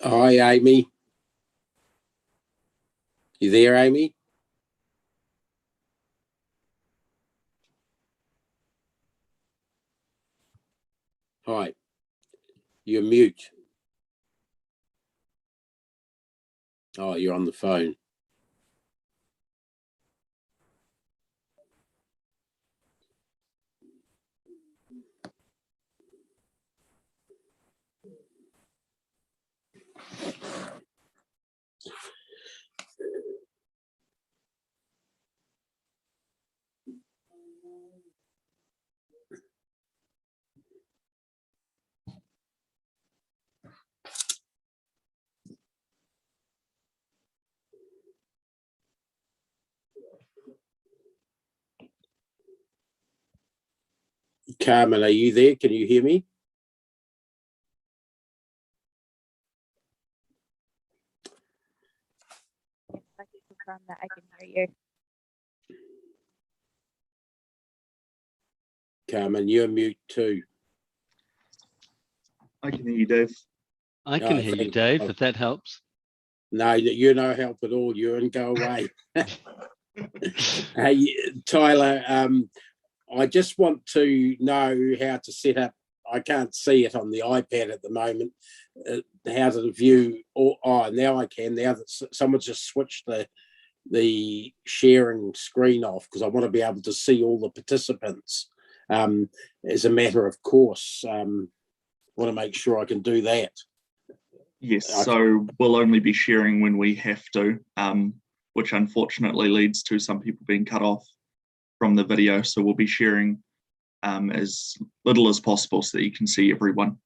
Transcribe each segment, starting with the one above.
Hi, Amy. You there, Amy? Hi. You're mute. Oh, you're on the phone. Carmen, are you there? Can you hear me? I can confirm that I can hear you. Carmen, you're mute too. I can hear you, Dave. I can hear you, Dave, if that helps. No, you're no help at all. You're in, go away. Hey, Tyler, I just want to know how to set up. I can't see it on the iPad at the moment. How to view? Now I can. Now that someone's just switched the sharing screen off, because I want to be able to see all the participants. As a matter of course, want to make sure I can do that. Yes, so we'll only be sharing when we have to, which unfortunately leads to some people being cut off from the video. So we'll be sharing as little as possible so that you can see everyone.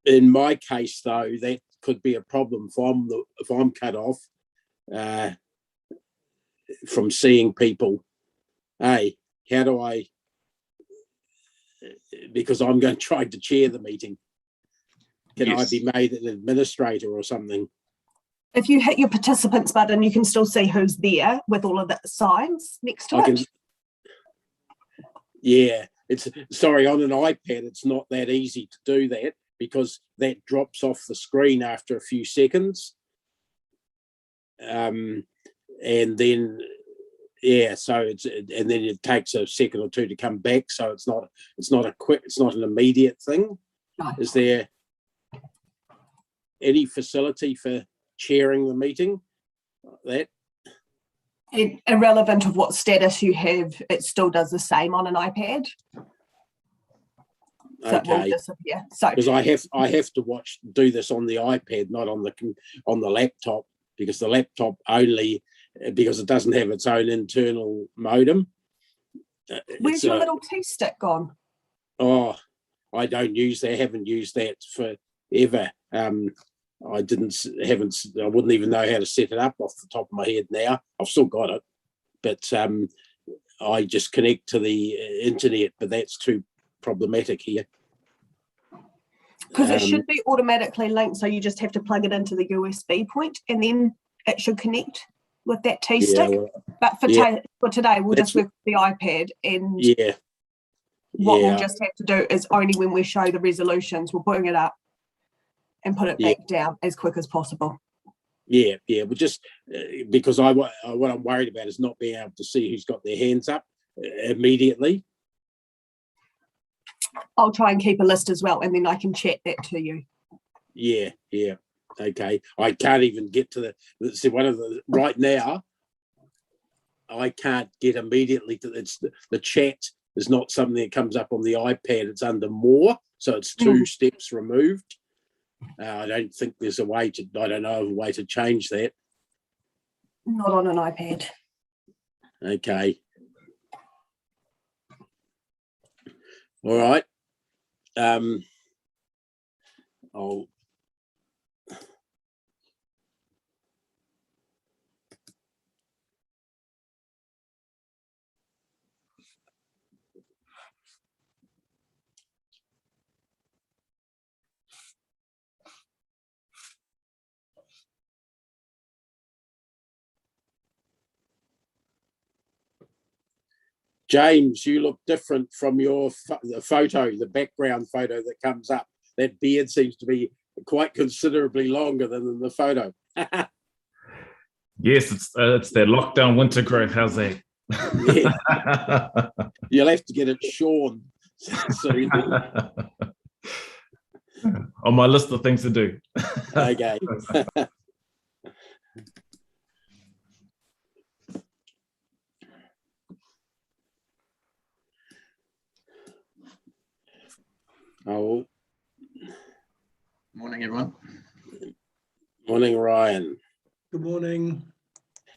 In my case, though, that could be a problem if I'm cut off from seeing people. Hey, how do I? Because I'm going to try to chair the meeting. Can I be made an administrator or something? If you hit your participants button, you can still see who's there with all of the signs next to it. Yeah, it's sorry, on an iPad, it's not that easy to do that because that drops off the screen after a few seconds. And then, yeah, so and then it takes a second or two to come back. So it's not an immediate thing. No. Is there any facility for chairing the meeting? Irrelevant of what status you have, it still does the same on an iPad. So it will disappear. So because I have to do this on the iPad, not on the laptop, because the laptop only, because it doesn't have its own internal modem. Where's your little T stick gone? Oh, I don't use that. Haven't used that forever. I wouldn't even know how to set it up off the top of my head now. I've still got it, but I just connect to the internet, but that's too problematic here. Because it should be automatically linked, so you just have to plug it into the USB point and then it should connect with that T stick. Well, but for today, we'll just work with the iPad, and what we'll just have to do is only when we show the resolutions, we'll bring it up and put it back down as quick as possible. Yeah, but just because what I'm worried about is not being able to see who's got their hands up immediately. I'll try and keep a list as well, and then I can chat that to you. Yeah. Okay. I can't even get to right now. I can't get immediately to the chat is not something that comes up on the iPad. It's under more, so it's two steps removed. I don't think there's a way to. I don't know of a way to change that. Not on an iPad. Okay. All right. James, you look different from your the background photo that comes up. That beard seems to be quite considerably longer than in the photo. Yes, it's that lockdown winter growth. How's that? Yeah. You'll have to get it shorn soon. On my list of things to do. Okay. Oh, Morning, everyone. morning, Ryan. Good morning.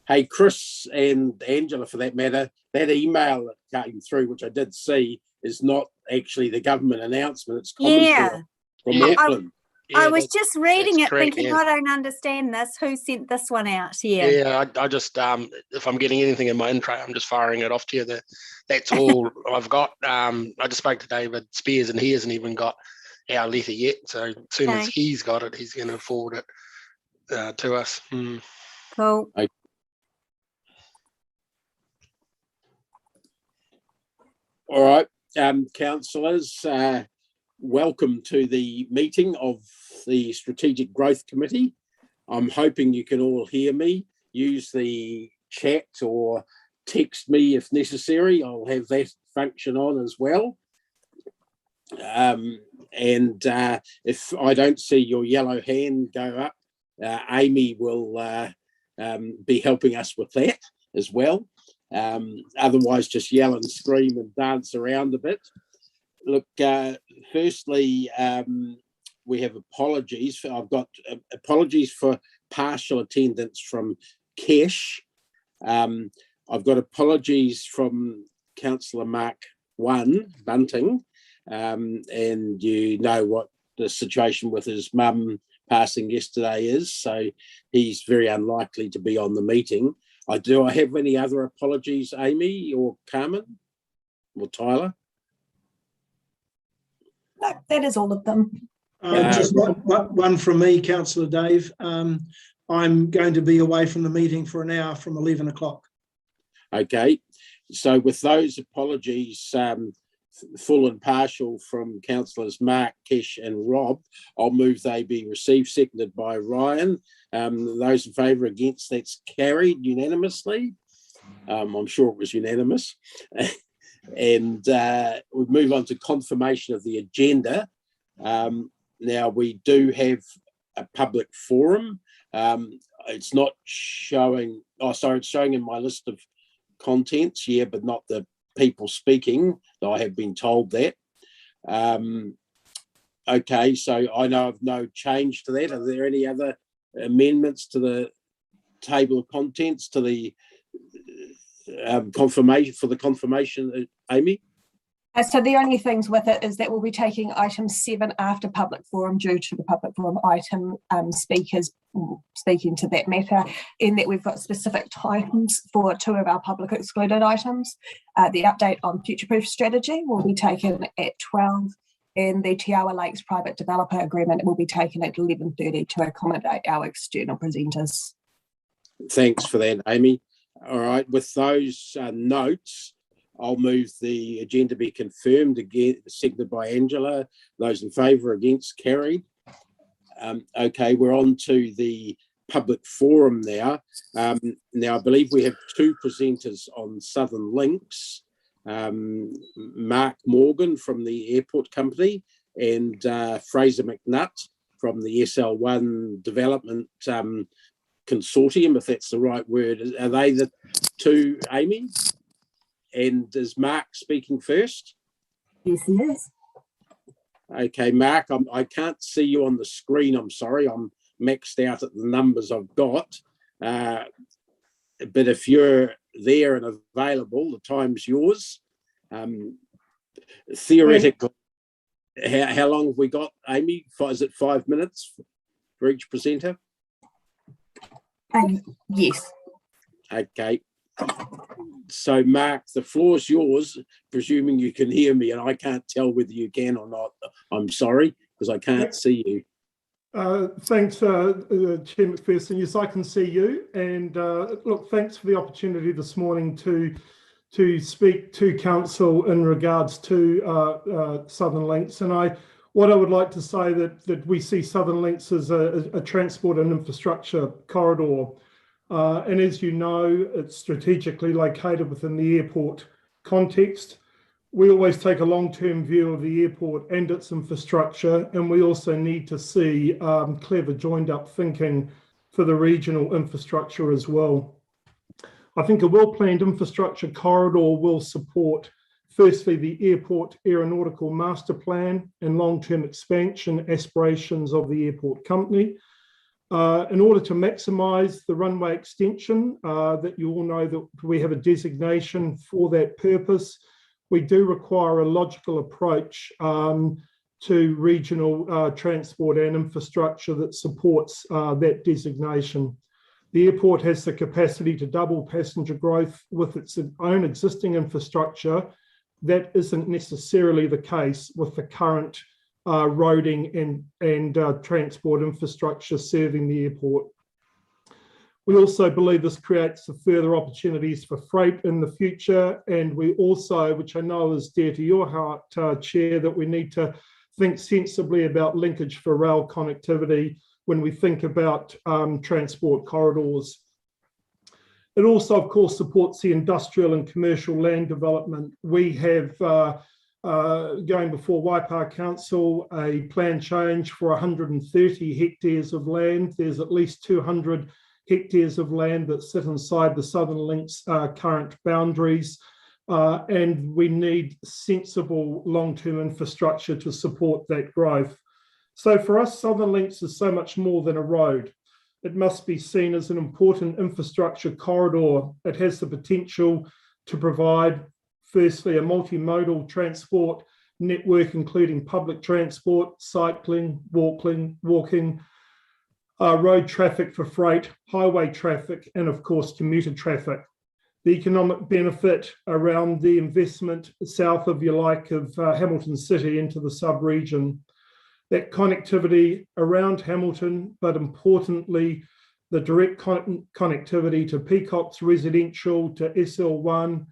Hey, Chris and Angela, for that matter, that email that came through, which I did see, is not actually the government announcement. It's commentary from Auckland. I was just reading it correct, thinking, yeah. I don't understand this. Who sent this one out here? Yeah, I just if I'm getting anything in my intro, I'm just firing it off to you. That's all I've got. I just spoke to David Spears, and he hasn't even got our letter yet. So as soon as he's got it, he's going to forward it to us. Cool. All right, councillors, welcome to the meeting of the Strategic Growth Committee. I'm hoping you can all hear me. Use the chat or text me if necessary. I'll have that function on as well. And if I don't see your yellow hand go up, Amy will be helping us with that as well. Otherwise, just yell and scream and dance around a bit. Look, firstly, we have apologies. I've got apologies for partial attendance from Kesh. I've got apologies from Councillor Mark Bunting, and you know what the situation with his mum passing yesterday is, so he's very unlikely to be on the meeting. Do I have any other apologies, Amy or Carmen or Tyler? No, that is all of them. Just one from me, Councillor Dave. I'm going to be away from the meeting for an hour from 11 o'clock. Okay, so with those apologies, full and partial from Councillors Mark, Kesh and Rob, I'll move they be received, seconded by Ryan. Those in favour, against, that's carried unanimously. I'm sure it was unanimous. And we move on to confirmation of the agenda. Now, we do have a public forum. It's not showing, it's showing in my list of contents, yeah, but not the people speaking, though I have been told that. Okay, so I know of no change to that. Are there any other amendments to the table of contents, to the confirmation, Amy? So the only things with it is that we'll be taking item 7 after public forum due to the public forum item speakers speaking to that matter, in that we've got specific times for 2 of our public excluded items. The update on future-proof strategy will be taken at 12, and the Te Awa Lakes private developer agreement will be taken at 11:30 to accommodate our external presenters. Thanks for that, Amy. All right, with those notes, I'll move the agenda be confirmed, again, seconded by Angela. Those in favour, against, carried. Okay, we're on to the public forum now. Now, I believe we have 2 presenters on Southern Links, Mark Morgan from the airport company and Fraser McNutt from the SL1 development consortium, if that's the right word. Are they the 2, Amy? And is Mark speaking first? Yes, he is. Okay, Mark, I can't see you on the screen. I'm sorry, I'm maxed out at the numbers I've got. But if you're there and available, the time's yours. Theoretically, how long have we got, Amy? Is it 5 minutes for each presenter? Yes. Okay. So, Mark, the floor's yours, presuming you can hear me, and I can't tell whether you can or not. I'm sorry, because I can't see you. Thanks, Chair McPherson. Yes, I can see you. And look, thanks for the opportunity this morning to speak to Council in regards to Southern Links. And I What I would like to say that we see Southern Links as a transport and infrastructure corridor. And as you know, it's strategically located within the airport context. We always take a long-term view of the airport and its infrastructure, and we also need to see clever joined-up thinking for the regional infrastructure as well. I think a well-planned infrastructure corridor will support, firstly, the airport aeronautical master plan and long-term expansion aspirations of the airport company. In order to maximise the runway extension, that you all know that we have a designation for that purpose, we do require a logical approach to regional transport and infrastructure that supports that designation. The airport has the capacity to double passenger growth with its own existing infrastructure. That isn't necessarily the case with the current roading and transport infrastructure serving the airport. We also believe this creates further opportunities for freight in the future, and we also, which I know is dear to your heart, Chair, that we need to think sensibly about linkage for rail connectivity when we think about transport corridors. It also, of course, supports the industrial and commercial land development. We have, going before Waipa Council, a plan change for 130 hectares of land. There's at least 200 hectares of land that sit inside the Southern Link's current boundaries, and we need sensible long-term infrastructure to support that growth. So for us, Southern Links is so much more than a road. It must be seen as an important infrastructure corridor. It has the potential to provide, firstly, a multimodal transport network, including public transport, cycling, walking, road traffic for freight, highway traffic, and of course, commuter traffic. The economic benefit around the investment south of, of Hamilton City into the sub-region. That connectivity around Hamilton, but importantly, the direct connectivity to Peacock's residential, to SL1,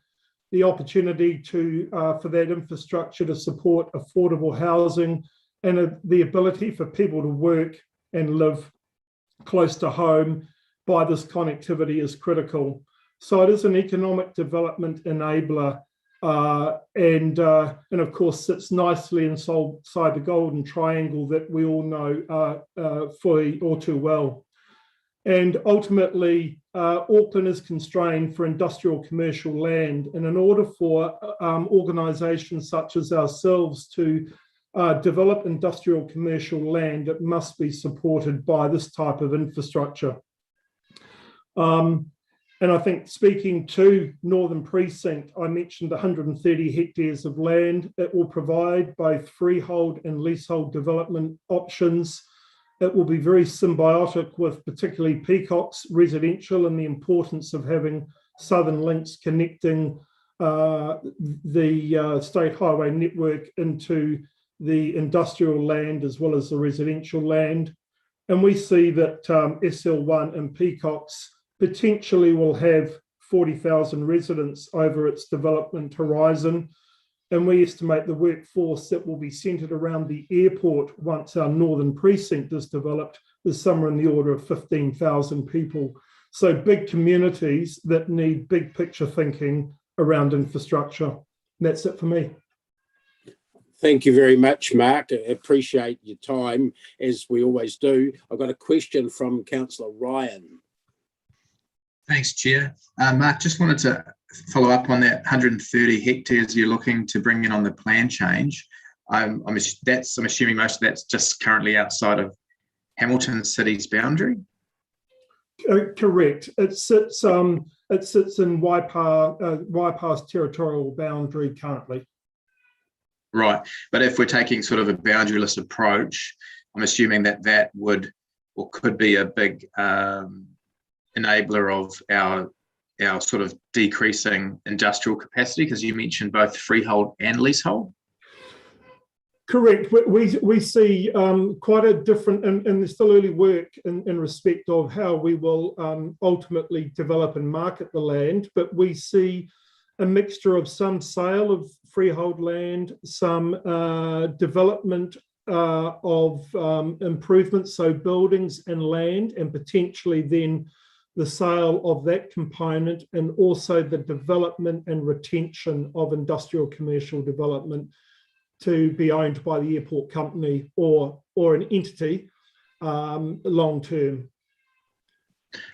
the opportunity for that infrastructure to support affordable housing, and the ability for people to work and live close to home by this connectivity is critical. So it is an economic development enabler, and of course sits nicely inside the golden triangle that we all know fully all too well. And ultimately, Auckland is constrained for industrial commercial land, and in order for organisations such as ourselves to develop industrial commercial land, it must be supported by this type of infrastructure. And I think speaking to Northern Precinct, I mentioned 130 hectares of land. It will provide both freehold and leasehold development options. It will be very symbiotic with particularly Peacock's residential and the importance of having Southern Links connecting the state highway network into the industrial land as well as the residential land. And we see that SL1 and Peacock's potentially will have 40,000 residents over its development horizon. And we estimate the workforce that will be centred around the airport once our Northern Precinct is developed is somewhere in the order of 15,000 people. So big communities that need big picture thinking around infrastructure. And that's it for me. Thank you very much, Mark. I appreciate your time, as we always do. I've got a question from Councillor Ryan. Thanks, Chair. Mark, just wanted to follow up on that 130 hectares you're looking to bring in on the plan change. I'm assuming most of that's just currently outside of Hamilton City's boundary? Correct. It sits in Waipa's territorial boundary currently. Right, but if we're taking sort of a boundaryless approach, I'm assuming that would or could be a big enabler of our sort of decreasing industrial capacity, because you mentioned both freehold and leasehold. Correct. We see quite a different, and there's still early work in respect of how we will ultimately develop and market the land, but we see a mixture of some sale of freehold land, some development of improvements, so buildings and land, and potentially then the sale of that component, and also the development and retention of industrial commercial development to be owned by the airport company or an entity long term.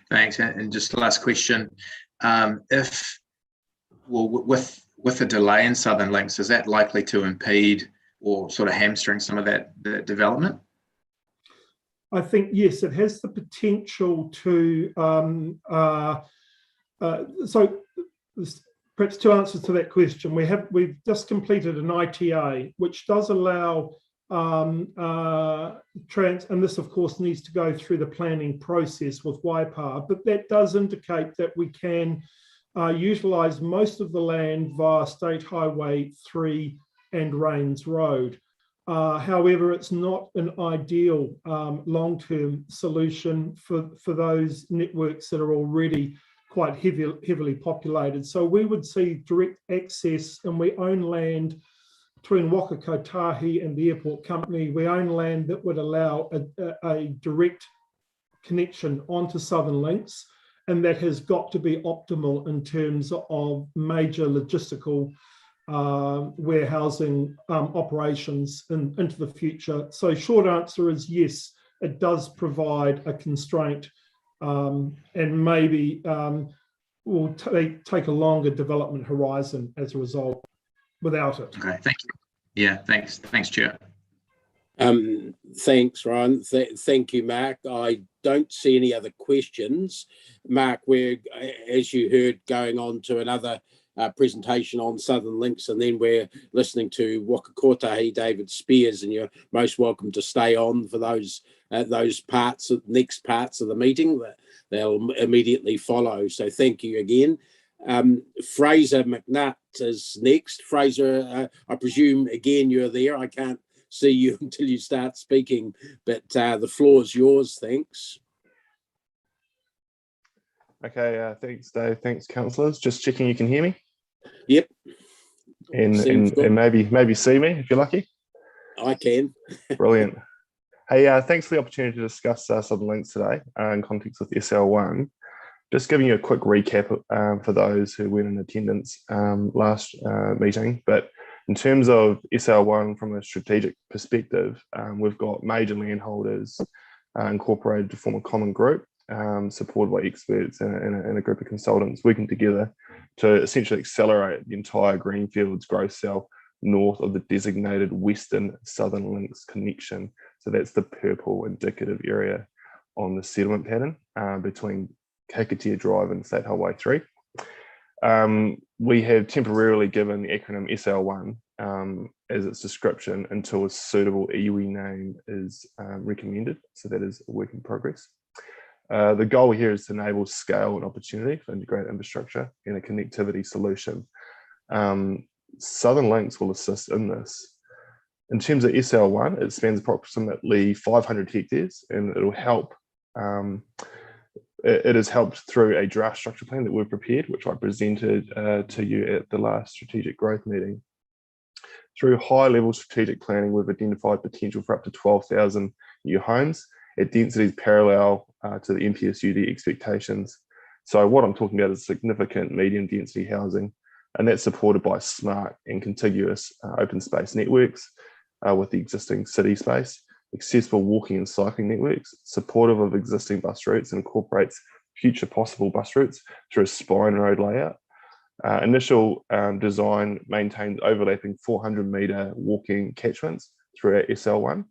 Thanks. And just the last question, with the delay in Southern Links, is that likely to impede or sort of hamstring some of the development? I think, yes, it has the potential to, so perhaps two answers to that question. We've just completed an ITA, which does allow and this of course needs to go through the planning process with Waipa, but that does indicate that we can utilise most of the land via State Highway 3 and Rains Road. However, it's not an ideal long-term solution for those networks that are already quite heavily populated. So we would see direct access, and we own land between Waka Kotahi and the airport company. We own land that would allow a direct connection onto Southern Links, and that has got to be optimal in terms of major logistical warehousing operations into the future. So short answer is yes, it does provide a constraint, and maybe will take a longer development horizon as a result without it. Okay, thank you. Yeah, thanks, Chair. Thanks, Ryan. Thank you, Mark. I don't see any other questions. Mark, we're, as you heard, going on to another presentation on Southern Links, and then we're listening to Waka Kotahi, David Spears, and you're most welcome to stay on for those next parts of the meeting that they'll immediately follow. So thank you again. Fraser McNutt is next. Fraser, I presume again you're there. I can't see you until you start speaking, but the floor is yours. Thanks. Okay, thanks Dave, thanks councillors. Just checking you can hear me. Yep. And maybe see me if you're lucky. I can. Brilliant. Hey, thanks for the opportunity to discuss Southern Links today in context with SL1. Just giving you a quick recap for those who weren't in attendance last meeting, but in terms of SL1 from a strategic perspective, we've got major landholders incorporated to form a common group, supported by experts and a group of consultants working together to essentially accelerate the entire Greenfields growth cell north of the designated Western Southern Links connection. So that's the purple indicative area on the settlement pattern between Kakatea Drive and State Highway 3. We have temporarily given the acronym SL1 as its description until a suitable iwi name is recommended. So that is a work in progress. The goal here is to enable scale and opportunity for integrated infrastructure and a connectivity solution. Southern Links will assist in this. In terms of SL1, it spans approximately 500 hectares, and it'll help. It has helped through a draft structure plan that we've prepared, which I presented to you at the last strategic growth meeting. Through high-level strategic planning, we've identified potential for up to 12,000 new homes at densities parallel to the NPSUD expectations. So what I'm talking about is significant medium density housing, and that's supported by smart and contiguous open space networks with the existing city space, accessible walking and cycling networks, supportive of existing bus routes, and incorporates future possible bus routes through a spine road layout. Initial design maintains overlapping 400-metre walking catchments throughout SL1.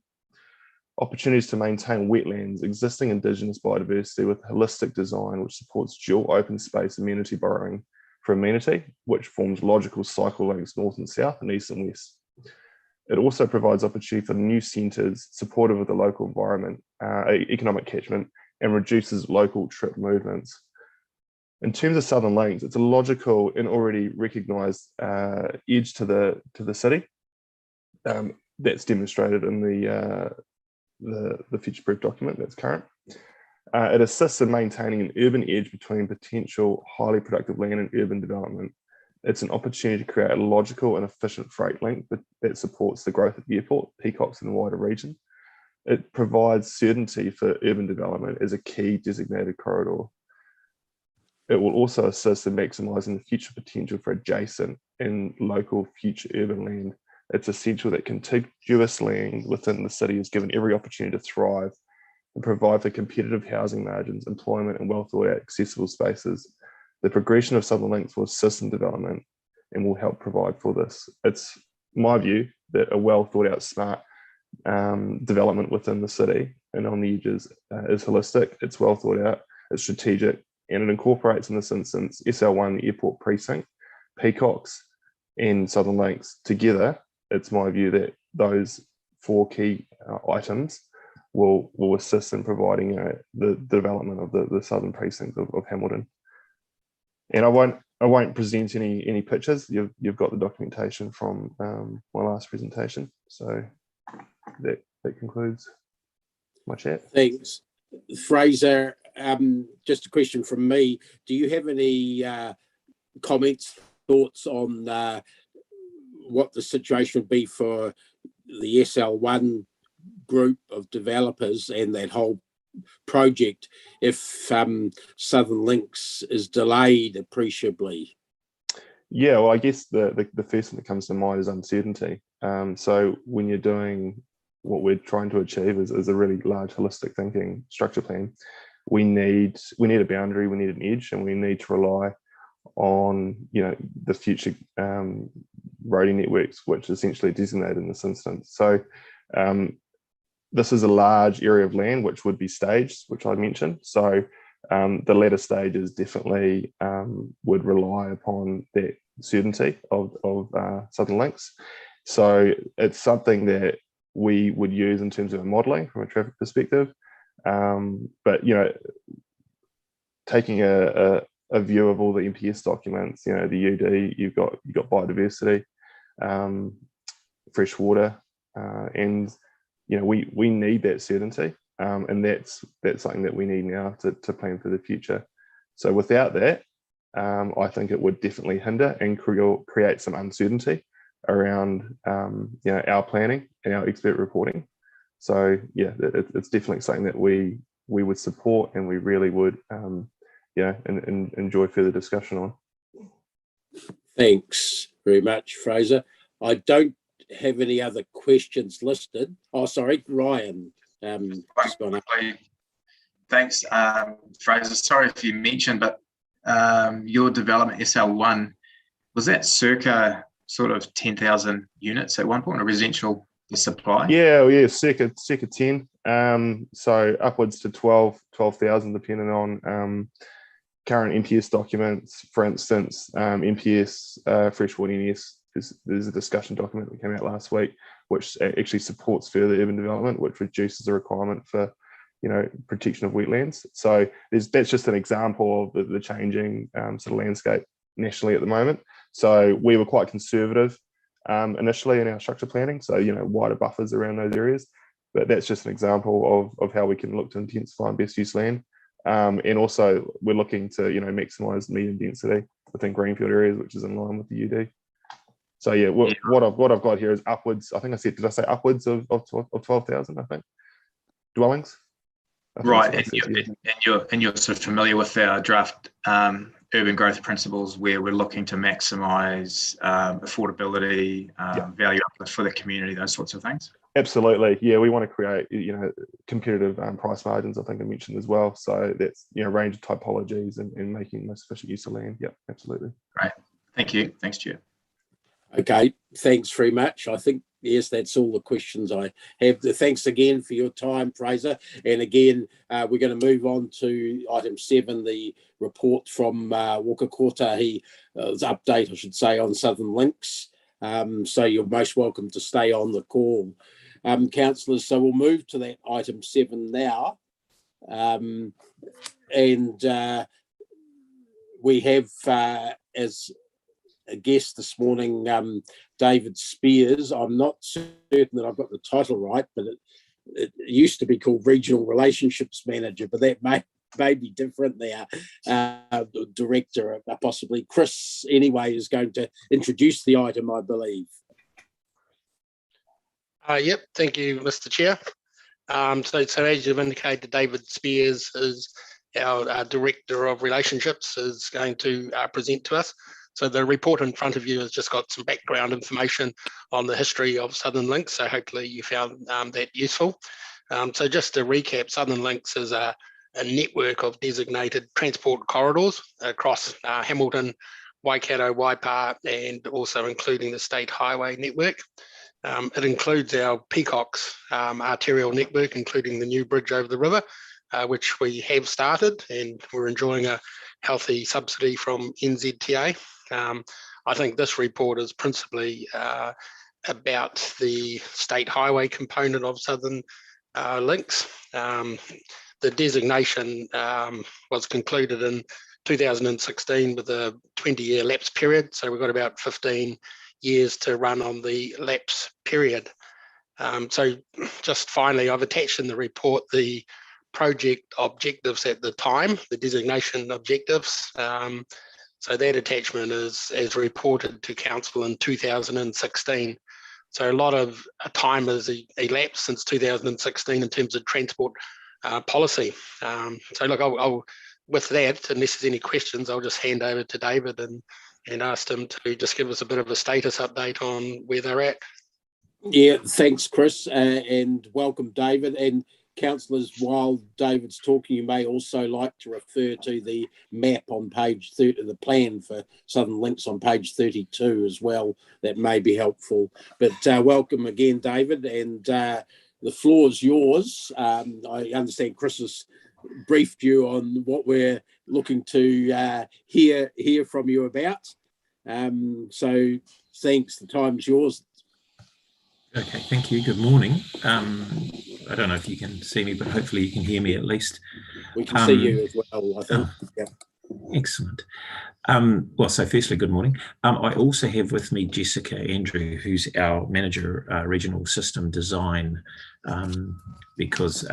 Opportunities to maintain wetlands, existing Indigenous biodiversity with holistic design, which supports dual open space amenity borrowing for amenity, which forms logical cycle links north and south and east and west. It also provides opportunity for new centres supportive of the local environment, economic catchment, and reduces local trip movements. In terms of Southern Links, it's a logical and already recognised edge to the city. That's demonstrated in the future-proof document that's current. It assists in maintaining an urban edge between potential highly productive land and urban development, It's an opportunity to create a logical and efficient freight link that supports the growth of the airport, Peacocks, and the wider region. It provides certainty for urban development as a key designated corridor. It will also assist in maximising the future potential for adjacent and local future urban land. It's essential that contiguous land within the city is given every opportunity to thrive and provide for competitive housing margins, employment, and well thought out accessible spaces. The progression of Southern Links will assist in development and will help provide for this. It's my view that a well thought out, smart development within the city and on the edges is holistic, it's well thought out, it's strategic, and it incorporates in this instance SL1, the airport precinct, Peacocks, and Southern Links together. It's my view that those 4 key items will assist in providing the development of the southern precinct of Hamilton. And I won't present any pictures. You've got the documentation from my last presentation. So that concludes my chat. Thanks, Fraser. Just a question from me. Do you have any comments, thoughts on what the situation would be for the SL1 group of developers and that whole project if Southern Links is delayed appreciably? Yeah, well, I guess the first thing that comes to mind is uncertainty. So when you're doing what we're trying to achieve is a really large holistic thinking structure plan, we need a boundary, we need an edge, and we need to rely on the future roading networks, which is essentially designated in this instance. So this is a large area of land which would be staged, which I mentioned. So the latter stages definitely would rely upon that certainty of Southern Links. So it's something that we would use in terms of modelling from a traffic perspective. But taking a view of all the MPS documents, the UD, you've got biodiversity, fresh water, and we need that certainty, and that's something that we need now to plan for the future. So without that, I think it would definitely hinder and create some uncertainty around our planning and our expert reporting. So yeah, it's definitely something that we would support and we really would and enjoy further discussion on. Thanks very much, Fraser. I don't have any other questions listed. Oh, sorry, Ryan. Thanks, Fraser. Sorry if you mentioned, but your development SL1, was that circa sort of 10,000 units at one point, a residential supply? Yeah, circa 10. So upwards to 12,000, depending on current MPS documents. For instance, MPS freshwater NS. There's a discussion document that came out last week, which actually supports further urban development, which reduces the requirement for, protection of wetlands. So that's just an example of the changing sort of landscape nationally at the moment. So we were quite conservative initially in our structure planning, so wider buffers around those areas. But that's just an example of how we can look to intensify and best use land. And also we're looking to maximise medium density within greenfield areas, which is in line with the UD. So yeah, what I've got here is upwards. I think did I say upwards of 12,000? I think dwellings. Right, and you're sort of familiar with our draft urban growth principles, where we're looking to maximise affordability, value uplift for the community, those sorts of things. Absolutely, yeah. We want to create competitive price margins. I think I mentioned as well. So that's range of typologies and making most efficient use of land. Yeah, absolutely. Great, thank you. Thanks, Chair. Okay, thanks very much. I think, yes, that's all the questions I have. Thanks again for your time, Fraser. And again, we're going to move on to item 7, the report from Waka Kotahi, update, I should say, on Southern Links. So you're most welcome to stay on the call, councillors. So we'll move to that item 7 now. And we have, as a guest this morning, David Spears. I'm not certain that I've got the title right, but it used to be called Regional Relationships Manager, but that may be different there. The director, possibly Chris, anyway, is going to introduce the item, I believe. Yep, thank you, Mr. Chair. So as you've indicated, David Spears is our Director of Relationships, is going to present to us. So the report in front of you has just got some background information on the history of Southernlink, so hopefully you found that useful. So just to recap, Southernlinks is a network of designated transport corridors across Hamilton, Waikato, Waipa, and also including the state highway network. It includes our Peacocks arterial network, including the new bridge over the river, which we have started, and we're enjoying a healthy subsidy from Nzta. I think this report is principally about the state highway component of Southern Links. The designation was concluded in 2016 with a 20-year lapse period, so we've got about 15 years to run on the lapse period. So just finally, I've attached in the report the project objectives at the time, the designation objectives. So that attachment is as reported to Council in 2016. So a lot of time has elapsed since 2016 in terms of transport policy. So look, I'll with that, unless there's any questions, I'll just hand over to David and ask him to just give us a bit of a status update on where they're at. Yeah, thanks, Chris, and welcome, David. And councillors, while David's talking, you may also like to refer to the map on page 30, the plan for Southernlinks on page 32 as well. That may be helpful. But welcome again, David, and the floor is yours. I understand Chris has briefed you on what we're looking to hear from you about. So thanks, the time's yours. Okay, thank you. Good morning. I don't know if you can see me, but hopefully you can hear me at least. We can see you as well, I think. Yeah. Excellent. Well, so firstly, good morning. I also have with me Jessica Andrew, who's our Manager Regional System Design, because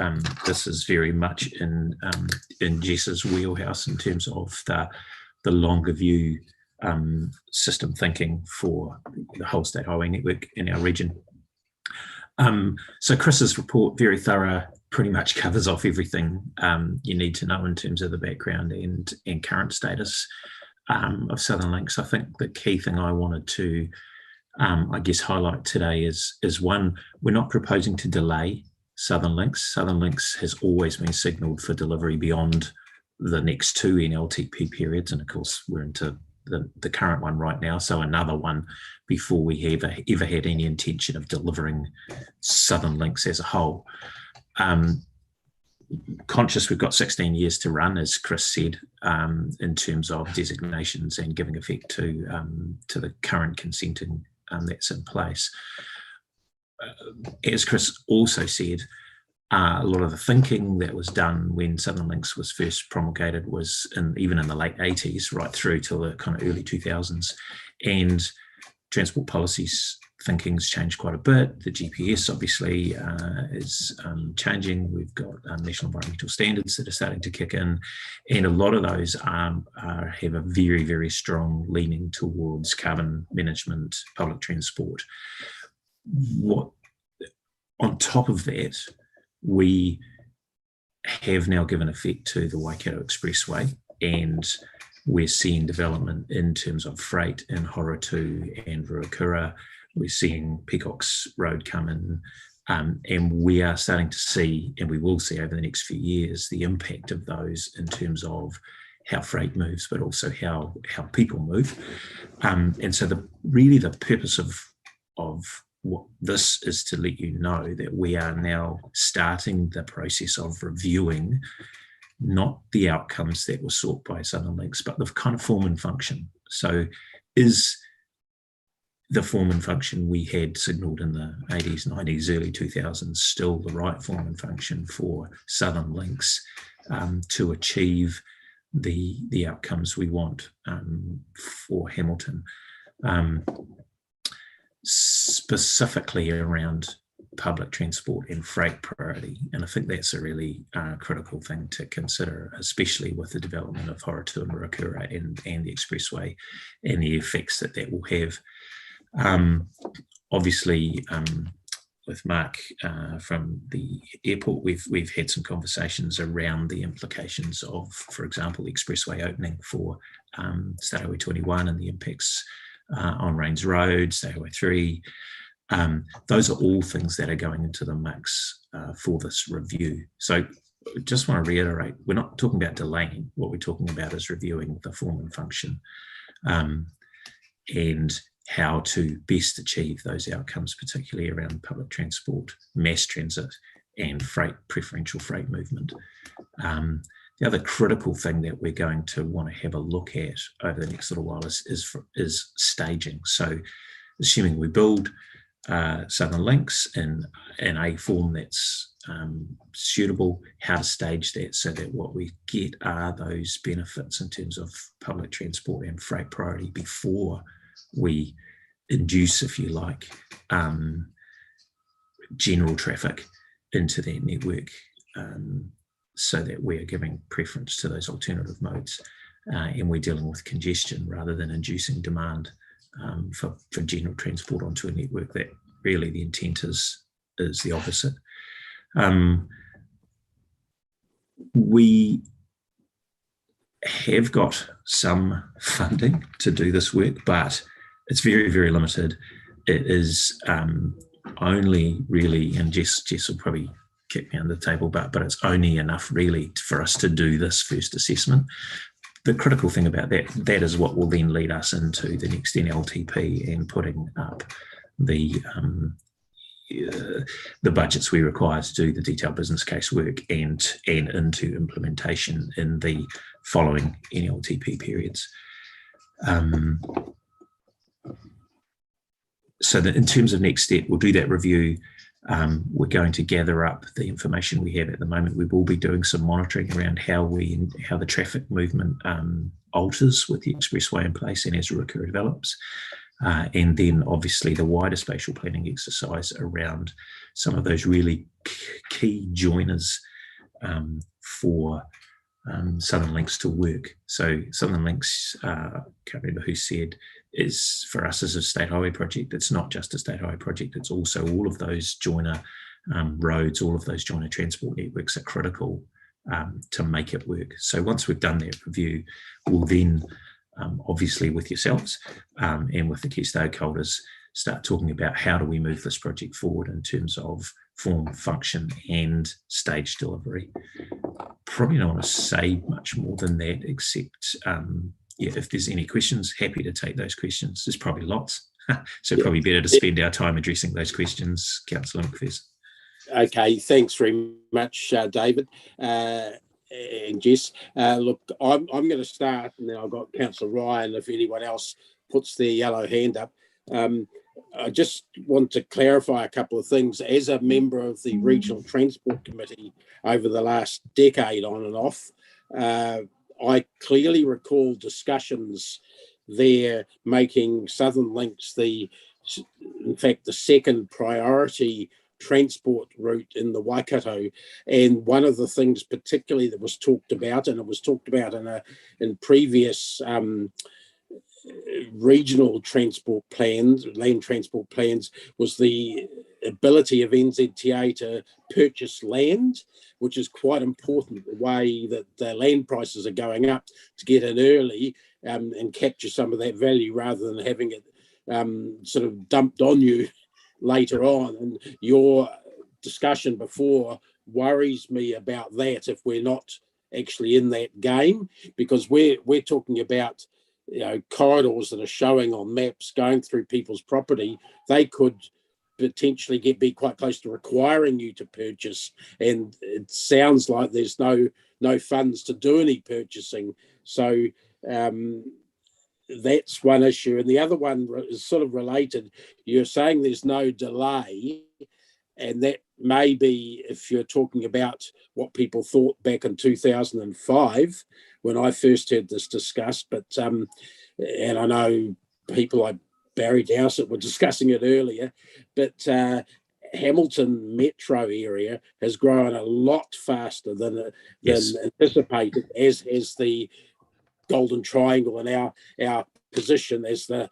this is very much in Jess's wheelhouse in terms of the longer view system thinking for the whole state highway network in our region. So Chris's report, very thorough, pretty much covers off everything you need to know in terms of the background and current status of Southernlinks. I think the key thing I wanted to, I guess, highlight today is one, we're not proposing to delay Southernlinks. Southernlinks has always been signalled for delivery beyond the next two NLTP periods, and of course we're into the current one right now, so another one before we ever had any intention of delivering Southernlinks as a whole. Conscious we've got 16 years to run, as Chris said, in terms of designations and giving effect to the current consenting that's in place. As Chris also said, a lot of the thinking that was done when Southernlinks was first promulgated was even in the late 80s right through to the kind of early 2000s, and transport policies thinking's changed quite a bit. The GPS obviously is changing. We've got national environmental standards that are starting to kick in, and a lot of those have a very, very strong leaning towards carbon management, public transport. On top of that, we have now given effect to the Waikato Expressway, and we're seeing development in terms of freight in Horatu and Ruakura. We're seeing Peacocks Road come in, and we are starting to see, and we will see over the next few years, the impact of those in terms of how freight moves, but also how people move. And so really the purpose of what this is to let you know that we are now starting the process of reviewing not the outcomes that were sought by Southernlinks, but the kind of form and function. So is the form and function we had signalled in the 80s, 90s, early 2000s still the right form and function for Southernlinks to achieve the outcomes we want for Hamilton? Specifically around public transport and freight priority. And I think that's a really critical thing to consider, especially with the development of Horatu and Ruakura and the expressway and the effects that that will have. Obviously, with Mark from the airport, we've had some conversations around the implications of, for example, the expressway opening for State Highway 21 and the impacts on Rains Road, State Highway 3. Those are all things that are going into the mix for this review. So just want to reiterate, we're not talking about delaying. What we're talking about is reviewing the form and function and how to best achieve those outcomes, particularly around public transport, mass transit, and preferential freight movement. The other critical thing that we're going to want to have a look at over the next little while is staging. So assuming we build Southern Links in a form that's suitable, how to stage that so that what we get are those benefits in terms of public transport and freight priority before we induce, if you like, general traffic into that network, so that we are giving preference to those alternative modes and we're dealing with congestion rather than inducing demand for general transport onto a network. That really the intent is the opposite. We have got some funding to do this work, but it's very, very limited. It is only really, and Jess will probably kick me under the table, but it's only enough really for us to do this first assessment. The critical thing about that is what will then lead us into the next NLTP and putting up the budgets we require to do the detailed business case work and into implementation in the following NLTP periods. So that in terms of next step, we'll do that review. We're going to gather up the information we have at the moment. We will be doing some monitoring around how the traffic movement alters with the expressway in place and as Ruakura develops. And then obviously the wider spatial planning exercise around some of those really key joiners for Southern Links to work. So Southern Links, can't remember who said, is for us as a state highway project. It's not just a state highway project, it's also all of those joiner roads, all of those joiner transport networks are critical to make it work. So once we've done that review, we'll then obviously with yourselves and with the key stakeholders start talking about how do we move this project forward in terms of form, function and stage delivery. Probably don't want to say much more than that, except if there's any questions, happy to take those questions. There's probably lots, so probably better to spend our time addressing those questions. Councillor McPherson. Okay, thanks very much, David and Jess. Look, I'm going to start, and then I've got Councillor Ryan if anyone else puts their yellow hand up. I just want to clarify a couple of things. As a member of the Regional Transport Committee over the last decade on and off, I clearly recall discussions there making Southern Links in fact, the second priority transport route in the Waikato. And one of the things particularly that was talked about, and it was talked about in previous regional transport plans, land transport plans, was the ability of NZTA to purchase land, which is quite important, the way that the land prices are going up, to get in early and capture some of that value rather than having it sort of dumped on you later on. And your discussion before worries me about that if we're not actually in that game, because we're talking about corridors that are showing on maps going through people's property. They could potentially be quite close to requiring you to purchase, and it sounds like there's no funds to do any purchasing. So that's one issue. And the other one is sort of related. You're saying there's no delay, and that may be if you're talking about what people thought back in 2005 when I first heard this discussed. But and I know people like Barry Dowsett were discussing it earlier. But Hamilton metro area has grown a lot faster than anticipated, as has the Golden Triangle, and our position as the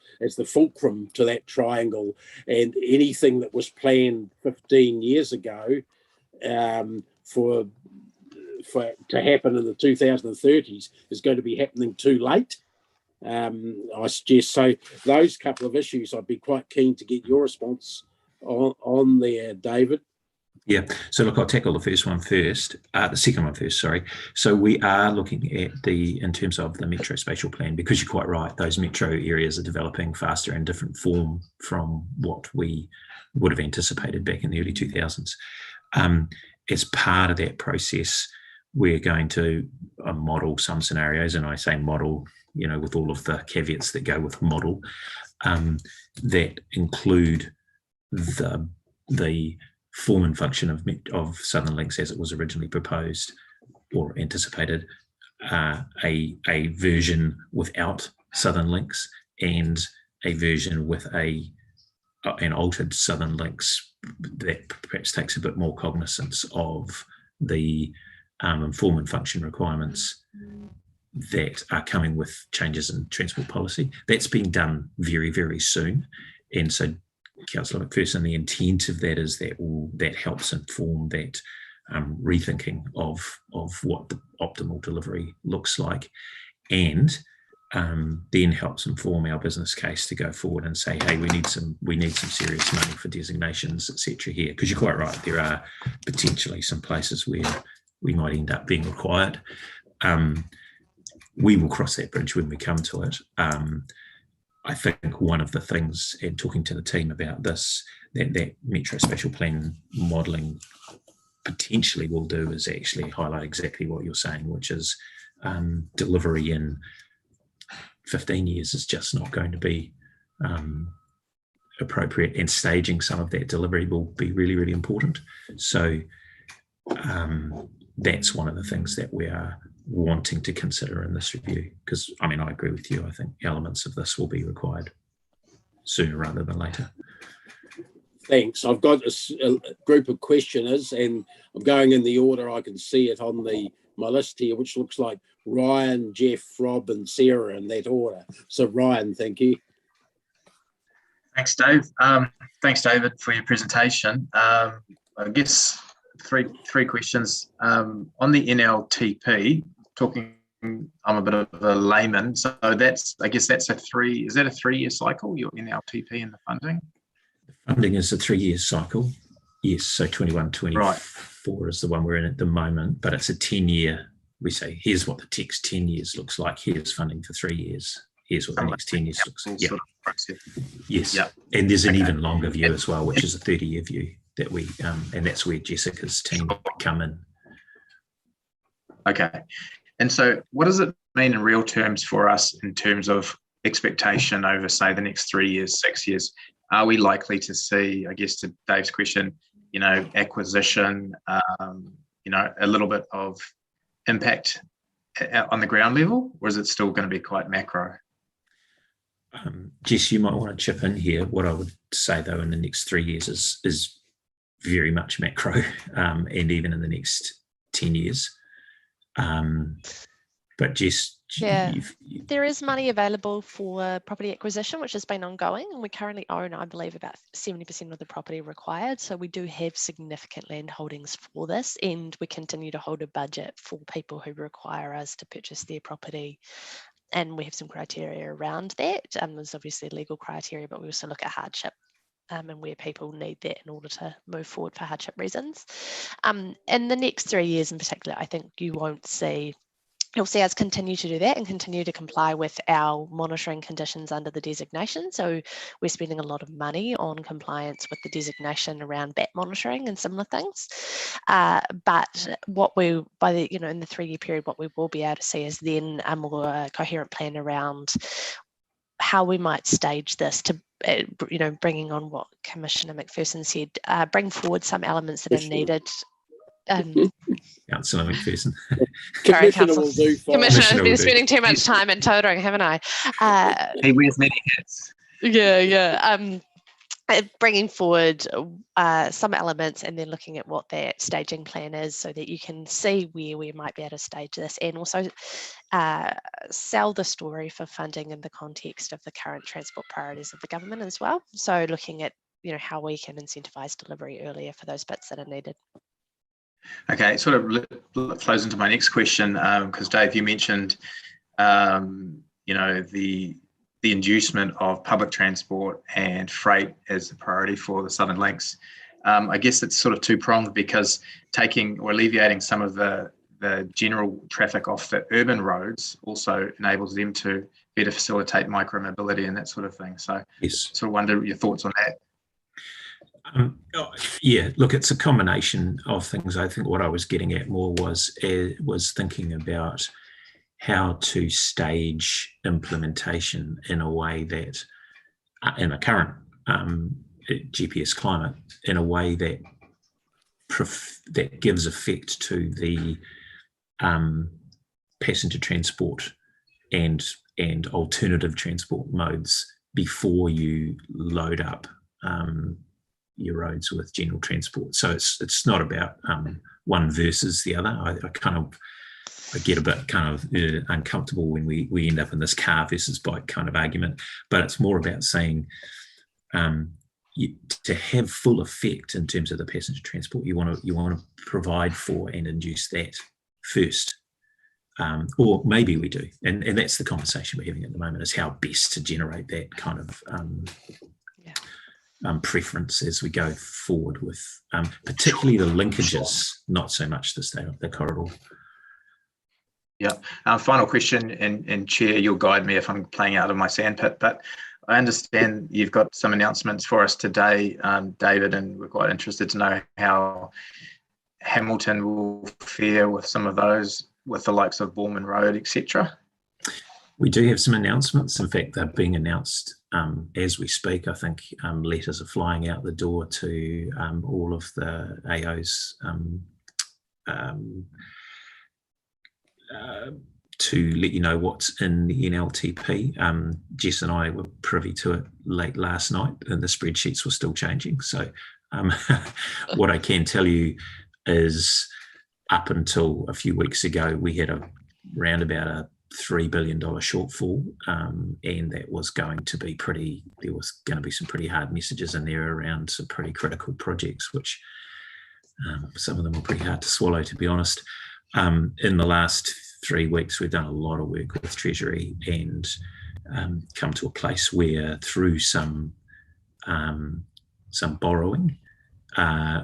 fulcrum to that triangle. And anything that was planned 15 years ago for to happen in the 2030s is going to be happening too late. I suggest so. Those couple of issues, I'd be quite keen to get your response on there, David. Yeah, so look, I'll tackle the second one first, sorry. So we are looking at in terms of the Metro Spatial Plan, because you're quite right, those metro areas are developing faster and different form from what we would have anticipated back in the early 2000s. As part of that process, we're going to model some scenarios, and I say model, with all of the caveats that go with model, that include the form and function of Southern Links as it was originally proposed or anticipated, a version without Southern Links, and a version with an altered Southern Links that perhaps takes a bit more cognizance of the form and function requirements that are coming with changes in transport policy. That's being done very, very soon. And so, Councillor McPherson, the intent of that is that helps inform that rethinking of what the optimal delivery looks like, and then helps inform our business case to go forward and say, hey, we need some serious money for designations, etc. here, because you're quite right, there are potentially some places where we might end up being required. We will cross that bridge when we come to it. I think one of the things, and talking to the team about this, that Metro Spatial Plan modelling potentially will do is actually highlight exactly what you're saying, which is delivery in 15 years is just not going to be appropriate, and staging some of that delivery will be really, really important. So that's one of the things that we are wanting to consider in this review, because I agree with you. I think elements of this will be required sooner rather than later. Thanks. I've got a group of questioners, and I'm going in the order I can see it on my list here, which looks like Ryan, Jeff, Rob, and Sarah in that order. So Ryan, thank you. Thanks, Dave. Thanks, David, for your presentation. I guess three questions. On the NLTP, I'm a bit of a layman, so that's a 3-year cycle, your NLTP and the funding? Funding is a 3-year cycle, yes. So 21-24 is the one we're in at the moment, but it's a 10-year. We say, here's what the text 10 years looks like. Here's funding for 3 years. Here's what the next 10 years looks like. Yes. Yep. And there's an even longer view as well, which is a 30-year view that we, and that's where Jessica's team come in. Okay. And so what does it mean in real terms for us in terms of expectation over, say, the next 3 years, 6 years? Are we likely to see, I guess to Dave's question, acquisition, a little bit of impact on the ground level, or is it still going to be quite macro? Jess, you might want to chip in here. What I would say, though, in the next 3 years is very much macro, and even in the next 10 years. But Jess, there is money available for property acquisition, which has been ongoing, and we currently own, I believe, about 70% of the property required. So we do have significant land holdings for this, and we continue to hold a budget for people who require us to purchase their property. And we have some criteria around that. There's obviously legal criteria, but we also look at hardship and where people need that in order to move forward for hardship reasons. In the next 3 years in particular, I think you'll see us continue to do that and continue to comply with our monitoring conditions under the designation. So we're spending a lot of money on compliance with the designation around bat monitoring and similar things. But what we, in the 3 year period, what we will be able to see is then a more coherent plan around how we might stage this to, bringing on what Commissioner McPherson said, bring forward some elements that are needed. Councillor McPherson. Sorry, Commissioner, I've been spending too much time in tutoring, haven't I? He wears many hats. Yeah. bringing forward some elements and then looking at what that staging plan is so that you can see where we might be able to stage this, and also sell the story for funding in the context of the current transport priorities of the government as well. So looking at how we can incentivise delivery earlier for those bits that are needed. Okay, it sort of flows into my next question, because Dave, you mentioned the inducement of public transport and freight as the priority for the Southern Links. I guess it's sort of two-pronged, because taking or alleviating some of the general traffic off the urban roads also enables them to better facilitate micro-mobility and that sort of thing. So yes, sort of wonder your thoughts on that. Yeah, look, it's a combination of things. I think what I was getting at more was thinking about how to stage implementation in a way that, in a current GPS climate, in a way that that gives effect to the passenger transport and alternative transport modes before you load up your roads with general transport. So it's not about one versus the other. I get a bit uncomfortable when we end up in this car versus bike kind of argument, but it's more about saying to have full effect in terms of the passenger transport, you want to provide for and induce that first, or maybe we do, and that's the conversation we're having at the moment, is how best to generate that kind of preference as we go forward with particularly the linkages, not so much the corridor. Yeah. Final question, and Chair, you'll guide me if I'm playing out of my sandpit, but I understand you've got some announcements for us today, David, and we're quite interested to know how Hamilton will fare with some of those, with the likes of Borman Road, etc. We do have some announcements. In fact, they're being announced as we speak. I think letters are flying out the door to all of the AOs to let you know what's in the NLTP. Jess and I were privy to it late last night, and the spreadsheets were still changing. So what I can tell you is, up until a few weeks ago, we had around about a $3 billion shortfall, and that was going to be there was going to be some pretty hard messages in there around some pretty critical projects, which some of them were pretty hard to swallow, to be honest. In the last 3 weeks, we've done a lot of work with Treasury and come to a place where, through some borrowing,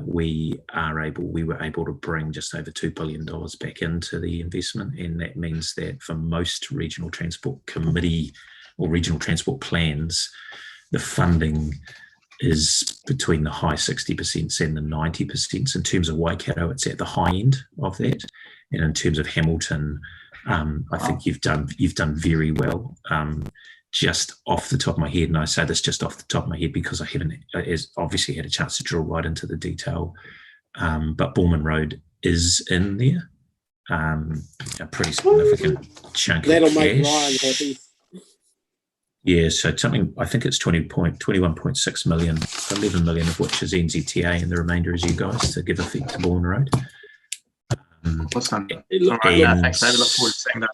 we were able to bring just over $2 billion back into the investment, and that means that for most regional transport committee or regional transport plans, the funding is between the high 60% and the 90%. In terms of Waikato, it's at the high end of that, and in terms of Hamilton, I think you've done very well. Just off the top of my head, and I say this just off the top of my head because I haven't obviously had a chance to drill right into the detail, but Borman Road is in there, a pretty significant chunk of cash. That'll make Ryan happy. Yeah, so something, I think it's 21.6 million, 11 million of which is NZTA, and the remainder is you guys to give effect to Borman Road. Awesome. Thanks, David. Look forward to seeing that.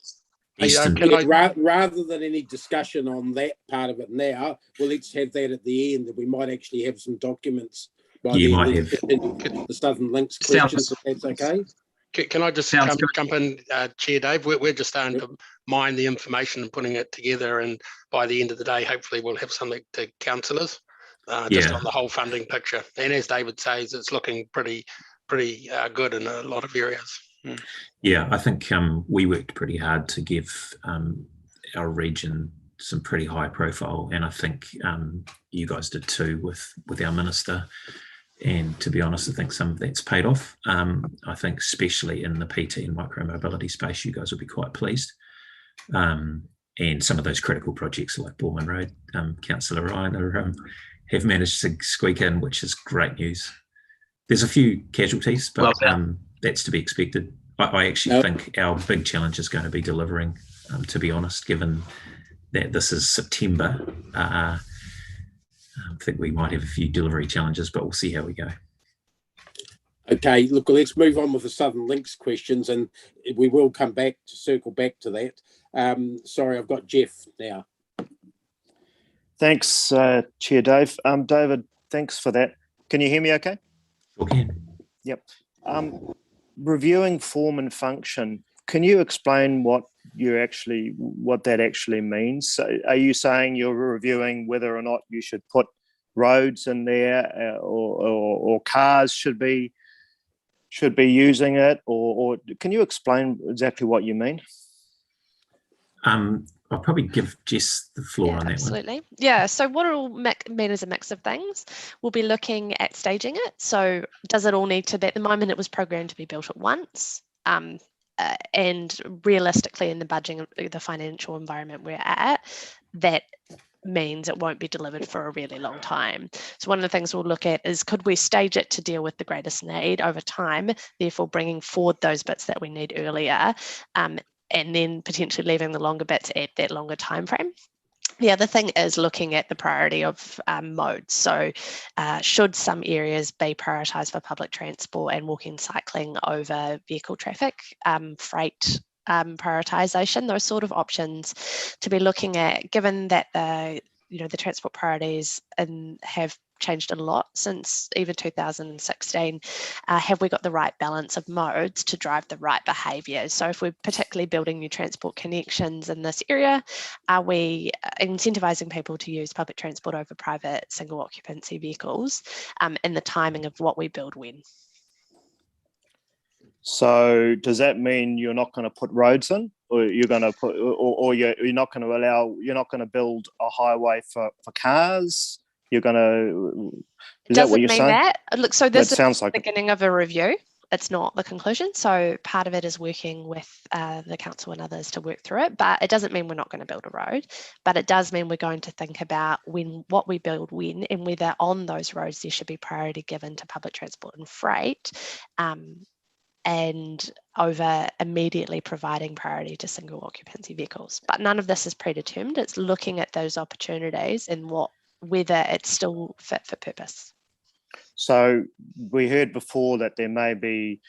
Rather than any discussion on that part of it now, well, let's have that at the end, and we might actually have some documents by the Southern Links questions, if that's okay. Can I just jump in, Chair Dave? We're just starting to mine the information and putting it together, and by the end of the day, hopefully we'll have something to councillors just on the whole funding picture. And as David says, it's looking pretty good in a lot of areas. Yeah, I think we worked pretty hard to give our region some pretty high profile, and I think you guys did too with our minister. And to be honest, I think some of that's paid off. I think especially in the PT and micro-mobility space, you guys will be quite pleased. And some of those critical projects like Borman Road, Councillor Ryan have managed to squeak in, which is great news. There's a few casualties, but that's to be expected. I actually think our big challenge is going to be delivering, to be honest, given that this is September. I think we might have a few delivery challenges, but we'll see how we go. Okay, look, let's move on with the Southern Links questions, and we will come back to circle back to that. Sorry, I've got Jeff now. Thanks, Chair Dave. David, thanks for that. Can you hear me okay? Okay. Yep. Reviewing form and function, can you explain what that actually means? So are you saying you're reviewing whether or not you should put roads in there, or cars should be using it, or can you explain exactly what you mean? I'll probably give Jess the floor on that absolutely. one. Yeah, so what it'll mean is a mix of things. We'll be looking at staging it. So does it all need to be, at the moment it was programmed to be built at once, and realistically in the budgeting, the financial environment we're at, that means it won't be delivered for a really long time. So one of the things we'll look at is, could we stage it to deal with the greatest need over time, therefore bringing forward those bits that we need earlier, and then potentially leaving the longer bits at that longer time frame. The other thing is looking at the priority of modes. So should some areas be prioritised for public transport and walking, cycling over vehicle traffic, freight prioritisation, those sort of options to be looking at, given that the transport priorities have changed a lot since even 2016. Have we got the right balance of modes to drive the right behaviours? So if we're particularly building new transport connections in this area, are we incentivising people to use public transport over private single occupancy vehicles, and the timing of what we build when? So does that mean you're not going to put roads in, or you're going to put, or you're not going to build a highway for cars? You're going to, is that what you're saying? That. Look, so this is sounds the like beginning of a review. It's not the conclusion. So part of it is working with the council and others to work through it, but it doesn't mean we're not going to build a road, but it does mean we're going to think about what we build when, and whether on those roads there should be priority given to public transport and freight, and over immediately providing priority to single occupancy vehicles. But none of this is predetermined. It's looking at those opportunities and whether it's still fit for purpose. So we heard before that there may be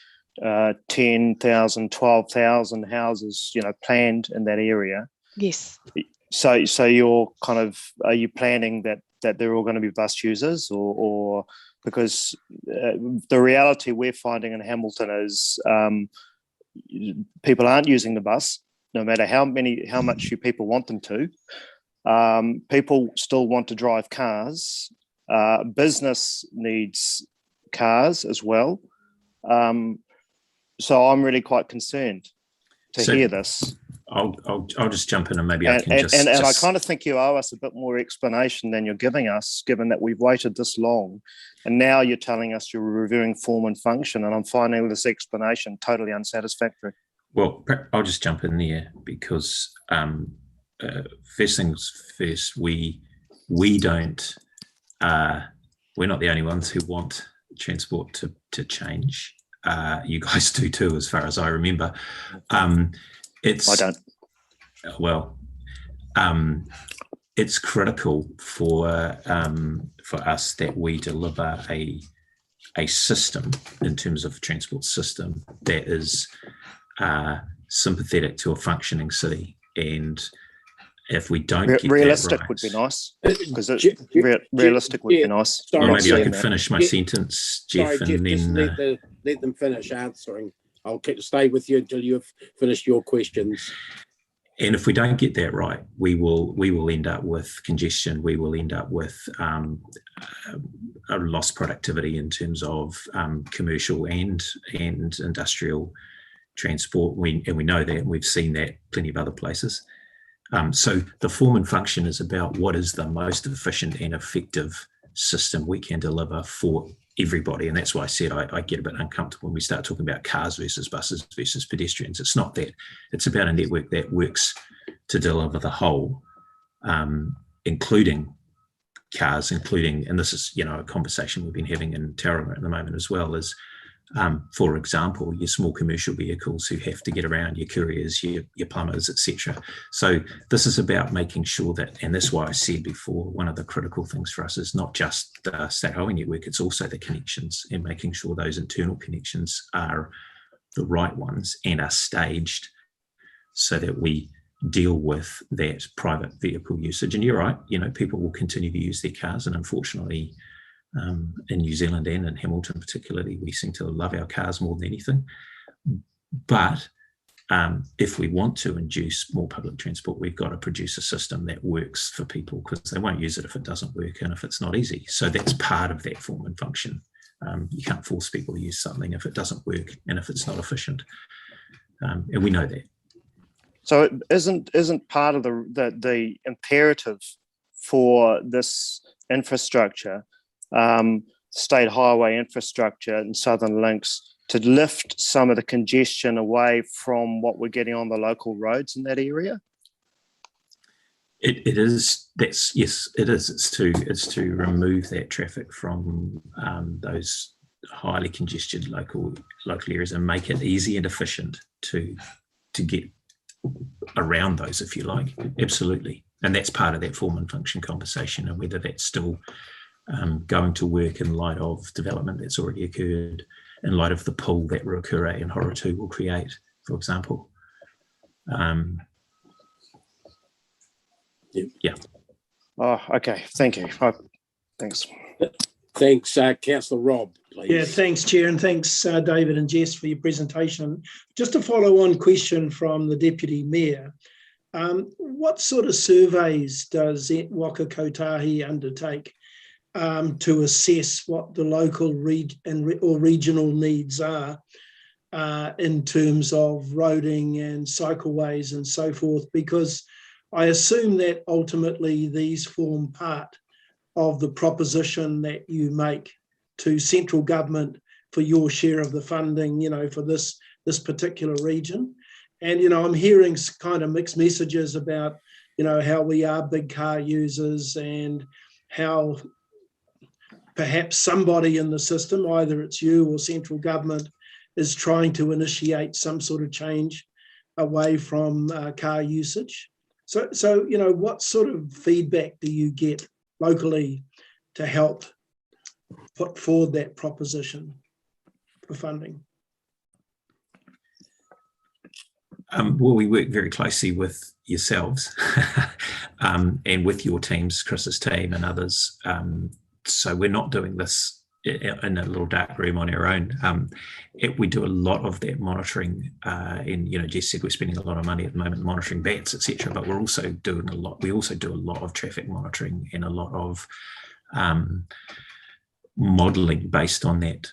10,000, 12,000 houses, planned in that area. Yes. So you're are you planning that they're all going to be bus users, or because the reality we're finding in Hamilton is people aren't using the bus, no matter how much you people want them to. People still want to drive cars. Business needs cars as well. So I'm really quite concerned to hear this. I'll just jump in and maybe I can and I kind of think you owe us a bit more explanation than you're giving us, given that we've waited this long, and now you're telling us you're reviewing form and function, and I'm finding this explanation totally unsatisfactory. Well, I'll just jump in there because first things first, we don't, we're not the only ones who want transport to change. You guys do too, as far as I remember. I don't. Well, it's critical for us that we deliver a system in terms of transport system that is sympathetic to a functioning city. And if we don't get realistic that right, would be nice, because realistic would be nice. Sorry, or maybe I could finish my sentence, Jeff, sorry, and then let them finish answering. I'll stay with you until you've finished your questions. And if we don't get that right, we will end up with congestion. We will end up with a lost productivity in terms of commercial and industrial transport. We know that, and we've seen that plenty of other places. So the form and function is about what is the most efficient and effective system we can deliver for everybody. And that's why I said I get a bit uncomfortable when we start talking about cars versus buses versus pedestrians. It's not that. It's about a network that works to deliver the whole, including cars, and this is, a conversation we've been having in Tauranga at the moment as well, is For example, your small commercial vehicles who have to get around, your couriers, your plumbers, etc. So this is about making sure that, and that's why I said before, one of the critical things for us is not just the state highway network, it's also the connections and making sure those internal connections are the right ones and are staged so that we deal with that private vehicle usage. And you're right, people will continue to use their cars, and unfortunately, in New Zealand and in Hamilton particularly, we seem to love our cars more than anything. But if we want to induce more public transport, we've got to produce a system that works for people, because they won't use it if it doesn't work and if it's not easy. So that's part of that form and function. You can't force people to use something if it doesn't work and if it's not efficient. And we know that. So it isn't part of the imperative for this infrastructure, state highway infrastructure and Southern Links, to lift some of the congestion away from what we're getting on the local roads in that area? It is. Yes, it is. It's to remove that traffic from those highly congested local areas and make it easy and efficient to get around those, if you like. Absolutely. And that's part of that form and function conversation, and whether that's still going to work in light of development that's already occurred, in light of the pull that Ruakura and Horatu will create, for example. Yeah. Oh, okay. Thank you. Thanks. Thanks, Councillor Rob, please. Yeah, thanks, Chair, and thanks, David and Jess, for your presentation. Just a follow-on question from the Deputy Mayor. What sort of surveys does Waka Kotahi undertake to assess what the local or regional needs are in terms of roading and cycleways and so forth? Because I assume that ultimately these form part of the proposition that you make to central government for your share of the funding, for this particular region. And, I'm hearing kind of mixed messages about, how we are big car users and how perhaps somebody in the system, either it's you or central government, is trying to initiate some sort of change away from car usage. So, what sort of feedback do you get locally to help put forward that proposition for funding? Well, we work very closely with yourselves and with your teams, Chris's team and others. So we're not doing this in a little dark room on our own. We do a lot of that monitoring, and Jess said we're spending a lot of money at the moment monitoring bats, etc. But we're also doing a lot. We also do a lot of traffic monitoring and a lot of modelling based on that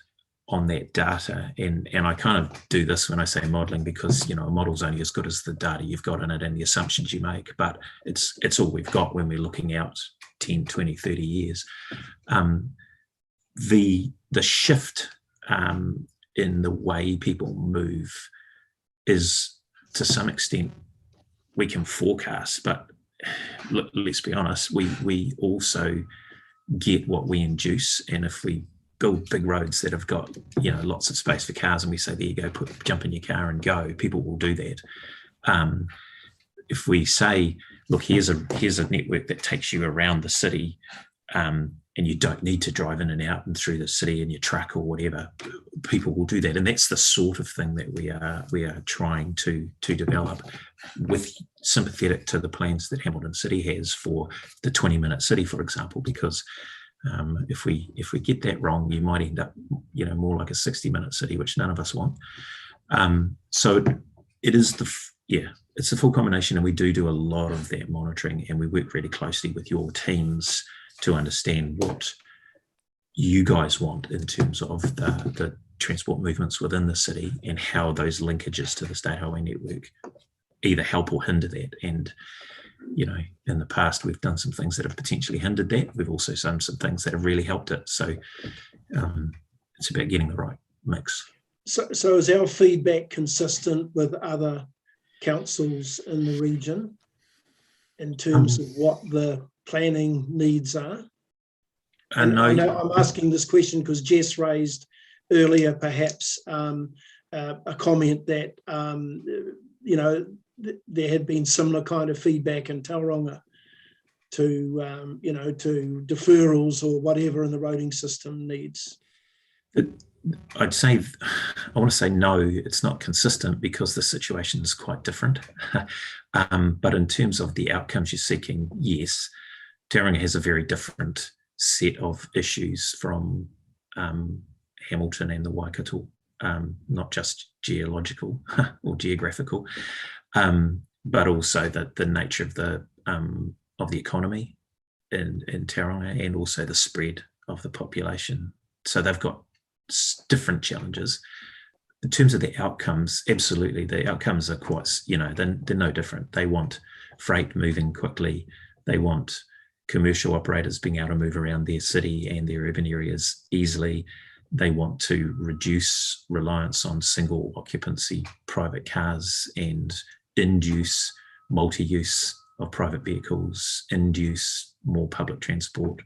data. And I kind of do this when I say modelling, because a model's only as good as the data you've got in it and the assumptions you make. But it's all we've got when we're looking out 10, 20, 30 years. The shift in the way people move is, to some extent, we can forecast, but let's be honest, we also get what we induce. And if we build big roads that have got lots of space for cars, and we say, there you go, jump in your car and go, people will do that. If we say, look, here's a network that takes you around the city, and you don't need to drive in and out and through the city in your truck or whatever, people will do that. And that's the sort of thing that we are trying to develop, with sympathetic to the plans that Hamilton City has for the 20-minute city, for example, because if we get that wrong, you might end up more like a 60-minute city, which none of us want. So it is it's a full combination, and we do a lot of that monitoring, and we work really closely with your teams to understand what you guys want in terms of the transport movements within the city, and how those linkages to the state highway network either help or hinder that. And in the past, we've done some things that have potentially hindered that. We've also done some things that have really helped it. So it's about getting the right mix. So is our feedback consistent with other councils in the region in terms of what the planning needs are? And I know I'm asking this question because Jess raised earlier perhaps a comment that there had been similar kind of feedback in Tauranga to to deferrals or whatever in the roading system needs. I'd say, I want to say no, it's not consistent because the situation is quite different. But in terms of the outcomes you're seeking, yes, Tauranga has a very different set of issues from Hamilton and the Waikato, not just geological or geographical, but also the nature of the economy in Tauranga and also the spread of the population. So they've got different challenges. In terms of the outcomes, absolutely, the outcomes are quite, they're no different. They want freight moving quickly. They want commercial operators being able to move around their city and their urban areas easily. They want to reduce reliance on single occupancy private cars and induce multi-use of private vehicles, induce more public transport,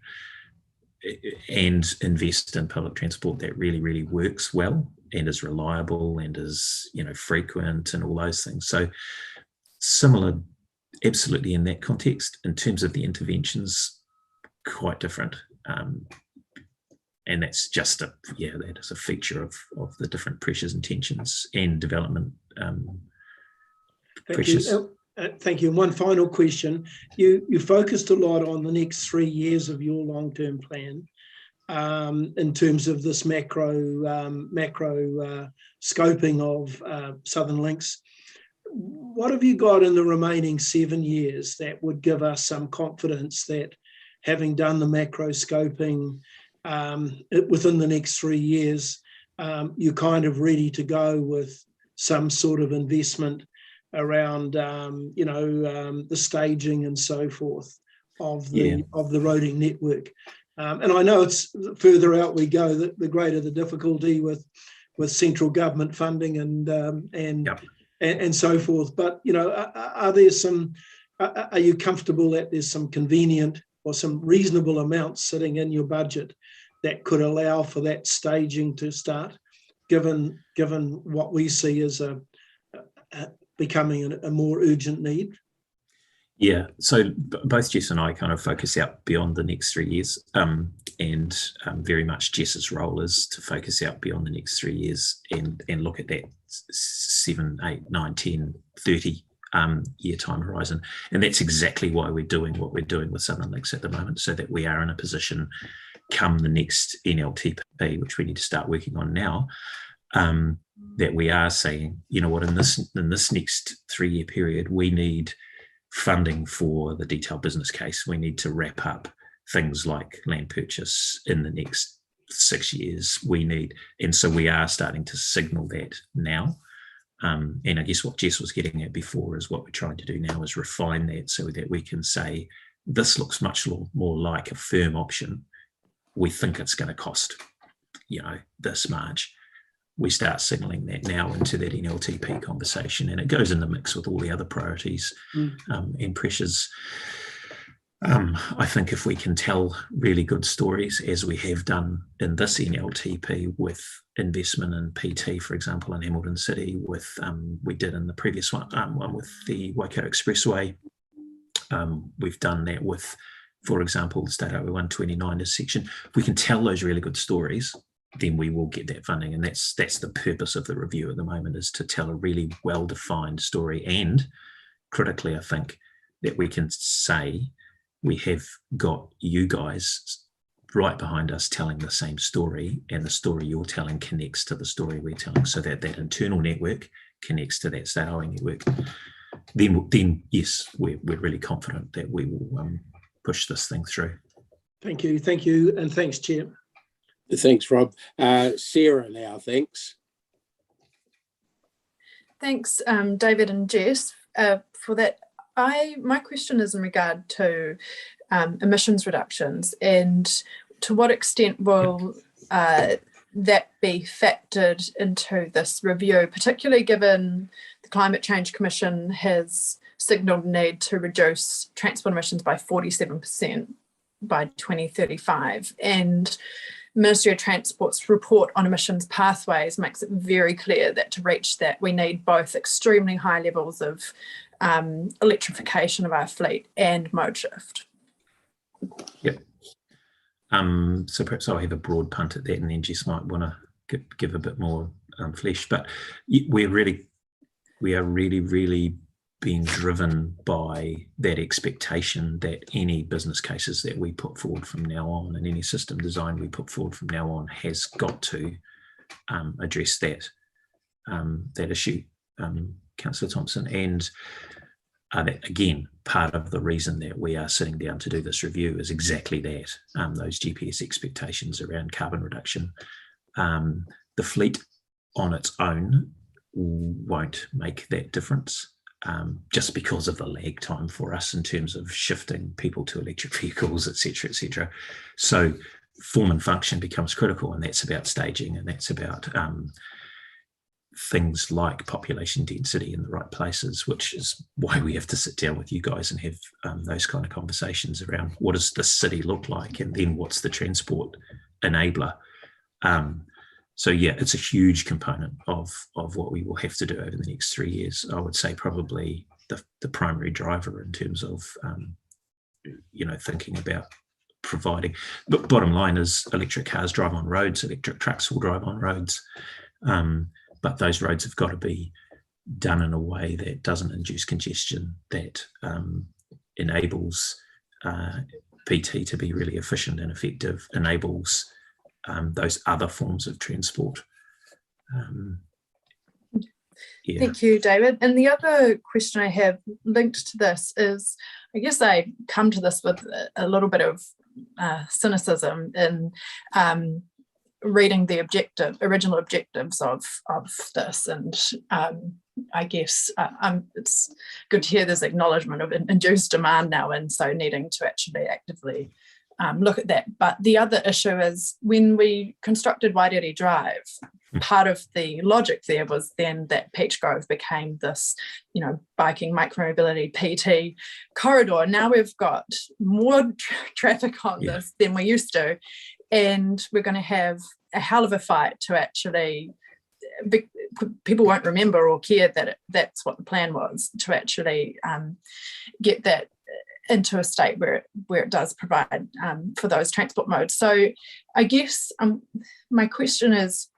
and invest in public transport that really, really works well and is reliable and is, frequent and all those things. So similar, absolutely, in that context. In terms of the interventions, quite different. And that's just that is a feature of the different pressures and tensions and development pressures. Thank you. And one final question. You focused a lot on the next 3 years of your long-term plan in terms of this macro scoping of Southern Links. What have you got in the remaining 7 years that would give us some confidence that, having done the macro scoping within the next 3 years, you're kind of ready to go with some sort of investment around the staging and so forth of the roading network? And I know it's further out we go, the greater the difficulty with central government funding and so forth. But are you comfortable that there's some convenient or some reasonable amounts sitting in your budget that could allow for that staging to start, given what we see as becoming a more urgent need? Yeah, so both Jess and I kind of focus out beyond the next 3 years, and very much Jess's role is to focus out beyond the next 3 years and look at that 7, 8, 9, 10, 30 year time horizon. And that's exactly why we're doing what we're doing with Southern Links at the moment, so that we are in a position come the next NLTP, which we need to start working on now, that we are saying, in this next 3 year period, we need funding for the detailed business case. We need to wrap up things like land purchase in the next 6 years. And so we are starting to signal that now. And I guess what Jess was getting at before is what we're trying to do now is refine that so that we can say, this looks much more like a firm option. We think it's going to cost, this much. We start signalling that now into that NLTP conversation, and it goes in the mix with all the other priorities and pressures. I think if we can tell really good stories, as we have done in this NLTP with investment in PT, for example, in Hamilton City, we did in the previous one with the Waikato Expressway. We've done that with, for example, the State Highway 129 section. If we can tell those really good stories, then we will get that funding. And that's the purpose of the review at the moment, is to tell a really well-defined story. And critically, I think that we can say we have got you guys right behind us telling the same story, and the story you're telling connects to the story we're telling, so that internal network connects to that State Highway network. Then yes, we're really confident that we will push this thing through. Thank you, and thanks, Chair. Thanks, Rob. Sarah now, thanks. Thanks, David and Jess, for that. My question is in regard to emissions reductions, and to what extent will that be factored into this review, particularly given the Climate Change Commission has signalled need to reduce transport emissions by 47% by 2035. And Ministry of Transport's report on emissions pathways makes it very clear that to reach that, we need both extremely high levels of electrification of our fleet and mode shift. Yep. So perhaps I'll have a broad punt at that, and then Jess might want to give a bit more flesh. But we are really being driven by that expectation that any business cases that we put forward from now on, and any system design we put forward from now on, has got to address that issue, Councillor Thompson. And that, again, part of the reason that we are sitting down to do this review is exactly that, those GPS expectations around carbon reduction. The fleet on its own won't make that difference, just because of the lag time for us in terms of shifting people to electric vehicles, et cetera, et cetera. So form and function becomes critical, and that's about staging, and that's about things like population density in the right places, which is why we have to sit down with you guys and have those kind of conversations around what does the city look like, and then what's the transport enabler. So yeah, it's a huge component of what we will have to do over the next 3 years. I would say probably the primary driver in terms of thinking about providing. But bottom line is, electric cars drive on roads, electric trucks will drive on roads, but those roads have got to be done in a way that doesn't induce congestion, that enables PT to be really efficient and effective, enables those other forms of transport. Yeah. Thank you, David. And the other question I have linked to this is, I guess I come to this with a little bit of cynicism in reading the original objectives of this, and I guess it's good to hear there's acknowledgement of induced demand now, and so needing to actually actively look at that. But the other issue is, when we constructed Wairere Drive, part of the logic there was then that Peach Grove became this, biking, micromobility, PT corridor. Now we've got more traffic on this than we used to, and we're going to have a hell of a fight to actually, people won't remember or care that that's what the plan was, to actually get that into a state where it does provide for those transport modes. So I guess my question is,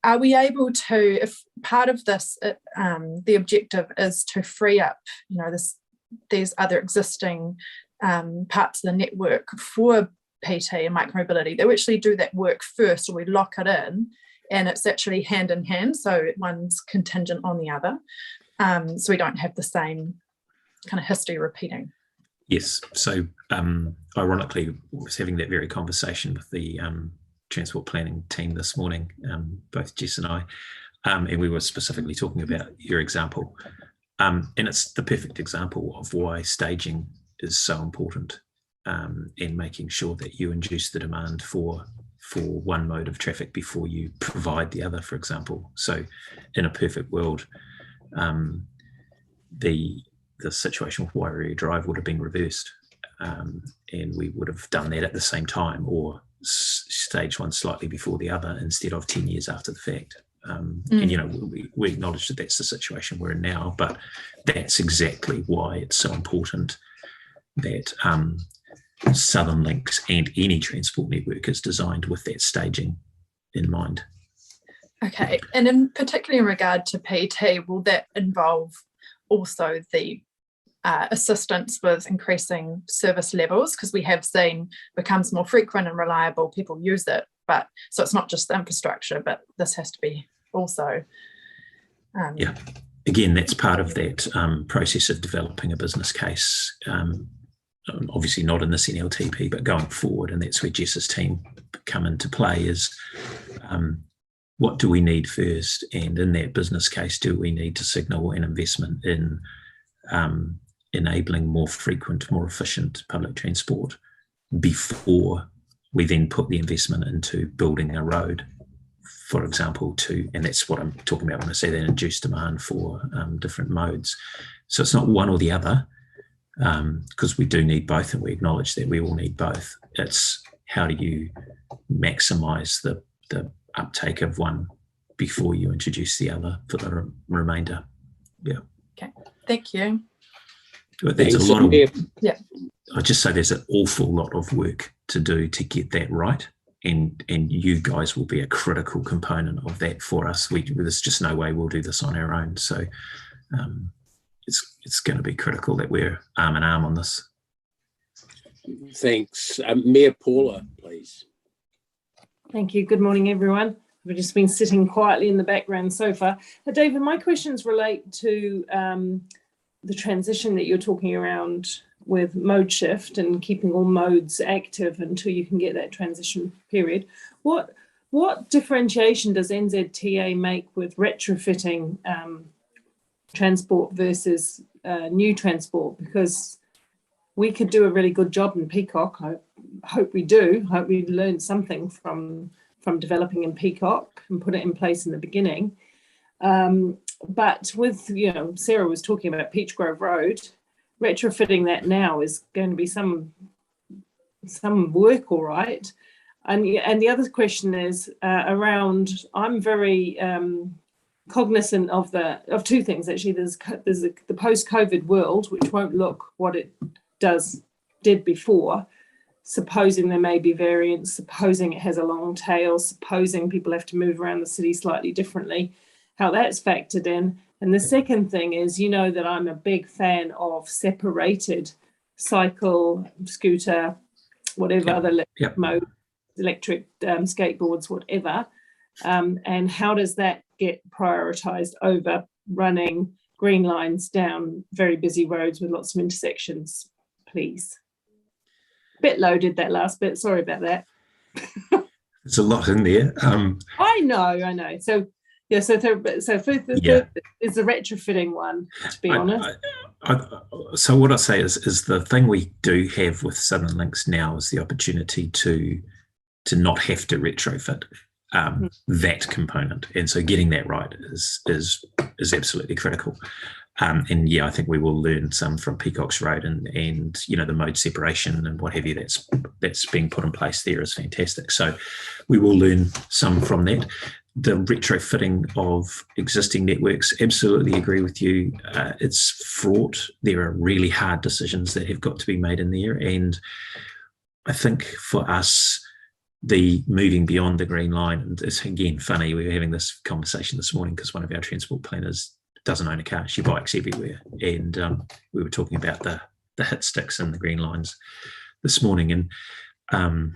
are we able to, if part of this, the objective is to free up, these other existing parts of the network for PT and micromobility, that we actually do that work first, or we lock it in and it's actually hand in hand, so one's contingent on the other, so we don't have the same kind of history repeating? Yes. So ironically, I was having that very conversation with the transport planning team this morning, both Jess and I, and we were specifically talking about your example. And it's the perfect example of why staging is so important, and making sure that you induce the demand for one mode of traffic before you provide the other, for example. So in a perfect world, the situation with Wairere Drive would have been reversed, and we would have done that at the same time, or stage one slightly before the other, instead of 10 years after the fact. And we acknowledge that that's the situation we're in now, but that's exactly why it's so important that Southernlink's and any transport network is designed with that staging in mind. Okay, and particularly in regard to PT, will that involve also the assistance with increasing service levels? Because we have seen becomes more frequent and reliable, people use it, but so it's not just the infrastructure, but this has to be also. Yeah, again, that's part of that process of developing a business case. Obviously not in this NLTP, but going forward, and that's where Jess's team come into play, is what do we need first? And in that business case, do we need to signal an investment in enabling more frequent, more efficient public transport before we then put the investment into building a road, for example, and that's what I'm talking about when I say that induced demand for different modes. So it's not one or the other, because we do need both, and we acknowledge that we all need both. It's how do you maximise the uptake of one before you introduce the other for the remainder. Yeah. Okay, thank you. But there's a lot of, yeah. I'll just say there's an awful lot of work to do to get that right. And you guys will be a critical component of that for us. There's just no way we'll do this on our own. So it's going to be critical that we're arm in arm on this. Thanks. Mayor Paula, please. Thank you. Good morning, everyone. We've just been sitting quietly in the background so far. David, my questions relate to the transition that you're talking around with mode shift and keeping all modes active until you can get that transition period. What differentiation does NZTA make with retrofitting transport versus new transport? Because we could do a really good job in Peacock. I hope we do. I hope we learned something from developing in Peacock and put it in place in the beginning. But with, Sarah was talking about Peach Grove Road, retrofitting that now is going to be some work, all right. And the other question is around, I'm very cognizant of two things, actually. There's the post-COVID world, which won't look what it did before, supposing there may be variants, supposing it has a long tail, supposing people have to move around the city slightly differently, how that's factored in. And the second thing is, that I'm a big fan of separated cycle, scooter, whatever other mode, electric skateboards, whatever. And how does that get prioritised over running green lines down very busy roads with lots of intersections, please? Bit loaded, that last bit. Sorry about that. There's a lot in there. I know. So yeah, so first is the retrofitting one, to be honest. So what I say is the thing we do have with Southernlinks now is the opportunity to not have to retrofit that component, and so getting that right is absolutely critical. And yeah, I think we will learn some from Peacock's Road and the mode separation and what have you that's being put in place there is fantastic. So we will learn some from that. The retrofitting of existing networks, absolutely agree with you. It's fraught. There are really hard decisions that have got to be made in there. And I think for us, the moving beyond the green line, and it's again funny, we were having this conversation this morning because one of our transport planners doesn't own a car, she bikes everywhere. And we were talking about the hit sticks and the green lines this morning. And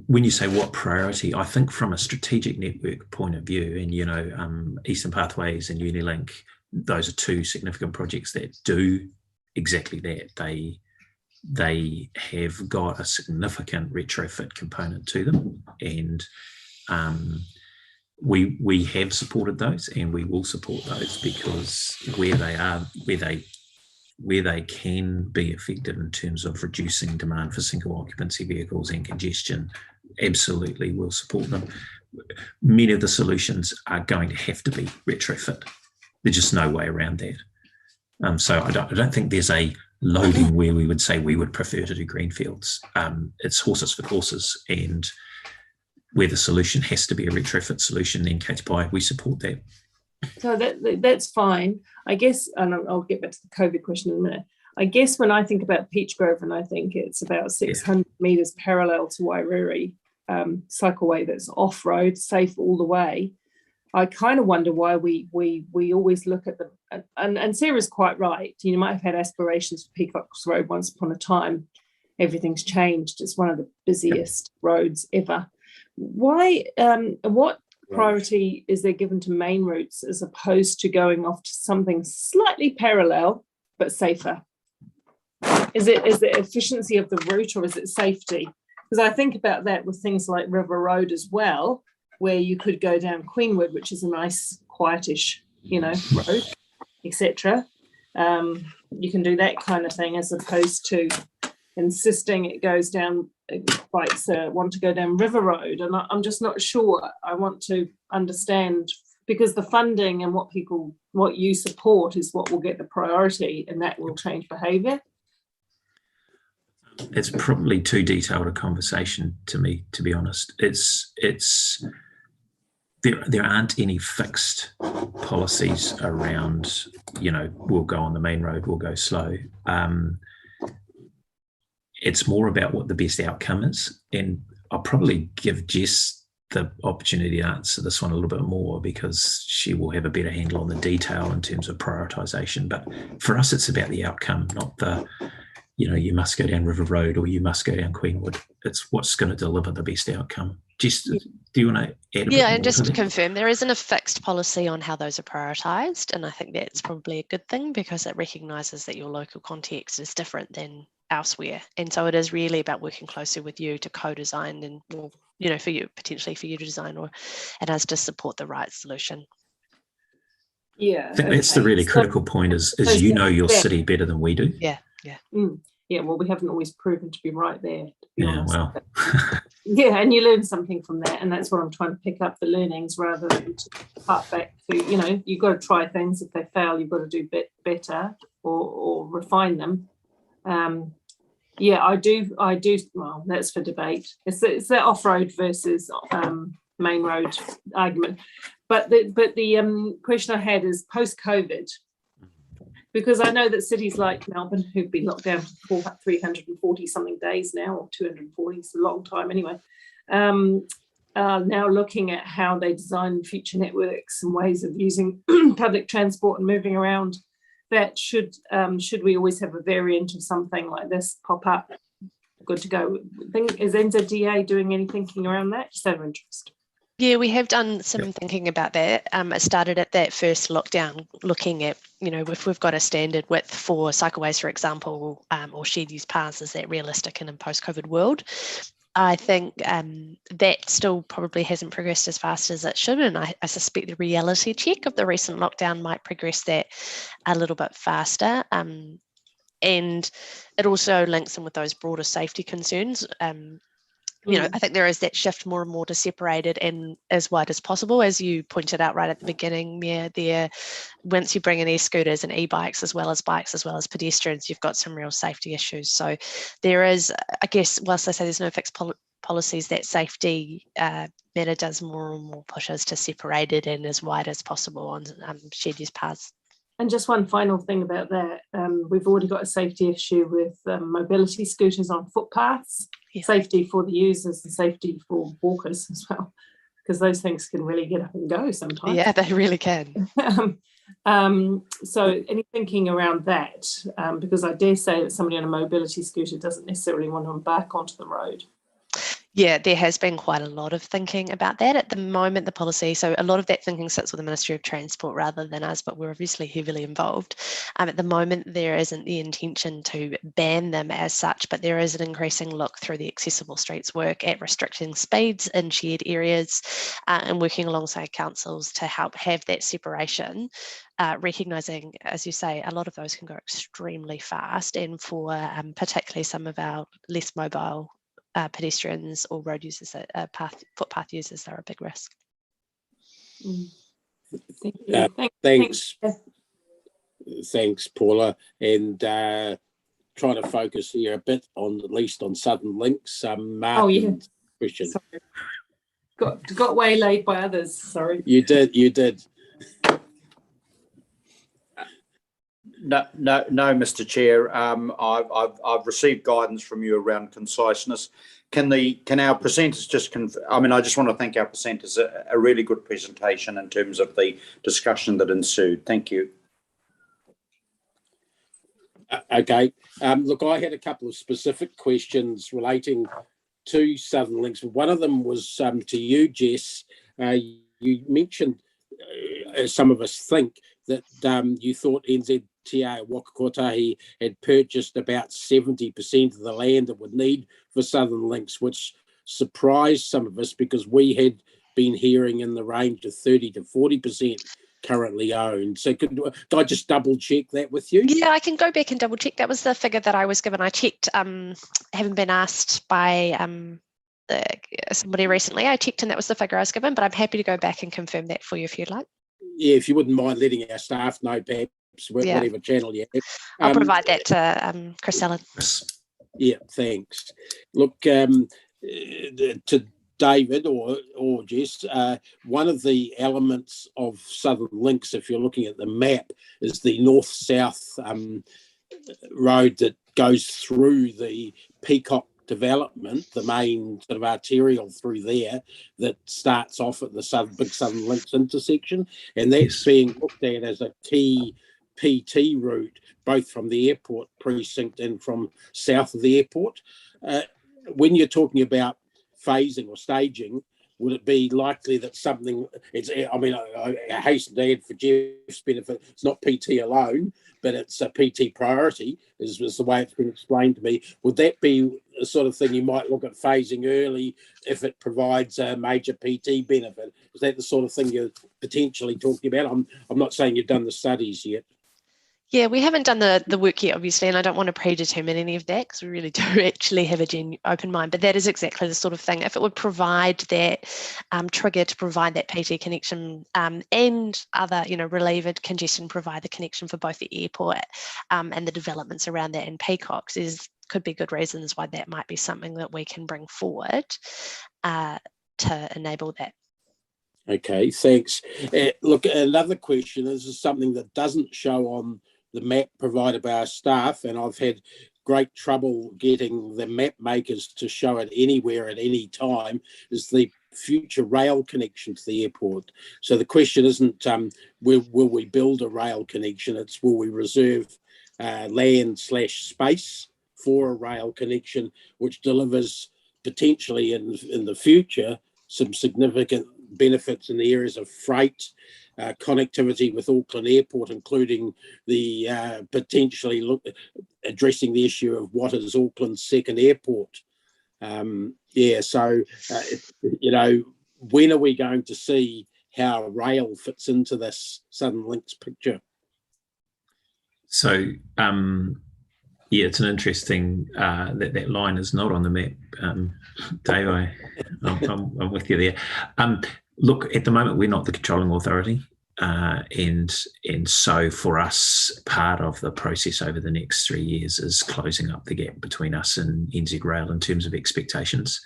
when you say what priority, I think from a strategic network point of view, and Eastern Pathways and Unilink, those are two significant projects that do exactly that. They have got a significant retrofit component to them, and we have supported those, and we will support those because where they can be effective in terms of reducing demand for single occupancy vehicles and congestion, absolutely will support them. Many of the solutions are going to have to be retrofit. There's just no way around that. So I don't think there's a loading where we would say we would prefer to do greenfields. It's horses for courses, and where the solution has to be a retrofit solution, then Kate's Pie, we support that. So that's fine, I guess, and I'll get back to the COVID question in a minute. I guess when I think about Peach Grove, and I think it's about 600 metres parallel to Wairiri cycleway that's off-road, safe all the way, I kind of wonder why we always look at and Sarah's quite right. You might have had aspirations for Peacock's Road once upon a time. Everything's changed. It's one of the busiest roads ever. Why? What priority is there given to main routes as opposed to going off to something slightly parallel but safer? Is it efficiency of the route, or is it safety? Because I think about that with things like River Road as well, where you could go down Queenwood, which is a nice, quietish, road, etc. You can do that kind of thing as opposed to insisting it goes down. Bikes want to go down River Road, and I'm just not sure. I want to understand, because the funding and what you support is what will get the priority, and that will change behaviour. it's probably too detailed a conversation to me, to be honest. There aren't any fixed policies around, we'll go on the main road, we'll go slow. It's more about what the best outcome is. And I'll probably give Jess the opportunity to answer this one a little bit more, because she will have a better handle on the detail in terms of prioritisation. But for us, it's about the outcome, not the, you must go down River Road or you must go down Queenwood. It's what's going to deliver the best outcome. Jess, do you want to add a bit more and just to to that? confirm, there isn't a fixed policy on how those are prioritised, and I think that's probably a good thing, because it recognises that your local context is different than elsewhere, and so it is really about working closely with you to co-design and, for you to design, and us to support the right solution. Yeah, I think that's the really critical point is your city better than we do. Yeah. Yeah, well, we haven't always proven to be right there, to be honest. Well. Yeah, and you learn something from that, and that's what I'm trying to pick up, the learnings, rather than to cut back to, you've got to try things. If they fail, you've got to do better or refine them. I do. Well, that's for debate. It's the off-road versus main road argument. But the question I had is post-COVID, because I know that cities like Melbourne, who've been locked down for 340 something days now, or 240, it's a long time anyway, are now looking at how they design future networks and ways of using public transport and moving around. That should we always have a variant of something like this pop up? Good to go. Is NZDA doing any thinking around that? Just out of interest. Yeah, we have done some thinking about that. It started at that first lockdown, looking at, if we've got a standard width for cycleways, for example, or shared use paths, is that realistic in a post-COVID world? I think that still probably hasn't progressed as fast as it should, and I suspect the reality check of the recent lockdown might progress that a little bit faster. And it also links in with those broader safety concerns. I think there is that shift more and more to separate it and as wide as possible, as you pointed out right at the beginning. Once you bring in e-scooters and e-bikes as well as bikes as well as pedestrians, you've got some real safety issues. So there is, I guess, whilst I say there's no fixed policies, that safety matter does more and more push us to separate it and as wide as possible on shared use paths. And just one final thing about that, we've already got a safety issue with mobility scooters on footpaths, safety for the users and safety for walkers as well, because those things can really get up and go sometimes. Yeah, they really can. So any thinking around that, because I dare say that somebody on a mobility scooter doesn't necessarily want to embark onto the road. Yeah, there has been quite a lot of thinking about that at the moment, the policy. So a lot of that thinking sits with the Ministry of Transport rather than us, but we're obviously heavily involved. At the moment, there isn't the intention to ban them as such, but there is an increasing look through the Accessible Streets work at restricting speeds in shared areas and working alongside councils to help have that separation, recognising, as you say, a lot of those can go extremely fast, and for particularly some of our less mobile pedestrians or road users, footpath users, are a big risk. Thanks, Paula, and trying to focus here a bit on, at least on Southernlink's Martin's question. Sorry. Got waylaid by others. Sorry. You did. No, Mr. Chair. I've received guidance from you around conciseness. Can our presenters just I just want to thank our presenters. A really good presentation in terms of the discussion that ensued. Thank you. Okay. Look, I had a couple of specific questions relating to Southernlinks. One of them was to you, Jess. You mentioned, as some of us think, that you thought NZTA Waka Kotahi had purchased about 70% of the land it would need for Southernlinks, which surprised some of us because we had been hearing in the range of 30 to 40% currently owned. So could I just double check that with you? Yeah, I can go back and double check. That was the figure that I was given. I checked, having been asked by somebody recently, I checked and that was the figure I was given, but I'm happy to go back and confirm that for you if you'd like. Yeah, if you wouldn't mind letting our staff know, perhaps, whatever channel you have. I'll provide that to Chris Allen. Yeah, thanks. Look, to David or Jess, one of the elements of Southern Links, if you're looking at the map, is the north-south road that goes through the Peacock development, the main sort of arterial through there that starts off at the big Southern Links intersection, and that's being looked at as a key PT route, both from the airport precinct and from south of the airport. When you're talking about phasing or staging, would it be likely that something, I hasten to add for Jeff's benefit, it's not PT alone, but it's a PT priority, is the way it's been explained to me. Would that be the sort of thing you might look at phasing early if it provides a major PT benefit? Is that the sort of thing you're potentially talking about? I'm not saying you've done the studies yet. Yeah, we haven't done the work yet, obviously, and I don't want to predetermine any of that because we really do actually have a open mind. But that is exactly the sort of thing. If it would provide that trigger to provide that PT connection and other, relieved congestion, provide the connection for both the airport and the developments around that and Peacocks, could be good reasons why that might be something that we can bring forward to enable that. Okay, thanks. Look, another question is something that doesn't show on the map provided by our staff, and I've had great trouble getting the map makers to show it anywhere at any time, is the future rail connection to the airport. So the question isn't will we build a rail connection, it's will we reserve land/space for a rail connection which delivers potentially in the future some significant benefits in the areas of freight, connectivity with Auckland Airport, including the potentially addressing the issue of what is Auckland's second airport. When are we going to see how rail fits into this Southern Links picture? So, it's an interesting that line is not on the map, Dave. I'm with you there. Look, at the moment, we're not the controlling authority. And so for us, part of the process over the next 3 years is closing up the gap between us and NZ Rail in terms of expectations.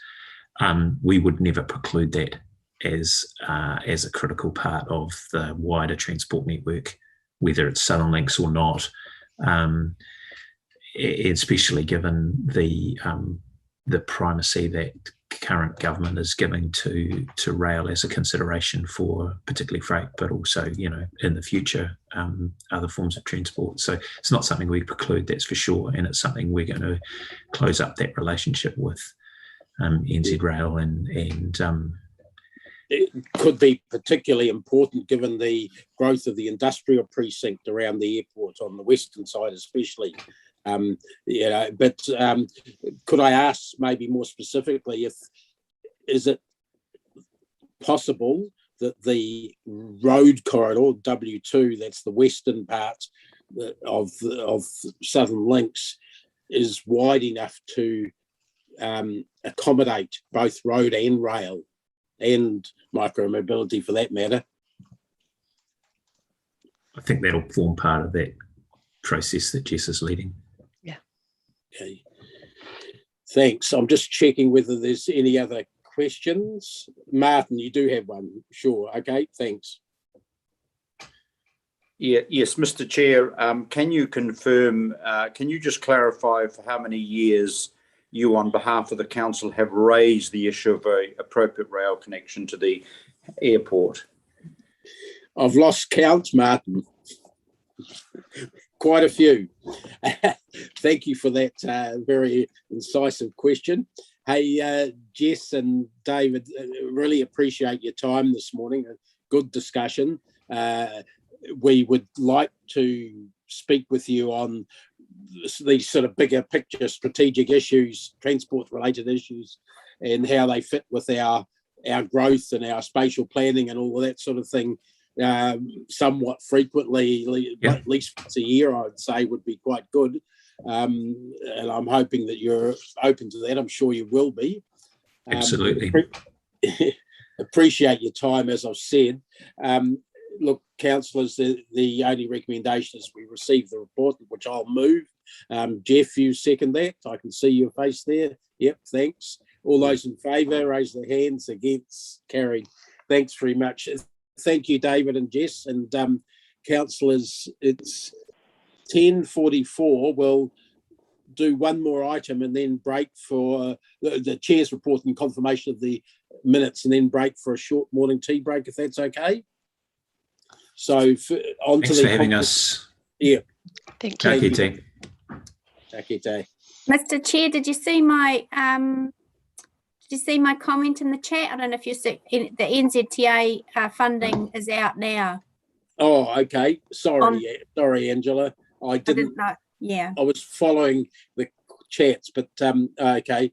We would never preclude that as a critical part of the wider transport network, whether it's Southern Links or not, especially given the primacy that current government is giving to rail as a consideration for particularly freight, but also, in the future, other forms of transport. So it's not something we preclude, that's for sure. And it's something we're going to close up that relationship with NZ Rail and it could be particularly important given the growth of the industrial precinct around the airport on the western side especially. But could I ask maybe more specifically, is it possible that the road corridor W2, that's the western part of Southern Links, is wide enough to accommodate both road and rail and micromobility for that matter? I think that'll form part of that process that Jess is leading. Yeah. Okay. Thanks. I'm just checking whether there's any other questions. Martin, you do have one. Sure. Okay. Thanks. Yeah. Yes, Mr. Chair. Can you confirm? Can you just clarify for how many years you, on behalf of the council, have raised the issue of an appropriate rail connection to the airport? I've lost count, Martin. Quite a few. Thank you for that very incisive question. Hey, Jess and David, really appreciate your time this morning. A good discussion. We would like to speak with you on these sort of bigger picture strategic issues, transport related issues, and how they fit with our growth and our spatial planning and all of that sort of thing. Somewhat frequently, at least once a year, I would say would be quite good. And I'm hoping that you're open to that. I'm sure you will be. Absolutely. Appreciate your time, as I've said. Look, councillors, the only recommendation is we receive the report, which I'll move, Jeff, you second that? I can see your face there. Yep, thanks. All those in favour, raise their hands. Against, carried. Thanks very much. Thank you, David and Jess. And councillors, it's 10:44. We'll do one more item and then break for the chair's report and confirmation of the minutes, and then break for a short morning tea break, if that's okay. So on Thanks to for having us. Yeah. Thank you. Takite. Mr. Chair, did you see my comment in the chat? I don't know if you see the Nzta funding is out now. Oh, okay. Sorry, Angela. I didn't know. Yeah. I was following the chats, but okay.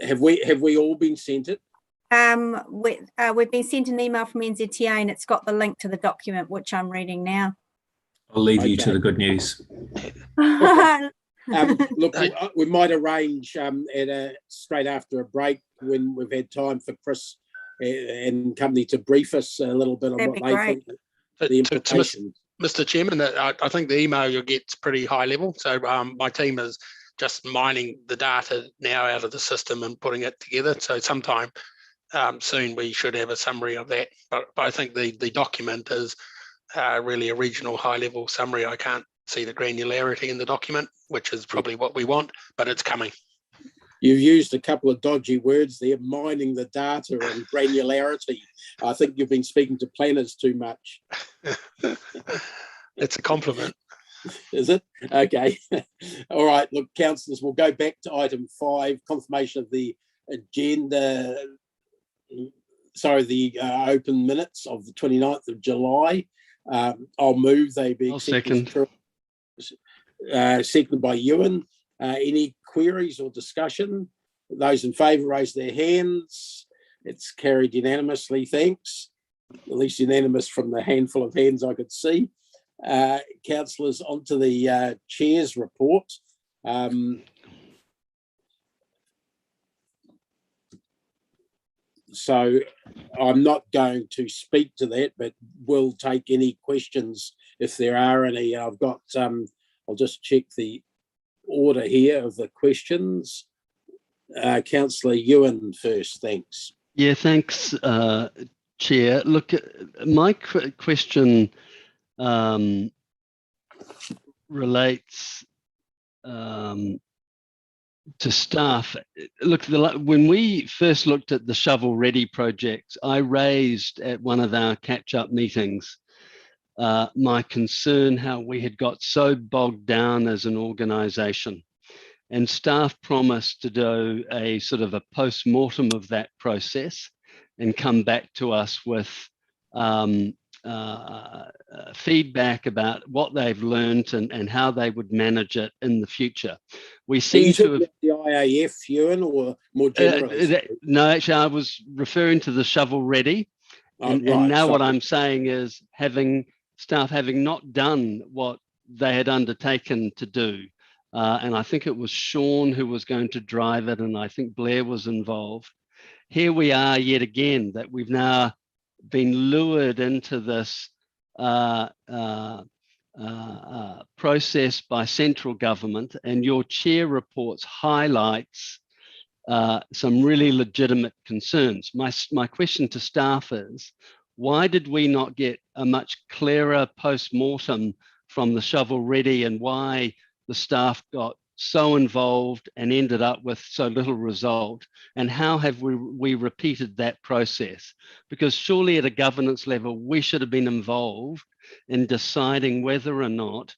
Have we all been sent it? We've been sent an email from Nzta and it's got the link to the document, which I'm reading now. I'll leave you to the good news. Look, we might arrange straight after a break when we've had time for Chris and company to brief us a little bit on what they think the implications. Mr. Chairman, I think the email you'll get is pretty high level. So my team is just mining the data now out of the system and putting it together. So sometime soon we should have a summary of that. But I think the document is really a regional high level summary. I can't see the granularity in the document, which is probably what we want, but it's coming. You've used a couple of dodgy words there, mining the data and granularity. I think you've been speaking to planners too much. It's a compliment. Is it? Okay. All right. Look, councillors, we'll go back to item 5, confirmation of the agenda. Sorry, the open minutes of the 29th of July. I'll move they be second. Seconded by Ewan. Any queries or discussion? Those in favour raise their hands. It's carried unanimously, thanks. At least unanimous from the handful of hands I could see. Councillors, on to the chair's report. So I'm not going to speak to that, but we'll take any questions if there are any. I've got, I'll just check the order here of the questions. Councillor Ewan first, thanks. Yeah, thanks, Chair. Look, my question relates to staff. Look, when we first looked at the shovel ready project, I raised at one of our catch-up meetings my concern how we had got so bogged down as an organisation, and staff promised to do a sort of a post-mortem of that process and come back to us with feedback about what they've learned and how they would manage it in the future. We seem to have the IAF, Ewan, or more generally? No, actually, I was referring to the shovel ready, and now what I'm saying is staff having not done what they had undertaken to do, and I think it was Sean who was going to drive it, and I think Blair was involved. Here we are yet again, that we've now been lured into this process by central government, and your chair reports highlights some really legitimate concerns. My question to staff is, why did we not get a much clearer post-mortem from the shovel ready, and why the staff got so involved and ended up with so little result, and how have we repeated that process? Because surely at a governance level, we should have been involved in deciding whether or not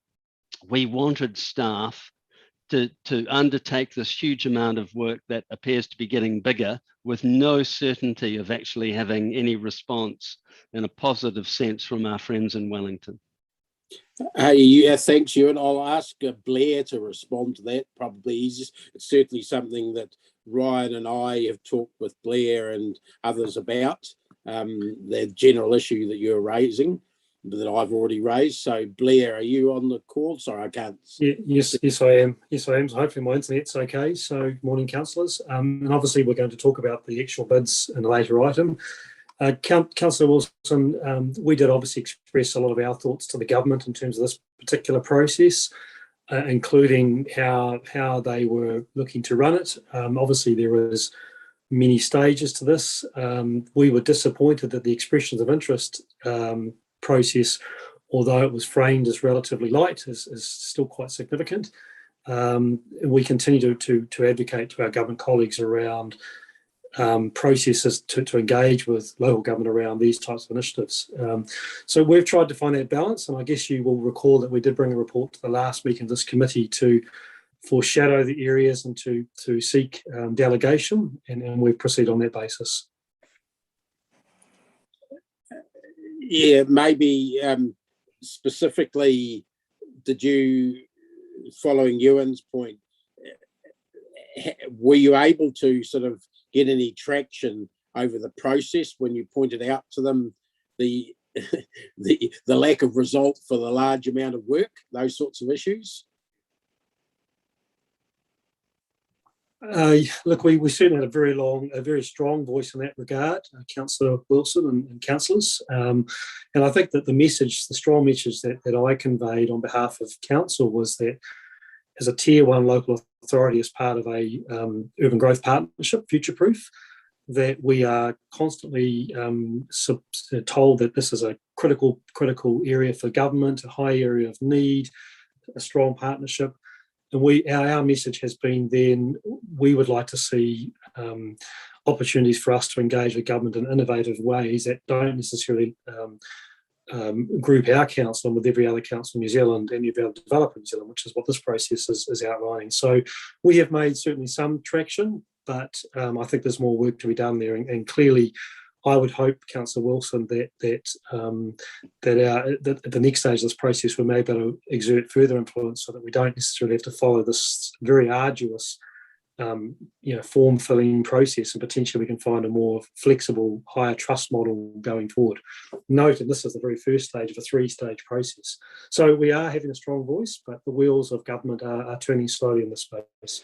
we wanted staff to undertake this huge amount of work that appears to be getting bigger with no certainty of actually having any response in a positive sense from our friends in Wellington. Yeah, thanks, Ewan. I'll ask Blair to respond to that. Probably easiest. It's certainly something that Ryan and I have talked with Blair and others about, the general issue that you're raising, that I've already raised. So, Blair, are you on the call? Sorry, I can't. Yes, I am. Yes, I am. So hopefully my internet's okay. So, morning, councillors. And obviously, we're going to talk about the actual bids in a later item. Councillor Wilson, we did obviously express a lot of our thoughts to the government in terms of this particular process. including how they were looking to run it. Obviously, there was many stages to this. We were disappointed that the expressions of interest process, although it was framed as relatively light, is still quite significant. We continue to advocate to our government colleagues around processes to engage with local government around these types of initiatives. So we've tried to find that balance, and I guess you will recall that we did bring a report to the last meeting of this committee to foreshadow the areas and to seek delegation, and we've proceeded on that basis. Yeah, maybe specifically, did you, following Ewan's point, were you able to sort of get any traction over the process when you pointed out to them the lack of result for the large amount of work, those sorts of issues? Look, we certainly had a very strong voice in that regard, Councillor Wilson and councillors. And I think that the strong message that I conveyed on behalf of council was that as a tier 1 local authority, as part of a urban growth partnership, future-proof, that we are constantly told that this is a critical area for government, a high area of need, a strong partnership. And our message has been then we would like to see opportunities for us to engage with government in innovative ways that don't necessarily group our council with every other council in New Zealand and every other developer in New Zealand, which is what this process is outlining. So we have made certainly some traction, but I think there's more work to be done there. And clearly, I would hope, Councillor Wilson, that at the next stage of this process, we may be able to exert further influence so that we don't necessarily have to follow this very arduous form-filling process, and potentially we can find a more flexible, higher trust model going forward. Note, and this is the very first stage of a 3-stage process. So we are having a strong voice, but the wheels of government are turning slowly in this space.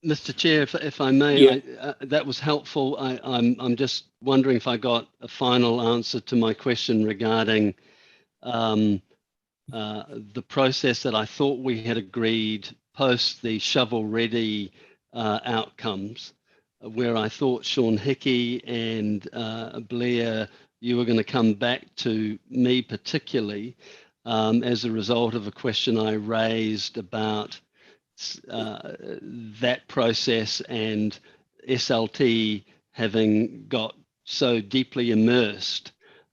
Mr. Chair, if I may, Yeah. that was helpful. I'm just wondering if I got a final answer to my question regarding the process that I thought we had agreed post the shovel-ready outcomes, where I thought Sean Hickey and Blair, you were going to come back to me particularly as a result of a question I raised about that process and SLT having got so deeply immersed.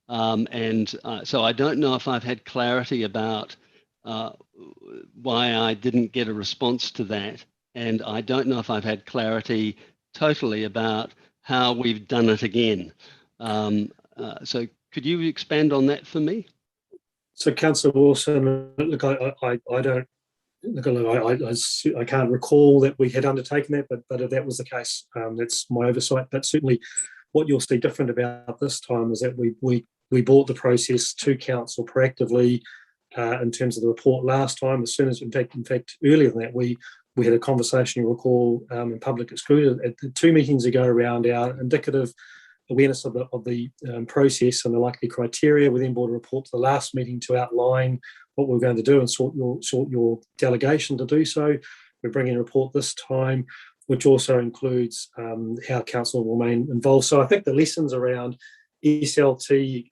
So I don't know if I've had clarity about why I didn't get a response to that. And I don't know if I've had clarity totally about how we've done it again. So could you expand on that for me? So, Councillor Wilson, look, I don't. I can't recall that we had undertaken that, but if that was the case, that's my oversight. But certainly, what you'll see different about this time is that we brought the process to council proactively in terms of the report last time. As soon as, in fact, earlier than that, we had a conversation, you'll recall, in public excluded at the 2 meetings ago around our indicative awareness of the process and the likely criteria. We then brought a report to the last meeting to outline what we're going to do and sort your delegation to do so. We're bringing a report this time, which also includes how council will remain involved. So I think the lessons around SLT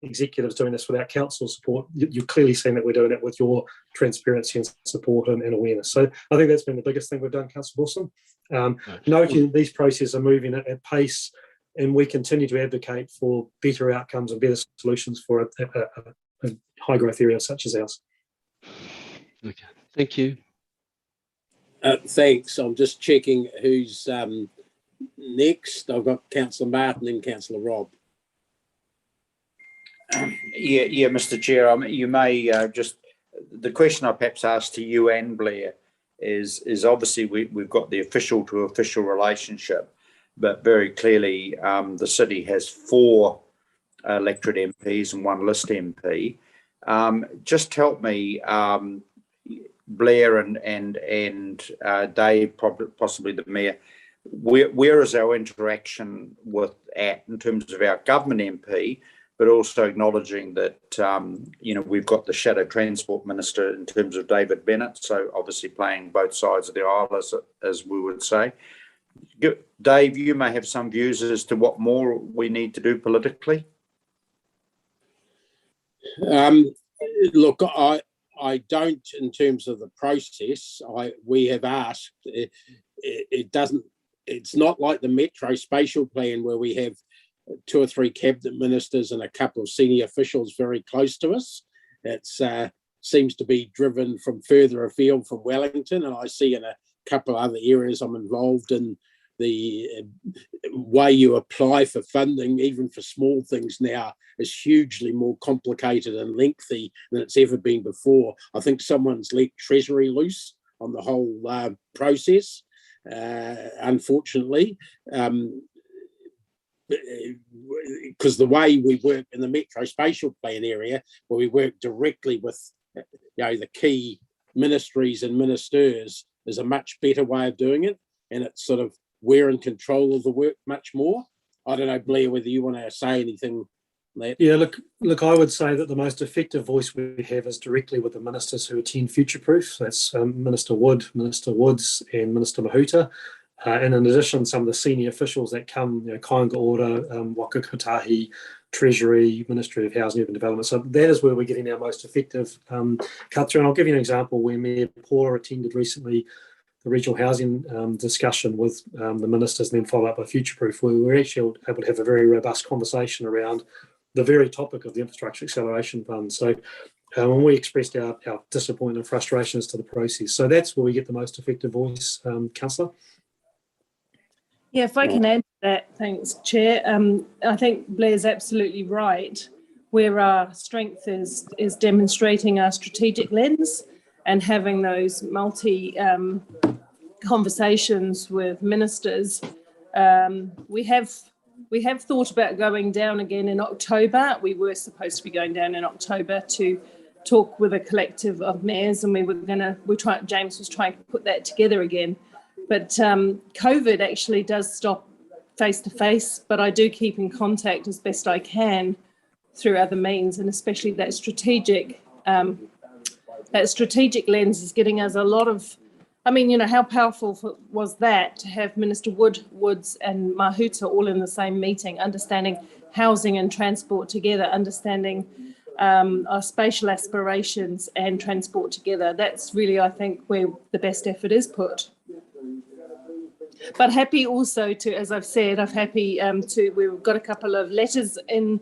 executives doing this without council support, you've clearly seen that we're doing it with your transparency and support and awareness. So I think that's been the biggest thing we've done, Councillor Wilson. Noting these processes are moving at pace, and we continue to advocate for better outcomes and better solutions for a high growth area such as ours. Okay, thank you. Thanks. I'm just checking who's next. I've got Councillor Martin and Councillor Robb. Yeah, Mr. Chair. You may just, the question I perhaps asked to you and Blair is obviously we've got the official to official relationship, but very clearly the city has 4 elected MPs and 1 list MP. Just help me, Blair and Dave, possibly the Mayor, where is our interaction with in terms of our government MP but also acknowledging that, we've got the shadow transport minister in terms of David Bennett, so obviously playing both sides of the aisle, as we would say. Dave, you may have some views as to what more we need to do politically. Look, I don't, in terms of the process. We have asked. It's not like the Metro Spatial Plan where we have 2 or 3 cabinet ministers and a couple of senior officials very close to us. It seems to be driven from further afield from Wellington, and I see in a couple of other areas I'm involved in, the way you apply for funding, even for small things now, is hugely more complicated and lengthy than it's ever been before. I think someone's let Treasury loose on the whole process, unfortunately, because the way we work in the Metro Spatial Plan area, where we work directly with the key ministries and ministers, is a much better way of doing it, and it's sort of we're in control of the work much more. I don't know, Blair, whether you want to say anything on that. Yeah, look, I would say that the most effective voice we have is directly with the ministers who attend Future Proof. So that's Minister Wood, Minister Woods, and Minister Mahuta. And in addition, some of the senior officials that come, Kāinga Ora, Waka Kotahi, Treasury, Ministry of Housing and Urban Development. So that is where we're getting our most effective cut through. And I'll give you an example where Mayor Pora attended recently the regional housing discussion with the ministers and then followed up by Future Proof, where we were actually able to have a very robust conversation around the very topic of the Infrastructure Acceleration Fund. So when we expressed our disappointment and frustrations to the process. So that's where we get the most effective voice, Councillor. Yeah, if I can add to that, thanks, Chair. I think Blair's absolutely right. Where our strength is demonstrating our strategic lens and having those multi conversations with ministers. We have thought about going down again in October. We were supposed to be going down in October to talk with a collective of mayors, and James was trying to put that together again. But COVID actually does stop face-to-face, but I do keep in contact as best I can through other means, and especially that strategic lens is getting us a lot of, how powerful was that to have Minister Woods and Mahuta all in the same meeting, understanding housing and transport together, understanding our spatial aspirations and transport together. That's really, I think, where the best effort is put. But happy also to, as I've said, we've got a couple of letters in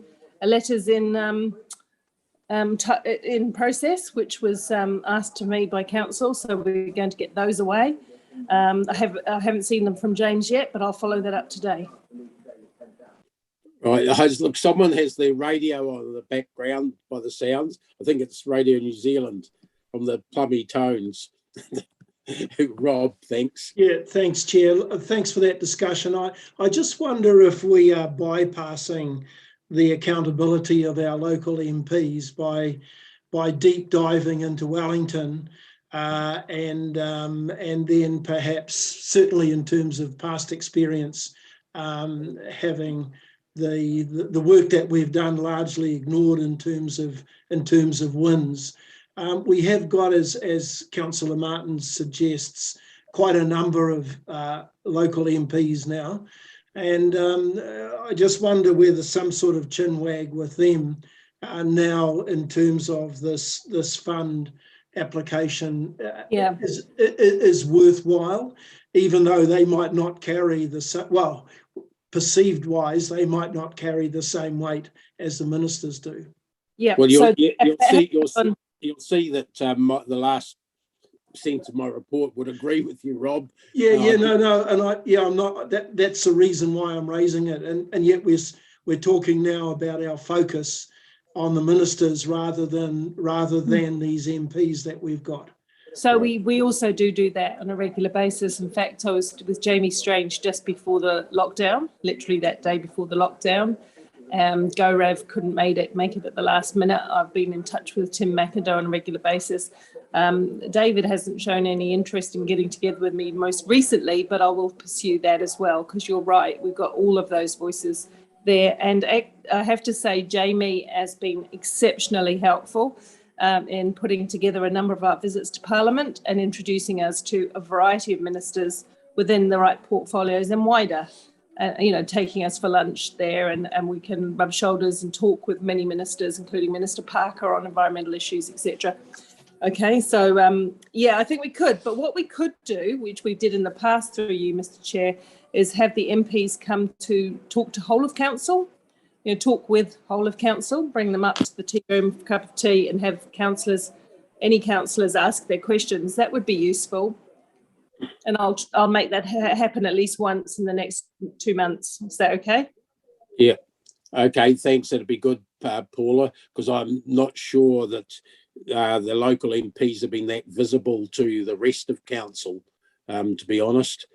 process, which was asked to me by council, so we're going to get those away. I haven't seen them from James yet, but I'll follow that up today. Right, look, someone has their radio on in the background by the sounds. I think it's Radio New Zealand from the plummy tones. Rob, thanks. Yeah, thanks, Chair. Thanks for that discussion. I just wonder if we are bypassing the accountability of our local MPs by deep diving into Wellington and then perhaps, certainly in terms of past experience, having the work that we've done largely ignored in terms of wins. We have got, as Councillor Martin suggests, quite a number of local MPs now, and I just wonder whether some sort of chinwag with them now in terms of this fund application is worthwhile, even though they might not carry perceived wise, they might not carry the same weight as the ministers do. Yeah. Well, you'll see that the last sense of my report would agree with you, Rob. I'm not. That's the reason why I'm raising it, and yet we're talking now about our focus on the ministers rather than these MPs that we've got. So we also do that on a regular basis. In fact, I was with Jamie Strange just before the lockdown, literally that day before the lockdown. GoRav couldn't make it at the last minute. I've been in touch with Tim McIndoe on a regular basis. David hasn't shown any interest in getting together with me most recently, but I will pursue that as well, because you're right, we've got all of those voices there. And I have to say, Jamie has been exceptionally helpful in putting together a number of our visits to Parliament and introducing us to a variety of ministers within the right portfolios and wider. Taking us for lunch there, and we can rub shoulders and talk with many ministers, including Minister Parker, on environmental issues, etc. Okay, so I think we could. But what we could do, which we did in the past through you, Mr. Chair, is have the MPs come to talk to whole of council, talk with whole of council, bring them up to the tea room for a cup of tea, and have any councillors ask their questions. That would be useful. And I'll make that happen at least once in the next 2 months. Is that okay? Yeah. Okay, thanks. It'd be good, Paula, because I'm not sure that the local MPs have been that visible to the rest of council, to be honest.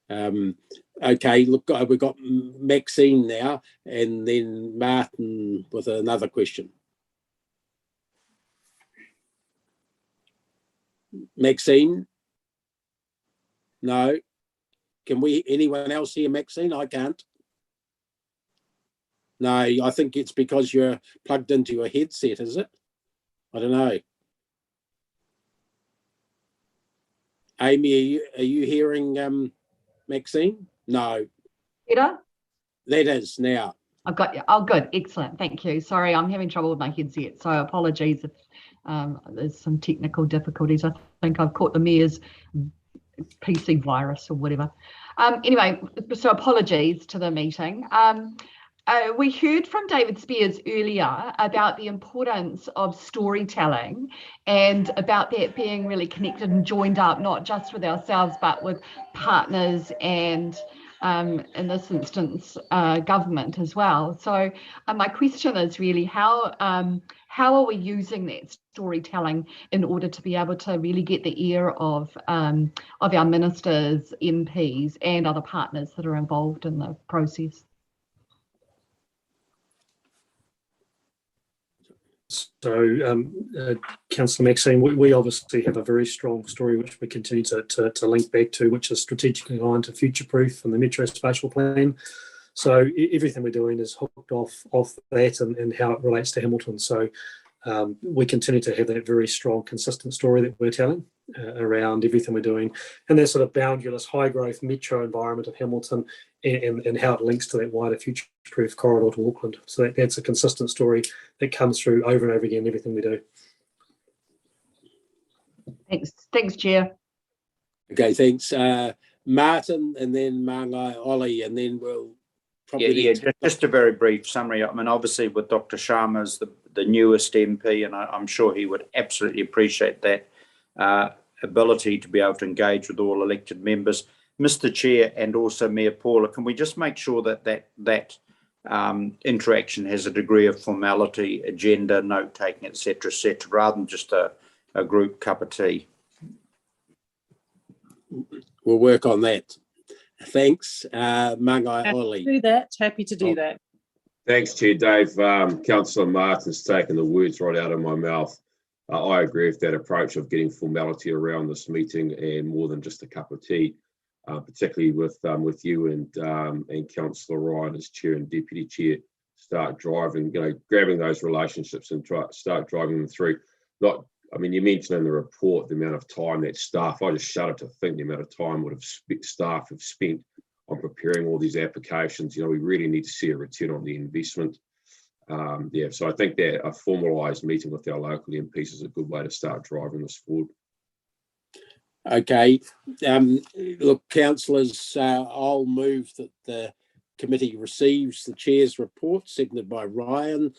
Okay, look, we've got Maxine now, and then Martin with another question. Maxine? No. Can anyone else hear Maxine? I can't. No, I think it's because you're plugged into your headset, is it? I don't know. Amy, are you hearing Maxine? No. Peter? That is now. I've got you. Oh, good. Excellent. Thank you. Sorry, I'm having trouble with my headset, so apologies if there's some technical difficulties. I think I've caught the mayor's PC virus or whatever. Anyway, so apologies to the meeting. We heard from David Spears earlier about the importance of storytelling and about that being really connected and joined up, not just with ourselves, but with partners and, in this instance, government as well. So my question is really how are we using that storytelling in order to be able to really get the ear of our ministers, MPs and other partners that are involved in the process? So, Councillor Maxine, we obviously have a very strong story which we continue to link back to, which is strategically aligned to future-proof and the Metro Spatial Plan. So everything we're doing is hooked off that and how it relates to Hamilton. So we continue to have that very strong, consistent story that we're telling around everything we're doing, and that sort of boundaryless, high-growth metro environment of Hamilton, and how it links to that wider future-proof corridor to Auckland. So that's a consistent story that comes through over and over again in everything we do. Thanks, Chair. Okay, thanks. Martin, and then Mangai Ollie, and then we'll probably... Just a very brief summary. I mean, obviously with Dr. Sharma's the newest MP, and I'm sure he would absolutely appreciate that ability to be able to engage with all elected members. Mr. Chair and also Mayor Paula, can we just make sure that interaction has a degree of formality, agenda, note-taking, etc., rather than just a group cup of tea? We'll work on that. Thanks, Mangai Ollie. Happy to do that. Thanks, Chair Dave. Councillor Martin's taken the words right out of my mouth. I agree with that approach of getting formality around this meeting and more than just a cup of tea, particularly with you and Councillor Ryan as Chair and Deputy Chair, start driving, grabbing those relationships and start driving them through. You mentioned in the report the amount of time that staff, I just shudder to think the amount of time staff have spent on preparing all these applications. We really need to see a return on the investment. So I think that a formalised meeting with our local MPs is a good way to start driving this forward. Okay. Look, councillors, I'll move that the committee receives the chair's report, seconded by Ryan.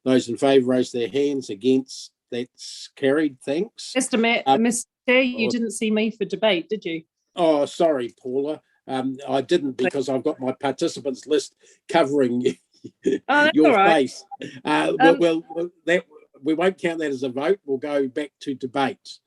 Those in favour raise their hands. Against, that's carried. Thanks. Mr. Chair, you didn't see me for debate, did you? Oh, sorry, Paula. I didn't, because I've got my participants list covering your face. We won't count that as a vote. We'll go back to debate.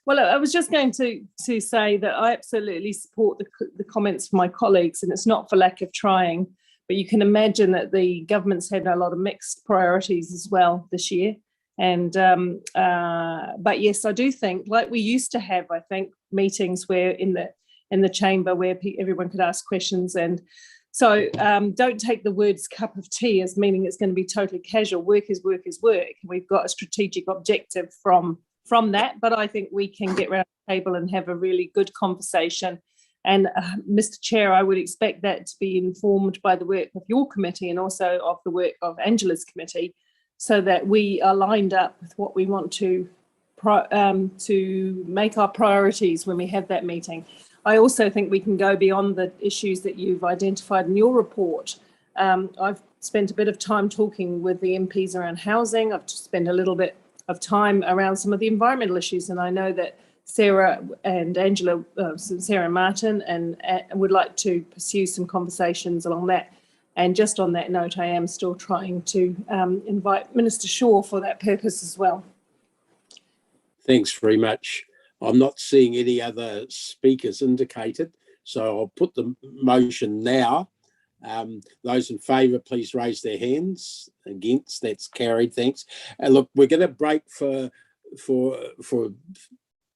Well, I was just going to say that I absolutely support the comments from my colleagues, and it's not for lack of trying, but you can imagine that the government's had a lot of mixed priorities as well this year. And but yes, I do think, like we used to have, I think, meetings where in the chamber where everyone could ask questions, and So don't take the words cup of tea as meaning it's going to be totally casual. Work is work is work. We've got a strategic objective from that, but I think we can get around the table and have a really good conversation. And Mr. Chair, I would expect that to be informed by the work of your committee and also of the work of Angela's committee, so that we are lined up with what we want to make our priorities when we have that meeting. I also think we can go beyond the issues that you've identified in your report. I've spent a bit of time talking with the MPs around housing. I've spent a little bit of time around some of the environmental issues, and I know that Sarah and Angela, Sarah and Martin, and would like to pursue some conversations along that. And just on that note, I am still trying to invite Minister Shaw for that purpose as well. Thanks very much. I'm not seeing any other speakers indicated, so I'll put the motion now. Those in favour, please raise their hands. Against, that's carried. Thanks. And look, we're going to break for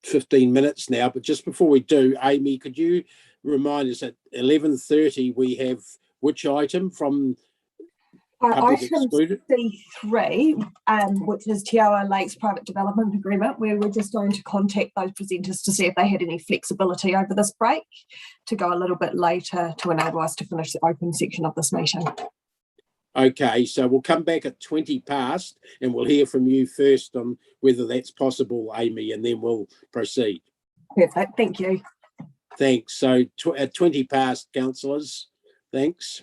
15 minutes now, but just before we do, Amy, could you remind us at 11:30 we have which item from public Item excluded? C3, which is Te Awa Lakes Private Development Agreement, where we're just going to contact those presenters to see if they had any flexibility over this break to go a little bit later to enable us to finish the open section of this meeting. Okay, so we'll come back at 20 past and we'll hear from you first on whether that's possible, Amy, and then we'll proceed. Perfect, thank you. Thanks. So at 20 past, councillors, thanks.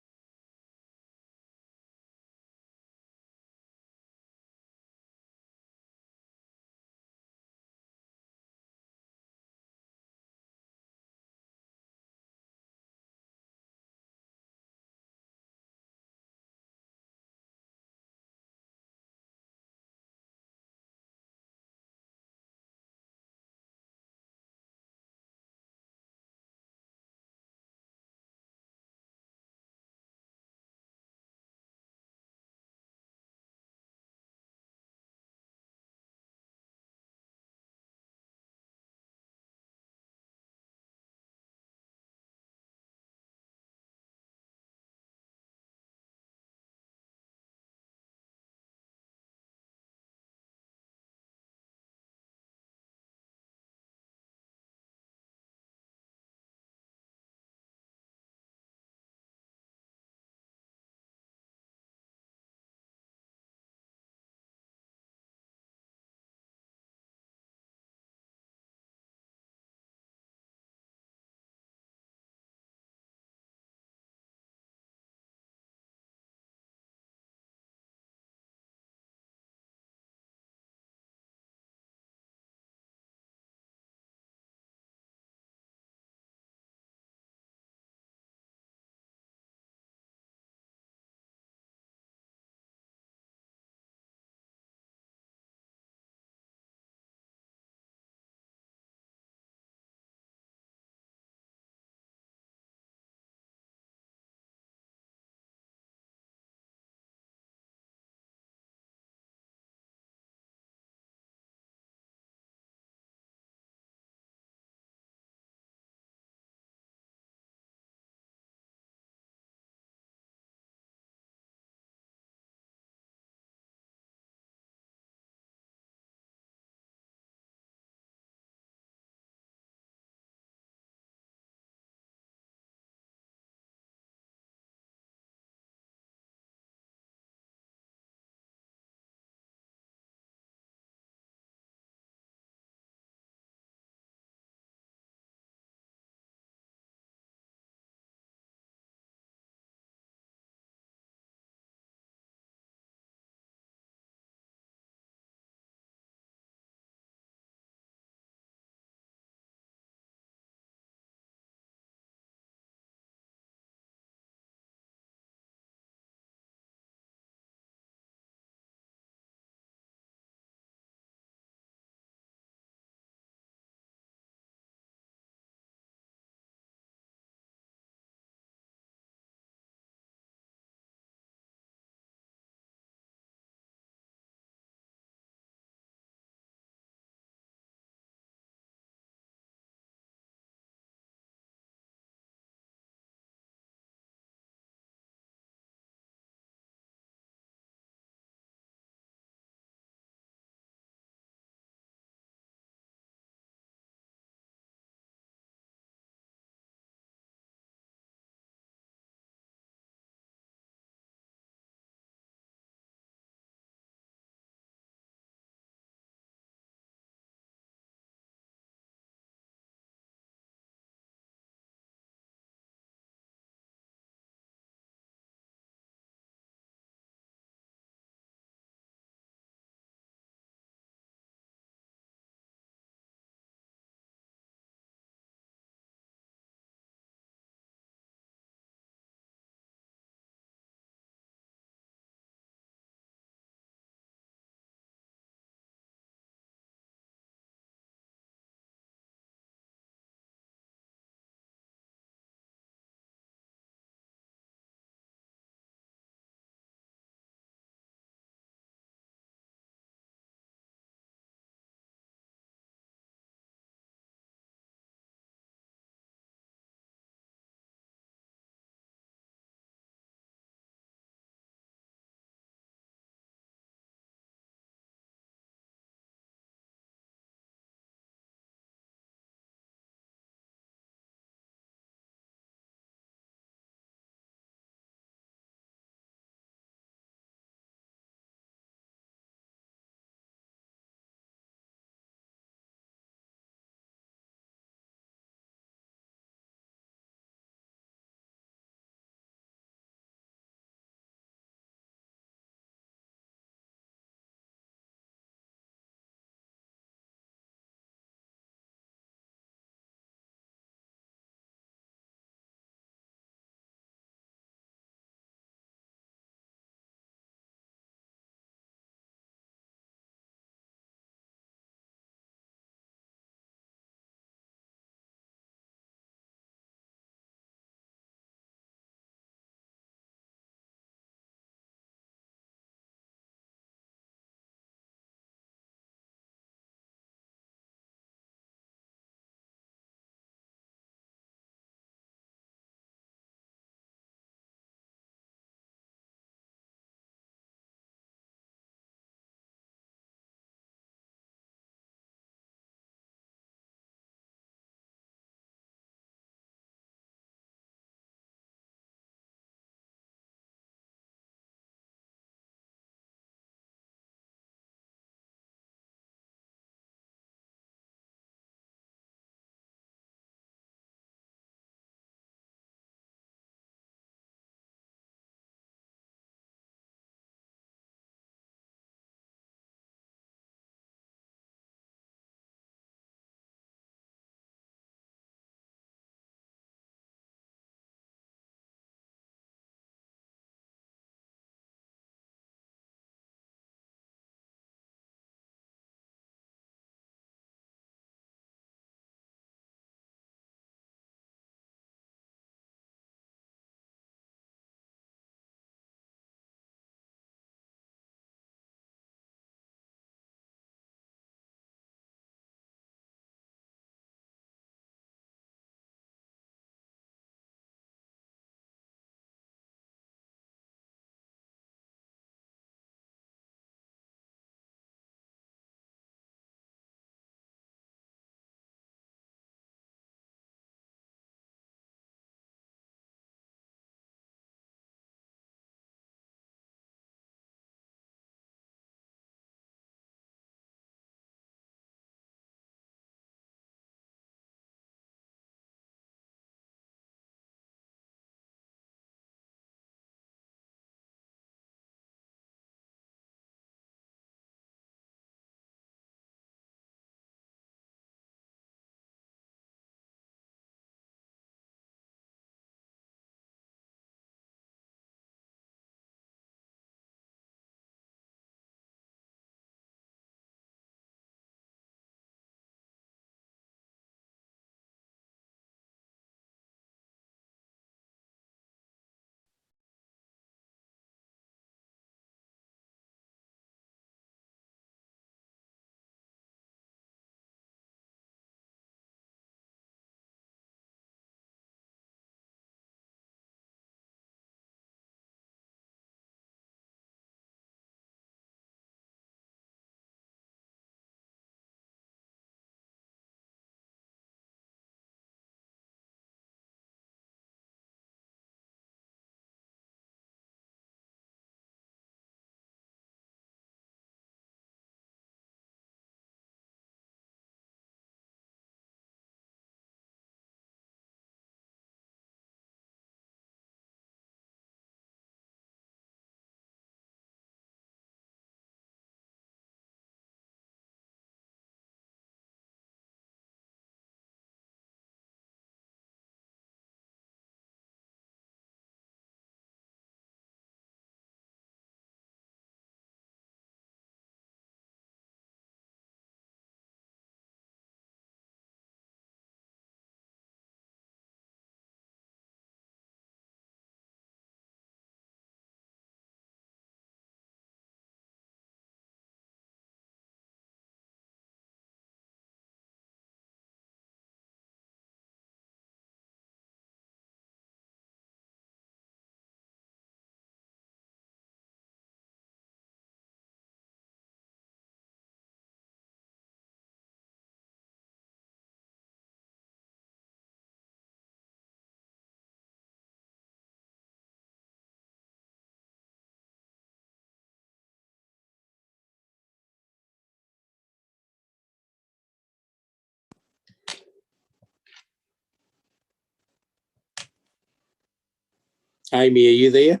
Amy, are you there?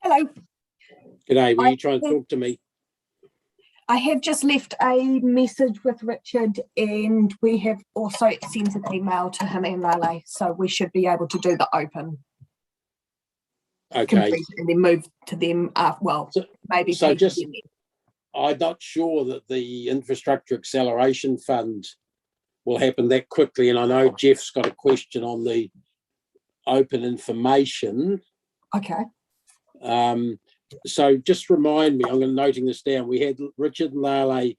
Hello. G'day, were you trying to talk to me? I have just left a message with Richard, and we have also sent an email to him and Lale, so we should be able to do the open. Okay. And then move to them, maybe. So just, I'm not sure that the Infrastructure Acceleration Fund will happen that quickly, and I know Jeff's got a question on the open information. Okay. So just remind me, I'm going to noting this down. We had Richard and Lale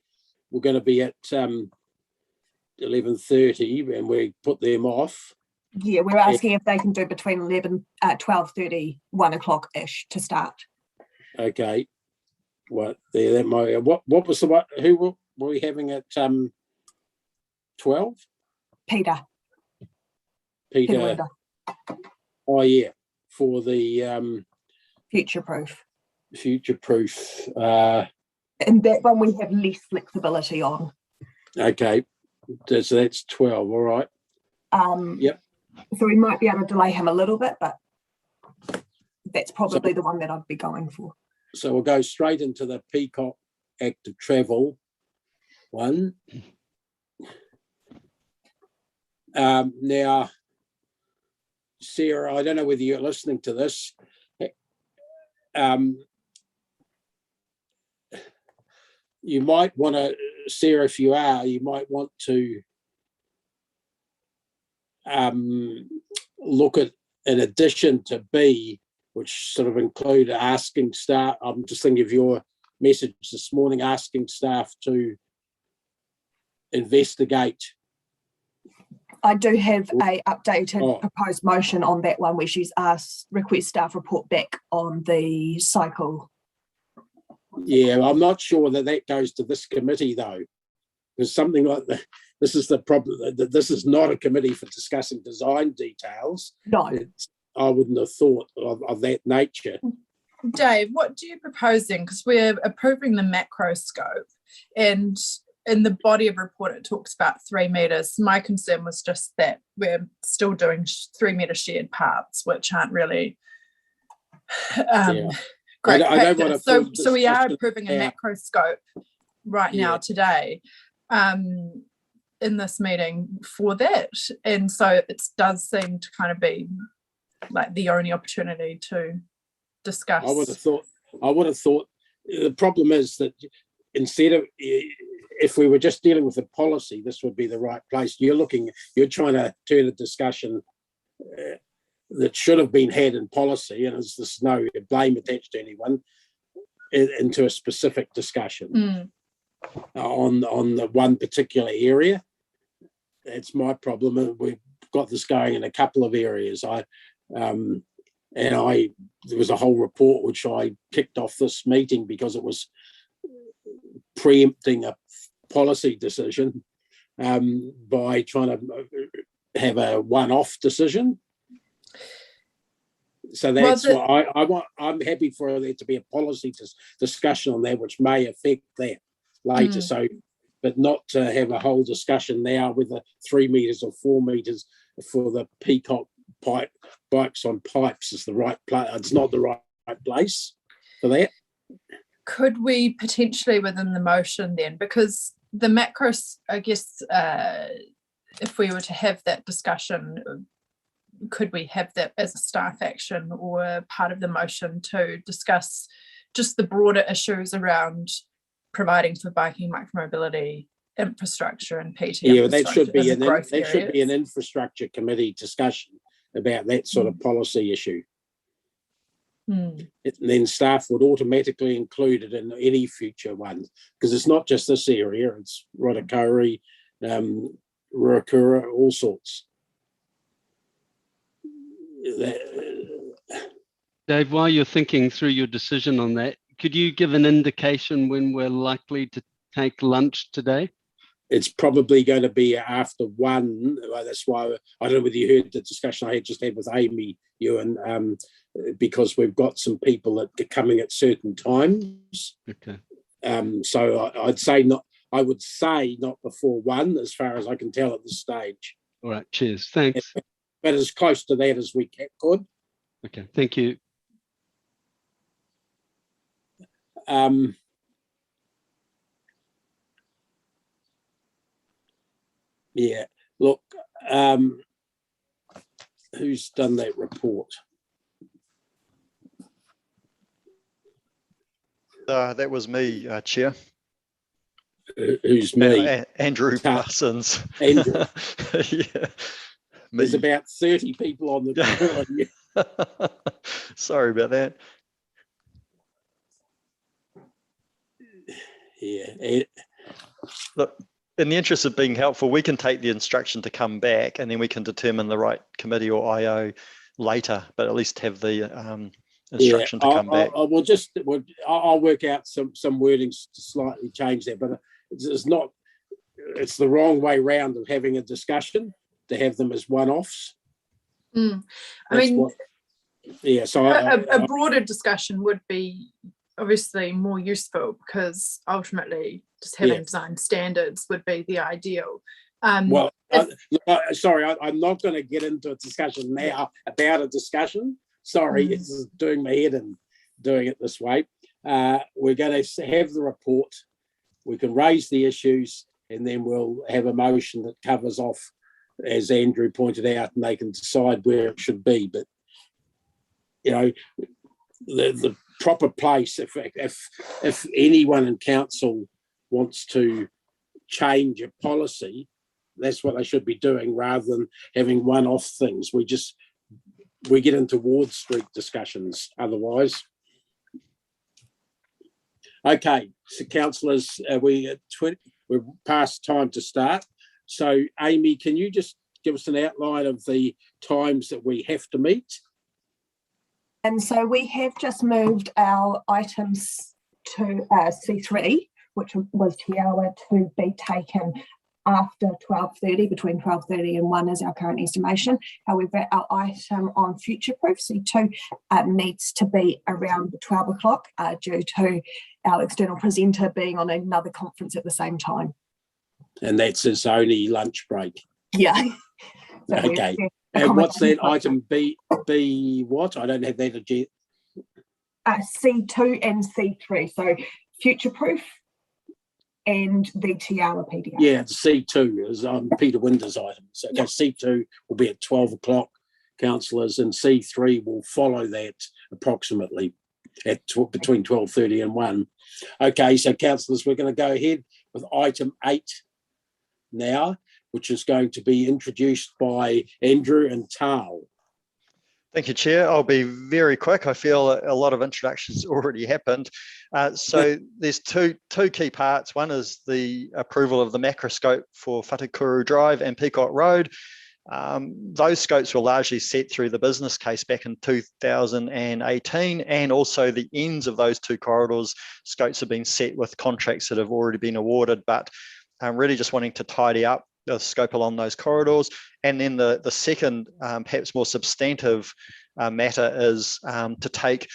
were going to be at 11:30, and we put them off. Yeah, we're asking if they can do between 12:30, 1 o'clock-ish to start. Okay. What there? That might. What was the what? Who were we having at 12? Peter. Peter. Oh yeah, for the future proof. Future proof. And that one we have less flexibility on. Okay, so that's 12. All right. Yep. So we might be able to delay him a little bit, but that's probably the one that I'd be going for. So we'll go straight into the Peacock Active Travel one. Now, Sarah, I don't know whether you're listening to this. You might want to, Sarah, if you are, you might want to look at, in addition to B, which sort of include asking staff, I'm just thinking of your message this morning, asking staff to investigate. I do have a updated proposed motion on that one, where she's asked request staff report back on the cycle. Yeah, I'm not sure that that goes to this committee though, because something like that, this is the problem, that this is not a committee for discussing design details. No. I wouldn't have thought of that nature. Dave, what do you propose then? Because we're approving the macro scope, and in the body of report it talks about 3 metres. My concern was just that we're still doing 3 metre shared parts, which aren't really great practice. So we are approving a macro scope right now today in this meeting for that, and so it does seem to kind of be like the only opportunity to discuss. I would have thought the problem is that instead of, if we were just dealing with the policy, this would be the right place. You're trying to turn a discussion that should have been had in policy, and there's no blame attached to anyone, into a specific discussion on the one particular area. That's my problem, and we've got this going in a couple of areas. There was a whole report which I kicked off this meeting because it was preempting a policy decision by trying to have a one-off decision. So that's what I want. I'm happy for there to be a policy discussion on that, which may affect that later. So, but not to have a whole discussion now with the 3 metres or 4 metres for the Peacock bikes on pipes is the right place. It's not the right place for that. Could we potentially within the motion then, because the macros, I guess, if we were to have that discussion, could we have that as a staff action or part of the motion to discuss just the broader issues around providing for biking, micromobility infrastructure and PT? Yeah, that should be an infrastructure committee discussion about that sort of policy issue. And then staff would automatically include it in any future ones, because it's not just this area, it's Rotakori, Ruakura, all sorts. Dave, while you're thinking through your decision on that, could you give an indication when we're likely to take lunch today? It's probably going to be after 1. That's why I don't know whether you heard the discussion I just had with Amy Ewan, because we've got some people that are coming at certain times. Okay. So I'd say not. I would say not before 1, as far as I can tell at this stage. All right. Cheers. Thanks. but as close to that as we could. Okay, thank you. Yeah, look, who's done that report? That was me, Chair. Who's me? Andrew Parsons. Andrew. Yeah. There's about 30 people on the call. Sorry about that. Yeah. Look, in the interest of being helpful, we can take the instruction to come back and then we can determine the right committee or IO later, but at least have the instruction to come back. I'll work out some wordings to slightly change that, but it's the wrong way round of having a discussion to have them as one-offs. I mean, so a broader discussion would be obviously more useful, because ultimately just having design standards would be the ideal. Sorry, I'm not going to get into a discussion now about a discussion. Sorry, it's doing my head and doing it this way. We're going to have the report. We can raise the issues, and then we'll have a motion that covers off, as Andrew pointed out, and they can decide where it should be. But the proper place, if anyone in council wants to change a policy, that's what they should be doing, rather than having one-off things. We get into Ward Street discussions otherwise. Okay, so councillors, we're past time to start. So Amy, can you just give us an outline of the times that we have to meet? And so we have just moved our items to C3, which was Tiawa, to be taken after 12:30, between 12:30 and 1 is our current estimation. However, our item on future-proof C2 needs to be around 12 o'clock due to our external presenter being on another conference at the same time. And that's his only lunch break. Yeah. So okay. And what's that item B what? I don't have that agenda. C2 and C3. So future-proof and the Tiawa PDA. Yeah, C2 is Peter Winder's item. So C2 will be at 12 o'clock, councillors, and C3 will follow that approximately at between 12:30 and 1. Okay, so councillors, we're going to go ahead with item 8 now, which is going to be introduced by Andrew and Tal. Thank you, Chair. I'll be very quick. I feel a lot of introductions already happened. So there's two key parts. One is the approval of the macroscope for Whatukuru Drive and Peacock Road. Those scopes were largely set through the business case back in 2018, and also the ends of those two corridors scopes have been set with contracts that have already been awarded, but I'm really just wanting to tidy up the scope along those corridors. And then the second, perhaps more substantive matter is to take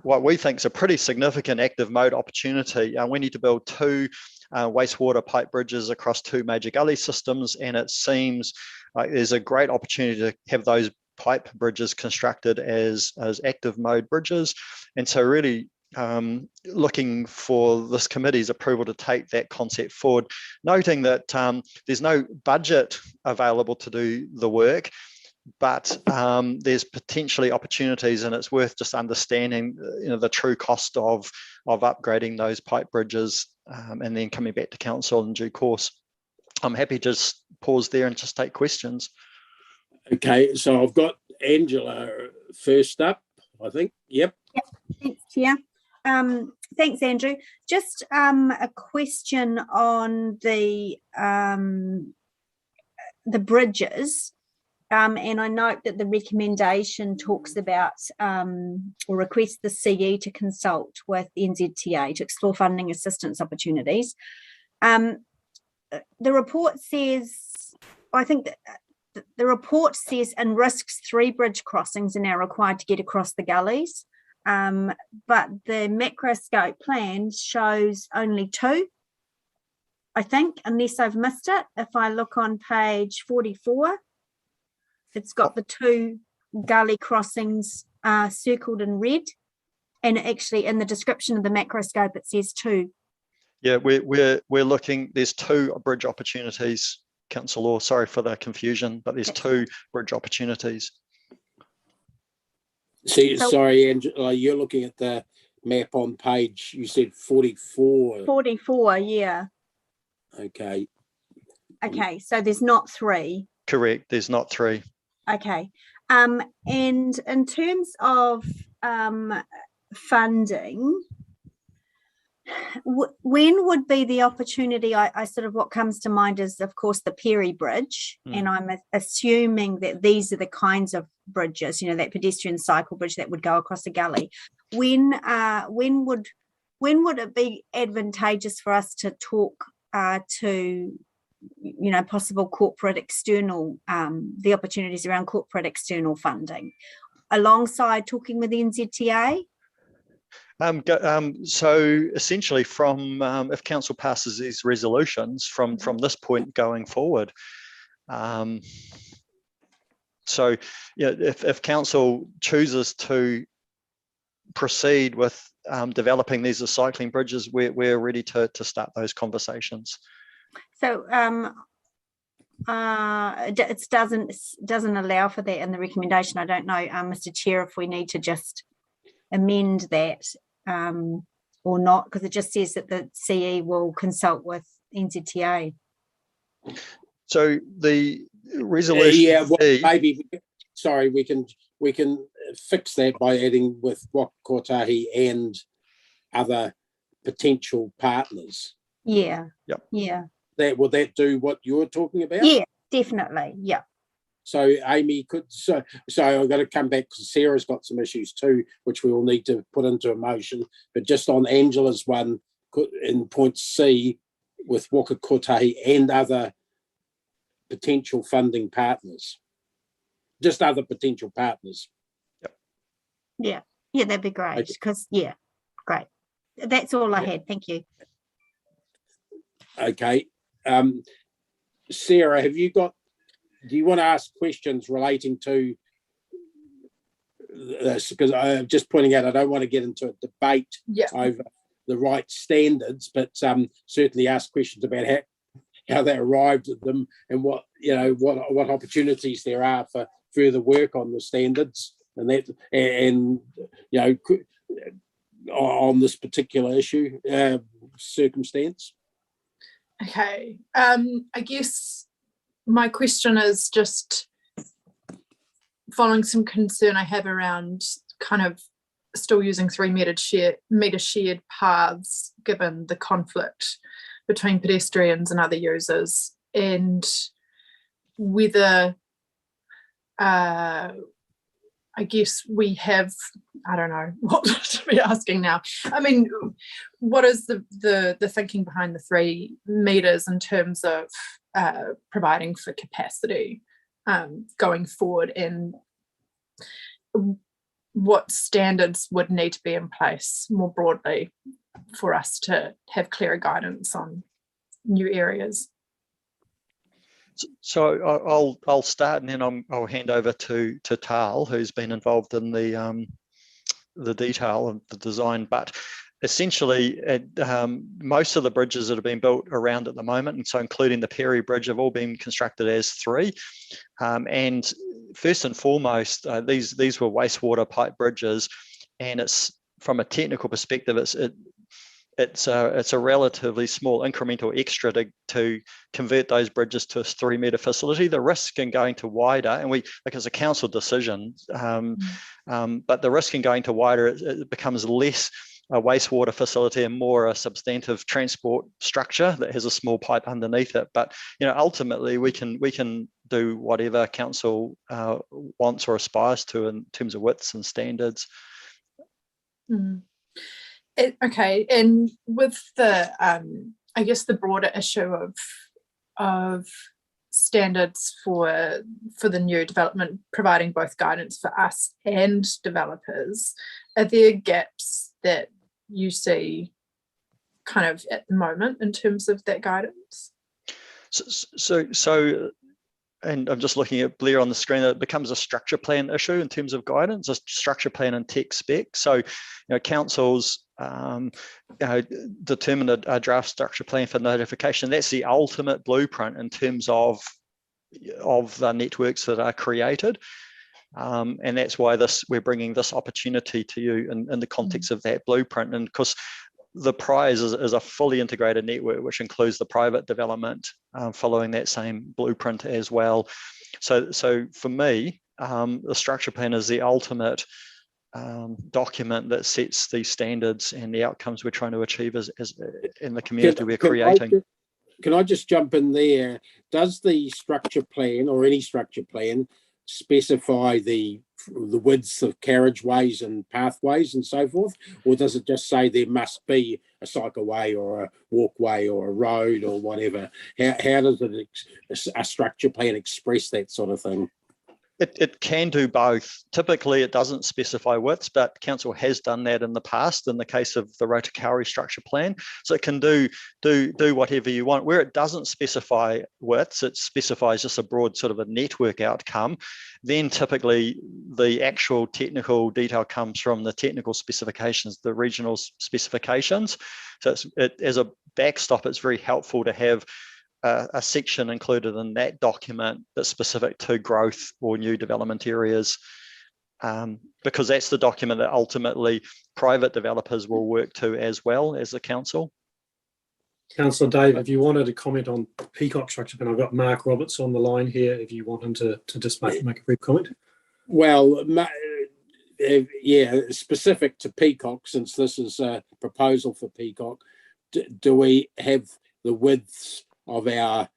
what we think is a pretty significant active mode opportunity. We need to build 2 wastewater pipe bridges across 2 major gully systems, and it seems like there's a great opportunity to have those pipe bridges constructed as active mode bridges. And so really looking for this committee's approval to take that concept forward, noting that there's no budget available to do the work, but there's potentially opportunities, and it's worth just understanding the true cost of upgrading those pipe bridges and then coming back to council in due course. I'm happy to just pause there and just take questions. Okay, so I've got Angela first up, I think. Yep. Thanks, Chair. Thanks, Andrew. Just a question on the bridges. And I note that the recommendation talks about or requests the CE to consult with Nzta to explore funding assistance opportunities. The report says, I think that the report says and risks 3 bridge crossings are now required to get across the gullies. But the macroscope plan shows only 2, I think, unless I've missed it. If I look on page 44, It's got the 2 gully crossings circled in red, and actually in the description of the macroscope it says 2. Yeah, we're looking. There's 2 bridge opportunities, Councillor. Sorry for the confusion, but there's 2 bridge opportunities. See, sorry, Angela, you're looking at the map on page, you said 44. 44, yeah. Okay. Okay, so there's not 3. Correct, there's not 3. Okay. And in terms of funding, when would be the opportunity? I sort of, what comes to mind is, of course, the Perry Bridge, and I'm assuming that these are the kinds of bridges, you know, that pedestrian cycle bridge that would go across a gully. When would it be advantageous for us to talk to, you know, possible corporate external, the opportunities around corporate external funding, alongside talking with the NZTA? So essentially, from if council passes these resolutions from this point going forward, so yeah, if council chooses to proceed with developing these as cycling bridges, we're ready to start those conversations. So it doesn't allow for that in the recommendation. I don't know, Mr. Chair, if we need to just amend that or not, because it just says that the CE will consult with NZTA. So the resolution, yeah, well, maybe sorry, we can fix that by adding with Waka Kotahi and other potential partners. Yeah. Yep. Yeah. Will that do what you're talking about? Yeah, definitely. Yeah. So Amy could, so I've got to come back because Sarah's got some issues too, which we will need to put into a motion. But just on Angela's one in point C with Waka Kotahi and other potential funding partners, just other potential partners. Yeah, that'd be great. Because great. That's all I had. Thank you. Okay, Sarah, have you got? Do you want to ask questions relating to this? Because I'm just pointing out, I don't want to get into a debate over the right standards, but certainly ask questions about how they arrived at them and what opportunities there are for further work on the standards and that, and you know, on this particular issue circumstance. Okay, I guess my question is just following some concern I have around kind of still using 3 metre shared paths, given the conflict between pedestrians and other users, and whether I guess we have, I don't know what to be asking now. I mean, what is the thinking behind the 3 metres in terms of providing for capacity going forward, and what standards would need to be in place more broadly for us to have clearer guidance on new areas? So I'll start, and then I'll hand over to Tal, who's been involved in the detail of the design. But essentially, most of the bridges that have been built around at the moment, and so including the Perry Bridge, have all been constructed as 3. And first and foremost, these were wastewater pipe bridges, and it's from a technical perspective, it's a relatively small incremental extra to convert those bridges to a 3 metre facility. The risk in going to wider, and it's a council decision, but the risk in going to wider, it becomes less a wastewater facility and more a substantive transport structure that has a small pipe underneath it. But ultimately we can do whatever council wants or aspires to in terms of widths and standards. Okay, and with the I guess the broader issue of standards for the new development, providing both guidance for us and developers, are there gaps that you see kind of at the moment in terms of that guidance? So and I'm just looking at Blair on the screen, that it becomes a structure plan issue in terms of guidance, a structure plan and tech spec. So, councils determine a draft structure plan for notification. That's the ultimate blueprint in terms of the networks that are created. And that's why we're bringing this opportunity to you in the context of that blueprint. And of course, the prize is a fully integrated network, which includes the private development following that same blueprint as well. So for me, the structure plan is the ultimate document that sets the standards and the outcomes we're trying to achieve as in the community we're creating. Can I just jump in there? Does the structure plan or any structure plan specify the widths of carriageways and pathways and so forth, or does it just say there must be a cycleway or a walkway or a road or whatever? How does a structure plan express that sort of thing? It can do both. Typically, it doesn't specify widths, but council has done that in the past in the case of the Rotokauri structure plan. So it can do whatever you want. Where it doesn't specify widths, it specifies just a broad sort of a network outcome. Then typically the actual technical detail comes from the technical specifications, the regional specifications. So as a backstop, it's very helpful to have a section included in that document that's specific to growth or new development areas, because that's the document that ultimately private developers will work to as well as the council. Councillor Dave, if you wanted to comment on Peacock structure plan, I've got Mark Roberts on the line here if you want him to just make a brief comment. Well, yeah, specific to Peacock, since this is a proposal for Peacock, do we have the widths of our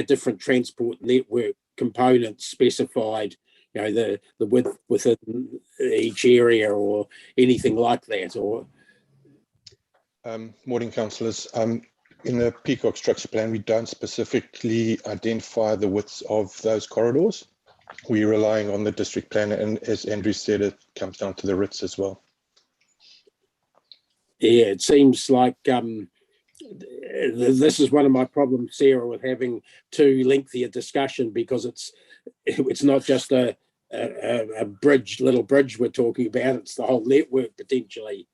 different transport network components specified, the width within each area or anything like that? Or morning, councillors. In the Peacock structure plan, we don't specifically identify the widths of those corridors. We're relying on the district plan, and as Andrew said, it comes down to the writs as well. Yeah, it seems like this is one of my problems, Sarah, with having too lengthy a discussion, because it's not just a little bridge we're talking about, it's the whole network potentially.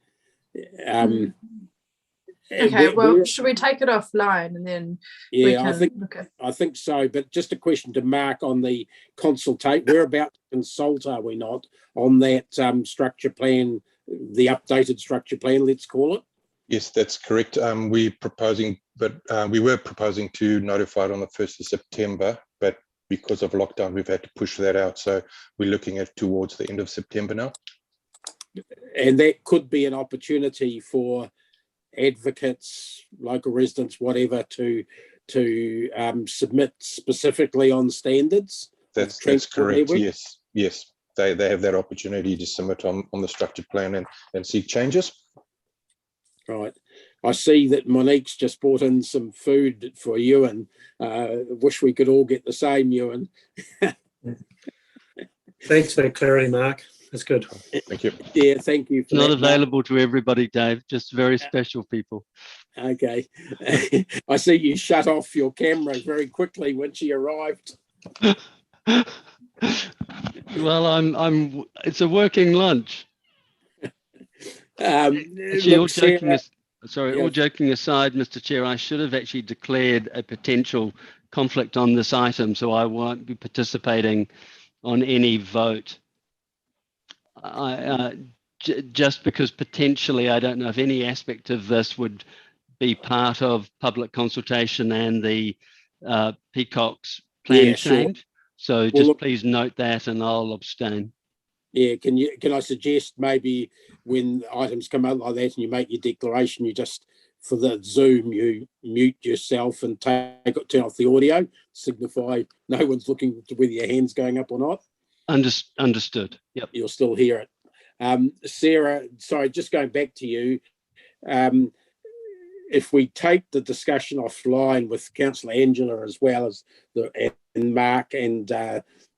Okay, well, should we take it offline and then I think so, but just a question to Mark on the consultation. We're about to consult, are we not, on that structure plan, the updated structure plan, let's call it? Yes, that's correct. We're proposing, but we were proposing to notify it on the 1st of September, but because of lockdown, we've had to push that out. So we're looking at towards the end of September now. And that could be an opportunity for advocates, local residents, whatever, to submit specifically on standards. That's correct. Network. Yes. They have that opportunity to submit on the structured plan and seek changes. Right. I see that Monique's just brought in some food for Ewan. Wish we could all get the same, Ewan. Thanks for that clarity, Mark. That's good. Thank you. Yeah, thank you. It's not available to everybody, Dave, just very special people. Okay. I see you shut off your camera very quickly when she arrived. Well, it's a working lunch. Actually, all joking aside, Mr. Chair, I should have actually declared a potential conflict on this item, so I won't be participating on any vote. Just because potentially I don't know if any aspect of this would be part of public consultation and the Peacock's plan change. So just please note that, and I'll abstain. Yeah, can I suggest maybe when items come out like that and you make your declaration, you just, for the Zoom, you mute yourself and turn off the audio, signify no one's looking to whether your hand's going up or not. Understood. Yep. You'll still hear it. Sarah, sorry, just going back to you. If we take the discussion offline with Councillor Angela as well as and Mark and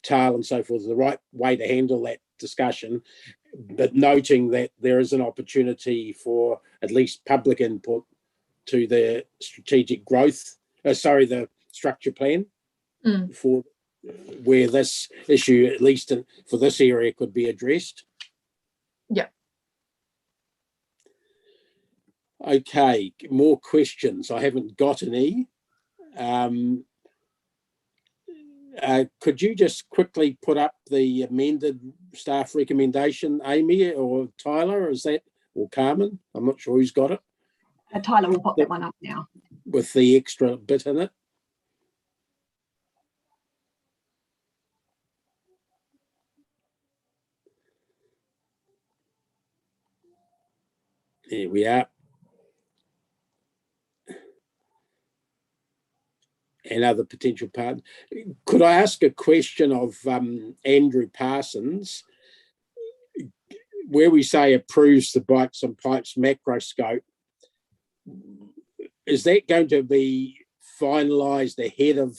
Tal and so forth, the right way to handle that discussion, but noting that there is an opportunity for at least public input to the strategic growth, the structure plan for where this issue, at least for this area, could be addressed. Yeah. Okay, more questions. I haven't got any. Could you just quickly put up the amended staff recommendation, Amy or Tyler, is that, or Carmen? I'm not sure who's got it. Tyler will pop that one up now. With the extra bit in it. There we are. And other potential partners. Could I ask a question of Andrew Parsons? Where we say approves the bikes and pipes macro scope, is that going to be finalised ahead of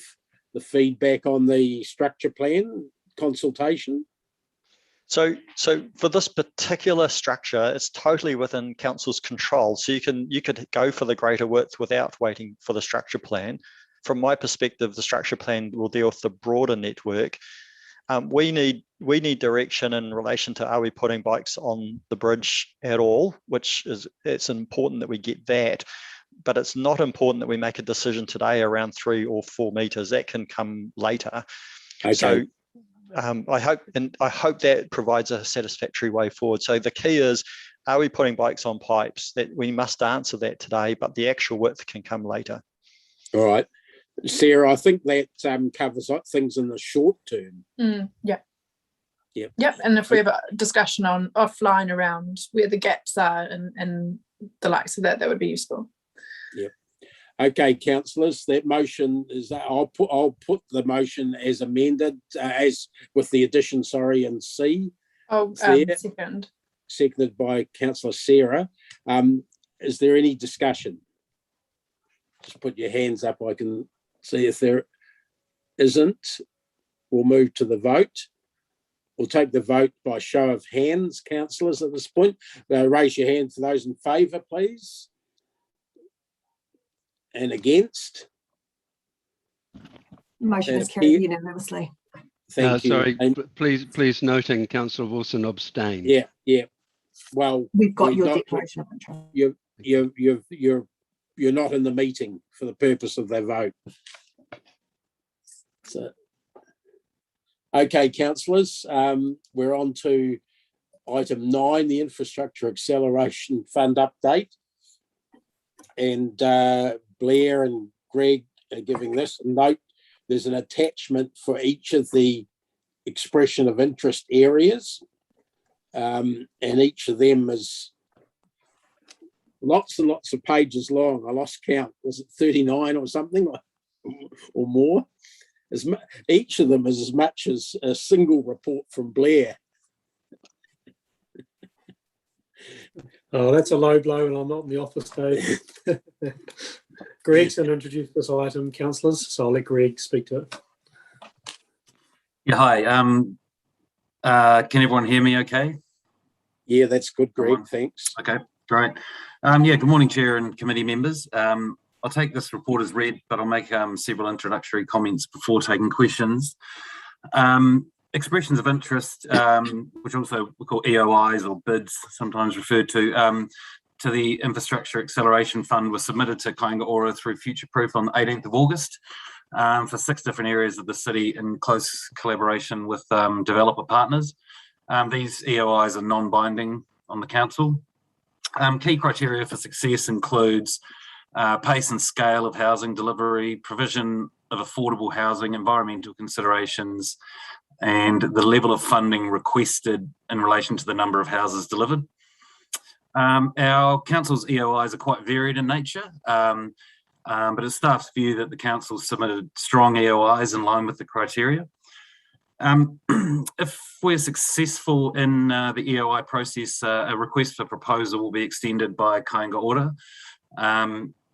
the feedback on the structure plan consultation? So for this particular structure, it's totally within council's control. So you could go for the greater width without waiting for the structure plan. From my perspective, the structure plan will deal with the broader network. We need direction in relation to, are we putting bikes on the bridge at all, which is, it's important that we get that, but it's not important that we make a decision today around 3 or 4 meters. That can come later. Okay. So I hope that provides a satisfactory way forward. So the key is, are we putting bikes on pipes? That we must answer that today, but the actual width can come later. All right. Sarah, I think that covers things in the short term. Yeah. Yep. Yep. And if we have a discussion on offline around where the gaps are and the likes of that, that would be useful. Yep. Okay, councillors, that motion is that I'll put the motion as amended, as with the addition, sorry, in C. Oh, second. Seconded by Councillor Sarah. Is there any discussion? Just put your hands up. I can see if there isn't. We'll move to the vote. We'll take the vote by show of hands, councillors, at this point. Raise your hand for those in favour, please. And against? Motion is carried unanimously. Thank you. Sorry, please noting Councillor Wilson abstained. Yeah. Well, we've got your declaration of interest. You're not in the meeting for the purpose of their vote. So, okay, councillors, we're on to item 9, the Infrastructure Acceleration Fund update. And Blair and Greg are giving this a note. There's an attachment for each of the expression of interest areas. And each of them is lots and lots of pages long. I lost count. Was it 39 or something or more? Each of them is as much as a single report from Blair. Oh, that's a low blow, and I'm not in the office today. Greg's going to introduce this item, councillors, so I'll let Greg speak to it. Yeah, hi. Can everyone hear me okay? Yeah, that's good, Greg, thanks. Okay, great. Yeah, good morning, Chair and committee members. I'll take this report as read, but I'll make several introductory comments before taking questions. Expressions of interest, which also we call EOIs or bids, sometimes referred to the Infrastructure Acceleration Fund, were submitted to Kāinga Ora through Future Proof on the 18th of August for 6 different areas of the city in close collaboration with developer partners. These EOIs are non-binding on the council. Key criteria for success includes pace and scale of housing delivery, provision of affordable housing, environmental considerations, and the level of funding requested in relation to the number of houses delivered. Our council's EOIs are quite varied in nature, but it's staff's view that the council submitted strong EOIs in line with the criteria. If we're successful in the EOI process, a request for proposal will be extended by Kāinga Ora.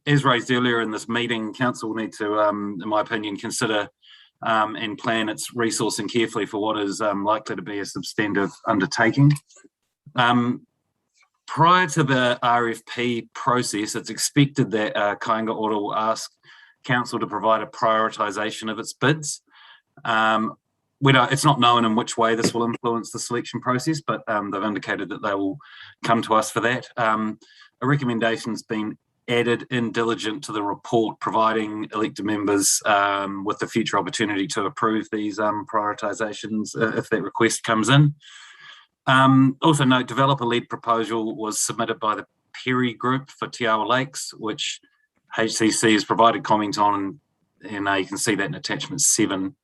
As raised earlier in this meeting, council will need to, in my opinion, consider and plan its resourcing carefully for what is likely to be a substantive undertaking. Prior to the RFP process, it's expected that Kāinga Ora will ask council to provide a prioritisation of its bids. It's not known in which way this will influence the selection process, but they've indicated that they will come to us for that. A recommendation has been added in diligent to the report, providing elected members with the future opportunity to approve these prioritisations if that request comes in. Also note, developer-led proposal was submitted by the Perry Group for Te Awa Lakes, which HCC has provided comment on, and you can see that in attachment 7.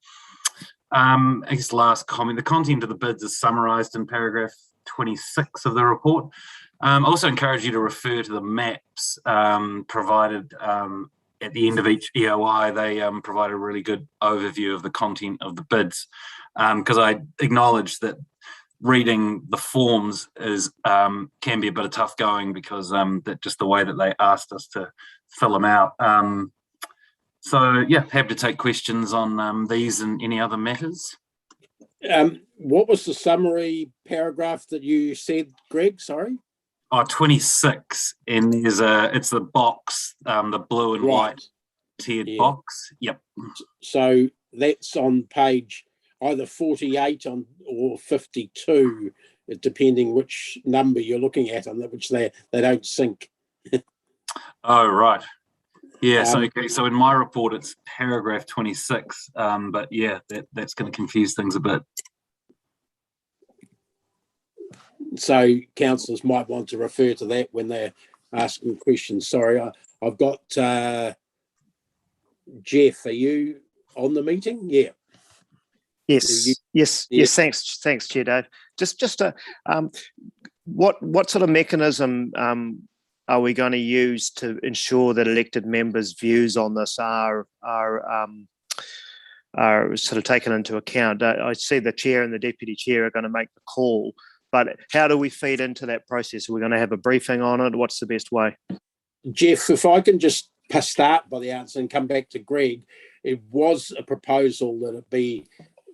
I guess last comment, the content of the bids is summarised in paragraph 26 of the report. I also encourage you to refer to the maps provided at the end of each EOI. They provide a really good overview of the content of the bids, because I acknowledge that reading the forms is can be a bit of tough going, because that just the way that they asked us to fill them out. So yeah, happy to take questions on these and any other matters. What was the summary paragraph that you said, Greg? Sorry. 26, and it's the box, the blue and white tiered box. Yep. So that's on page either 48 or 52, depending which number you're looking at, on which they don't sync. Oh, right. Yeah, so in my report it's paragraph 26, but yeah, that's going to confuse things a bit. So councillors might want to refer to that when they're asking questions. Sorry, I've got Jeff. Are you on the meeting? Yeah. Yes. Yes. Thanks, Chair Dave. Just what sort of mechanism are we going to use to ensure that elected members' views on this are sort of taken into account? I see the chair and the deputy chair are going to make the call, but how do we feed into that process? Are we going to have a briefing on it? What's the best way? Jeff, if I can just start by the answer and come back to Greg, it was a proposal that it be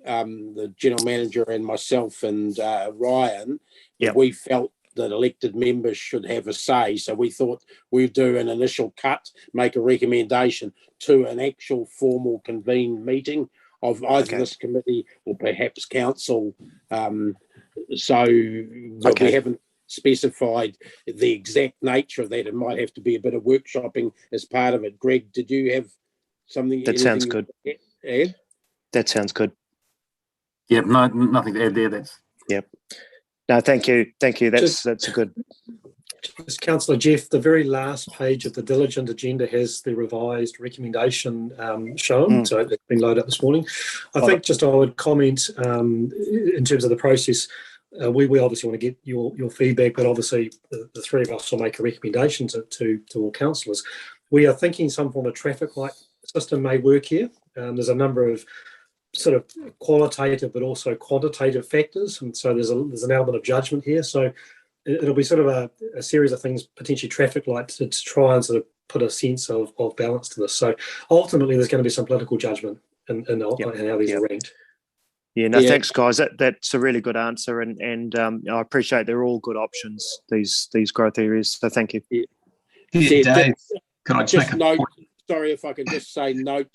the general manager and myself and Ryan. Yep. We felt that elected members should have a say, so we thought we'd do an initial cut, make a recommendation to an actual formal convened meeting of either this committee or perhaps council. We haven't specified the exact nature of that. It might have to be a bit of workshopping as part of it. Greg, did you have something? That sounds good. Add? That sounds good. Yep, no, nothing to add there. Yep. No, thank you. That's a good. Just Councillor Jeff, the very last page of the diligent agenda has the revised recommendation shown, so it's been loaded up this morning. I think I would comment in terms of the process. We obviously want to get your feedback, but obviously the three of us will make a recommendation to all councillors. We are thinking some form of traffic light system may work here. There's a number of sort of qualitative but also quantitative factors, and so there's an element of judgment here. So it'll be sort of a series of things, potentially traffic lights, to try and sort of put a sense of balance to this. So ultimately there's going to be some political judgment in how these are ranked. Thanks guys, that's a really good answer, and I appreciate they're all good options, these growth areas, so thank you. Dave, can I just note, sorry if I can just say, note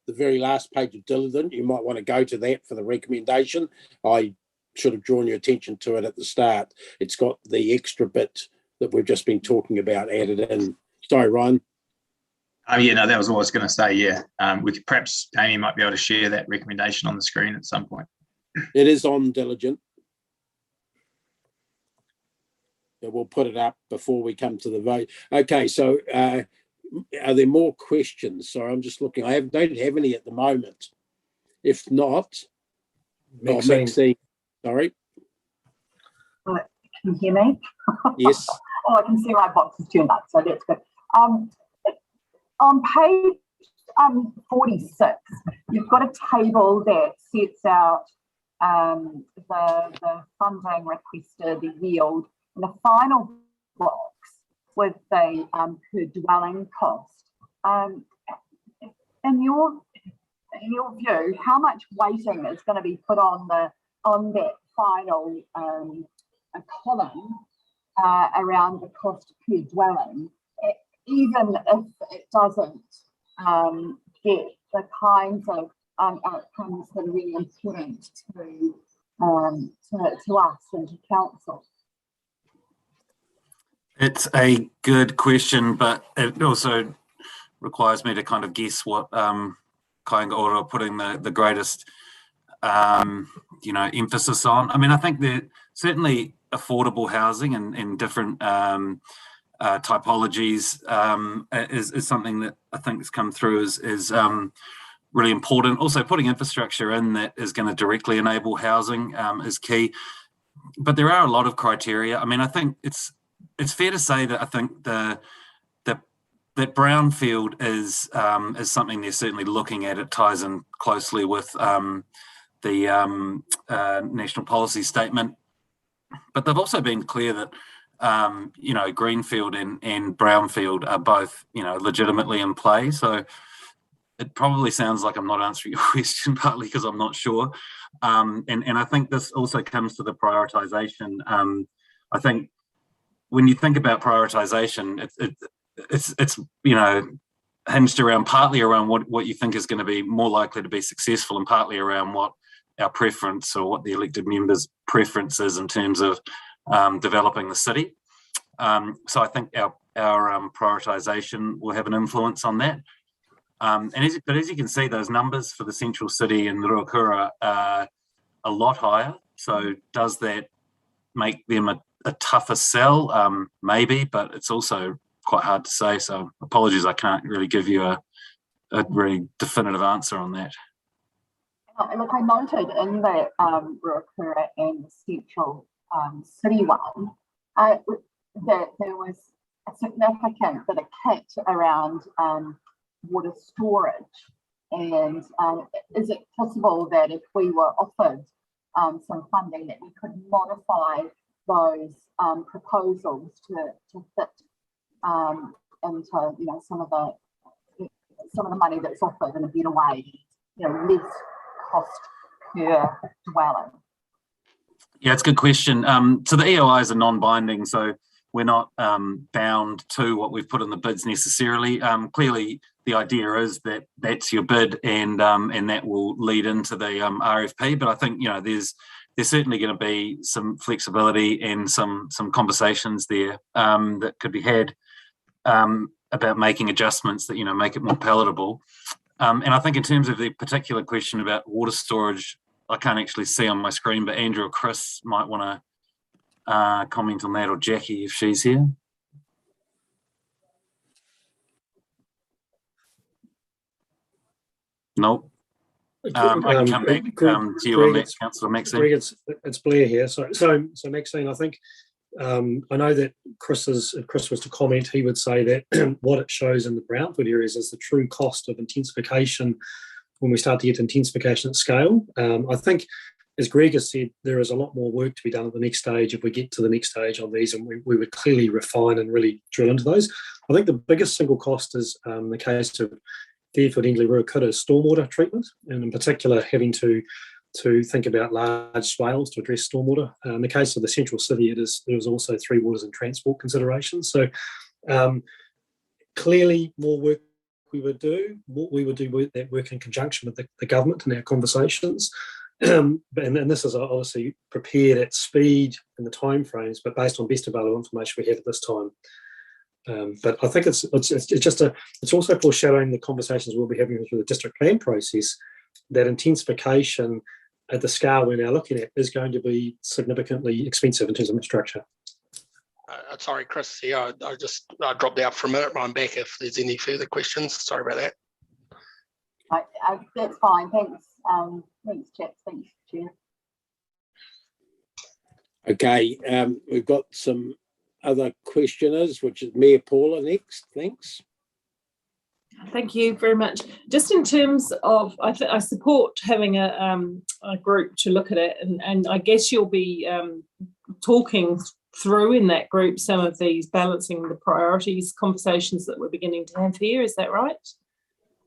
the very last page of diligent, you might want to go to that for the recommendation. I should have drawn your attention to it at the start. It's got the extra bit that we've just been talking about added in. Sorry, Ryan. That was what I was going to say. We could perhaps, Amy might be able to share that recommendation on the screen at some point. It is on diligent. We'll put it up before we come to the vote. Okay, so are there more questions? Sorry, I'm just looking. I don't have any at the moment. If not, Maxine. Sorry. Can you hear me? Yes. I can see my box is turned up, so that's good. On page 46, you've got a table that sets out the funding requested, the yield, and the final box with the per dwelling cost. In your view, how much weighting is going to be put on that final column around the cost per dwelling, even if it doesn't get the kinds of outcomes that are really important to us and to council? It's a good question, but it also requires me to kind of guess what kind of order putting the greatest emphasis on. I mean, I think that certainly affordable housing and different typologies is something that I think has come through is really important. Also, putting infrastructure in that is going to directly enable housing is key. But there are a lot of criteria. I mean, I think it's fair to say that I think that brownfield is something they're certainly looking at. It ties in closely with the national policy statement. But they've also been clear that greenfield and brownfield are both legitimately in play. So it probably sounds like I'm not answering your question, partly because I'm not sure. And I think this also comes to the prioritisation. I think when you think about prioritisation, it's hinged around partly around what you think is going to be more likely to be successful, and partly around what our preference or what the elected members' preference is in terms of developing the city. So I think our prioritisation will have an influence on that. But as you can see, those numbers for the central city and Ruakura are a lot higher. So does that make them a tougher sell? Maybe, but it's also quite hard to say. So apologies, I can't really give you a really definitive answer on that. Look, I noted in the Ruakura and the central city one that there was a significant bit of kit around water storage. And is it possible that if we were offered some funding that we could modify those proposals to fit into some of the money that's offered in a better way, less cost per dwelling? Yeah, it's a good question. So the EOIs are non-binding, so we're not bound to what we've put in the bids necessarily. Clearly, the idea is that that's your bid, and that will lead into the RFP. But I think there's certainly going to be some flexibility and some conversations there that could be had about making adjustments that make it more palatable. And I think in terms of the particular question about water storage, I can't actually see on my screen, but Andrew or Chris might want to comment on that, or Jackie if she's here. Nope. I can come back to you on that, Councillor Maxine. Greg, it's Blair here. So Maxine, I think I know that if Chris was to comment, he would say that what it shows in the brownfield areas is the true cost of intensification when we start to get intensification at scale. I think, as Greg has said, there is a lot more work to be done at the next stage if we get to the next stage on these, and we would clearly refine and really drill into those. I think the biggest single cost is the case of Fairfield, Endley, Ruakura, stormwater treatment, and in particular having to think about large swales to address stormwater. In the case of the central city, there was also three waters and transport considerations. So clearly more work we would do. We would do that work in conjunction with the government in our conversations. And this is obviously prepared at speed and the timeframes, but based on best available information we have at this time. But I think it's also foreshadowing the conversations we'll be having through the district plan process, that intensification at the scale we're now looking at is going to be significantly expensive in terms of infrastructure. Sorry, Chris. Yeah, I dropped out for a minute, but I'm back if there's any further questions. Sorry about that. That's fine. Thanks. Thanks, chaps. Thanks, Chair. Okay, we've got some other questioners, which is Mayor Paula next. Thanks. Thank you very much. Just in terms of, I support having a group to look at it, and I guess you'll be talking through in that group some of these balancing the priorities conversations that we're beginning to have here. Is that right?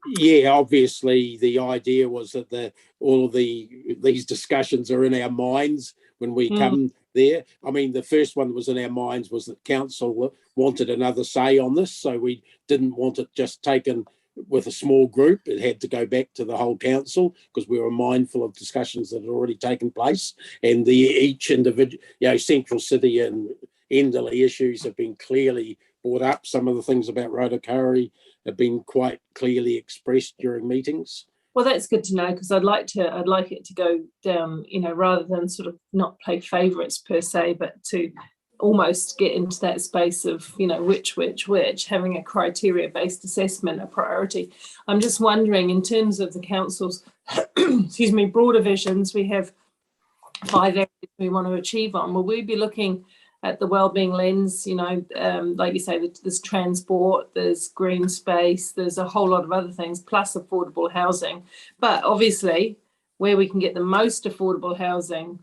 Yeah, obviously the idea was that all of these discussions are in our minds when we come there. I mean, the first one that was in our minds was that council wanted another say on this, so we didn't want it just taken with a small group. It had to go back to the whole council because we were mindful of discussions that had already taken place, and each individual, Central City and Enderley issues have been clearly brought up. Some of the things about Rotorua have been quite clearly expressed during meetings. Well, that's good to know, because I'd like it to go down, rather than sort of not play favourites per se, but to almost get into that space of, which, having a criteria-based assessment a priority. I'm just wondering, in terms of the council's, broader visions, we have 5 areas we want to achieve on. Will we be looking at the wellbeing lens, like you say, there's transport, there's green space, there's a whole lot of other things, plus affordable housing. But obviously, where we can get the most affordable housing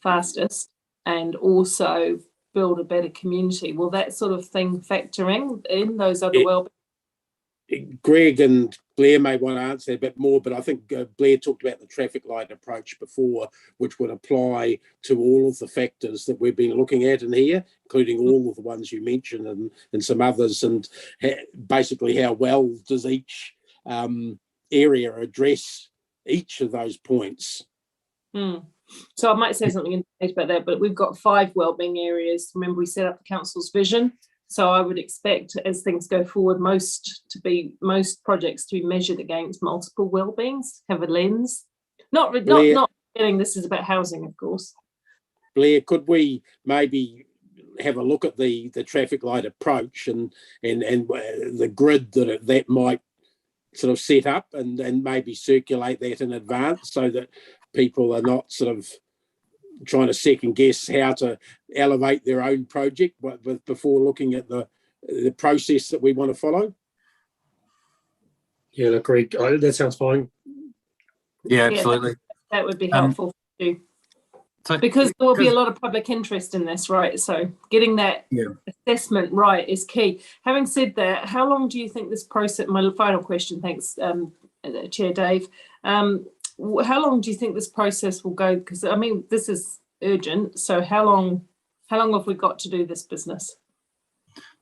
fastest and also build a better community, will that sort of thing factoring in those other wellbeing? Greg and Blair may want to answer a bit more, but I think Blair talked about the traffic light approach before, which would apply to all of the factors that we've been looking at in here, including all of the ones you mentioned and some others, and basically how well does each area address each of those points. So I might say something about that, but we've got 5 wellbeing areas. Remember, we set up the council's vision. So I would expect, as things go forward, most projects to be measured against multiple wellbeings, have a lens. Not getting this is about housing, of course. Blair, could we maybe have a look at the traffic light approach and the grid that might sort of set up and maybe circulate that in advance so that people are not sort of trying to second guess how to elevate their own project before looking at the process that we want to follow? Yeah, look, Greg, that sounds fine. Yeah, absolutely. That would be helpful for you. Because there will be a lot of public interest in this, right? So getting that assessment right is key. Having said that, how long do you think this process, my final question, thanks, Chair Dave, how long do you think this process will go? Because I mean, this is urgent. So how long have we got to do this business?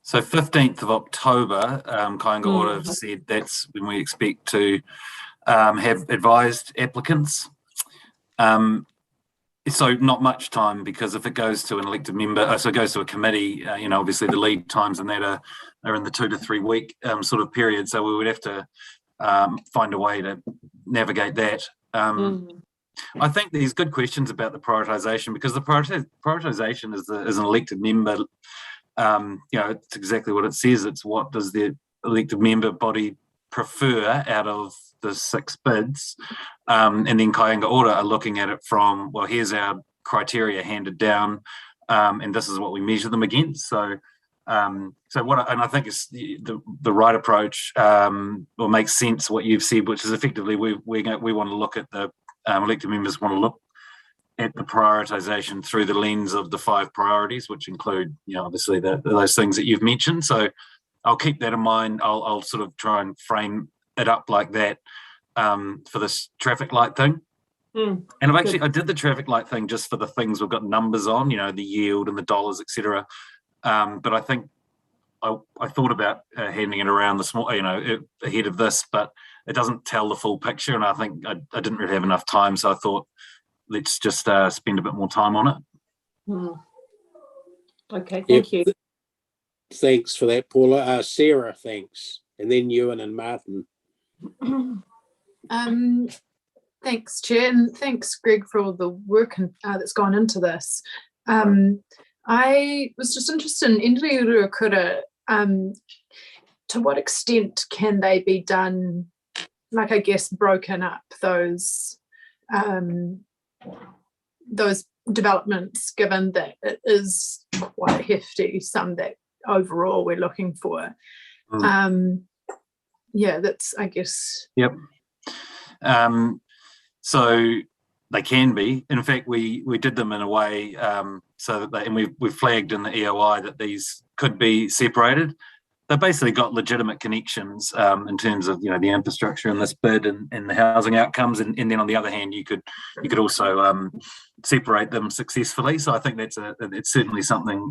So 15th of October, Kāinga Ora have said that's when we expect to have advised applicants. So not much time, because if it goes to an elected member, so it goes to a committee, obviously the lead times and that are in the 2 to 3 week sort of period. So we would have to find a way to navigate that. I think there's good questions about the prioritisation, because the prioritisation is an elected member. It's exactly what it says. It's what does the elected member body prefer out of the 6 bids, and then Kāinga Ora are looking at it from, well, here's our criteria handed down, and this is what we measure them against. So I think it's the right approach, or makes sense what you've said, which is effectively we want to look at the elected members want to look at the prioritisation through the lens of the 5 priorities, which include, obviously those things that you've mentioned. So I'll keep that in mind. I'll sort of try and frame it up like that for this traffic light thing. And I did the traffic light thing just for the things we've got numbers on, the yield and the dollars, etc. But I think I thought about handing it around ahead of this, but it doesn't tell the full picture, and I think I didn't really have enough time, so I thought let's just spend a bit more time on it. Okay, thank you. Thanks for that, Paula. Sarah, thanks, and then Ewan and Martin. Thanks, Chair, and thanks, Greg, for all the work that's gone into this. I was just interested in Enderley to what extent can they be done, like, I guess, broken up, those developments, given that it is quite a hefty sum that overall we're looking for. That's, I guess. Yep. So they can be. In fact, we did them in a way so that we've flagged in the EOI that these could be separated. They've basically got legitimate connections in terms of the infrastructure in this bid and the housing outcomes, and then on the other hand you could also separate them successfully. So I think it's certainly something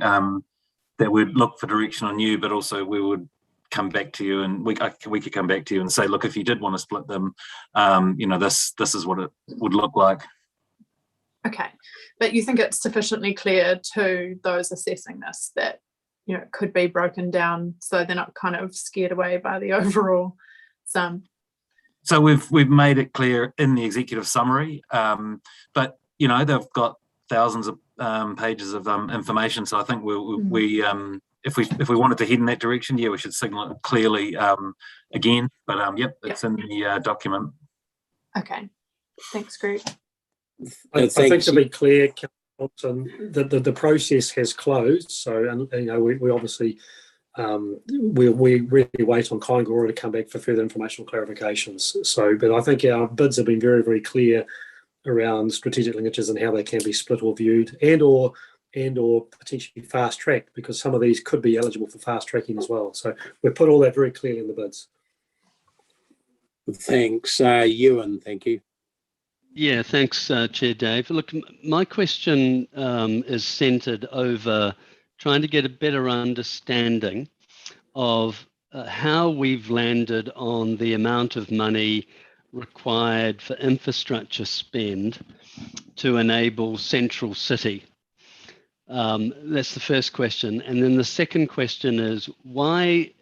that we'd look for direction on you, but also we would come back to you, and we could come back to you and say, look, if you did want to split them, this is what it would look like. Okay, but you think it's sufficiently clear to those assessing this that it could be broken down so they're not kind of scared away by the overall sum? So we've made it clear in the executive summary, but they've got thousands of pages of information. So I think if we wanted to head in that direction, we should signal it clearly again. But it's in the document. Okay, thanks, Greg. I think to be clear, the process has closed. So, and we obviously we really wait on Kaingora to come back for further informational clarifications. So, but I think our bids have been very, very clear around strategic linkages and how they can be split or viewed, and or potentially fast tracked, because some of these could be eligible for fast tracking as well. So we've put all that very clearly in the bids. Thanks, Ewan. Thank you. Yeah, thanks, Chair Dave. Look, my question is centred over trying to get a better understanding of how we've landed on the amount of money required for infrastructure spend to enable Central City. That's the first question. And then the second question is, why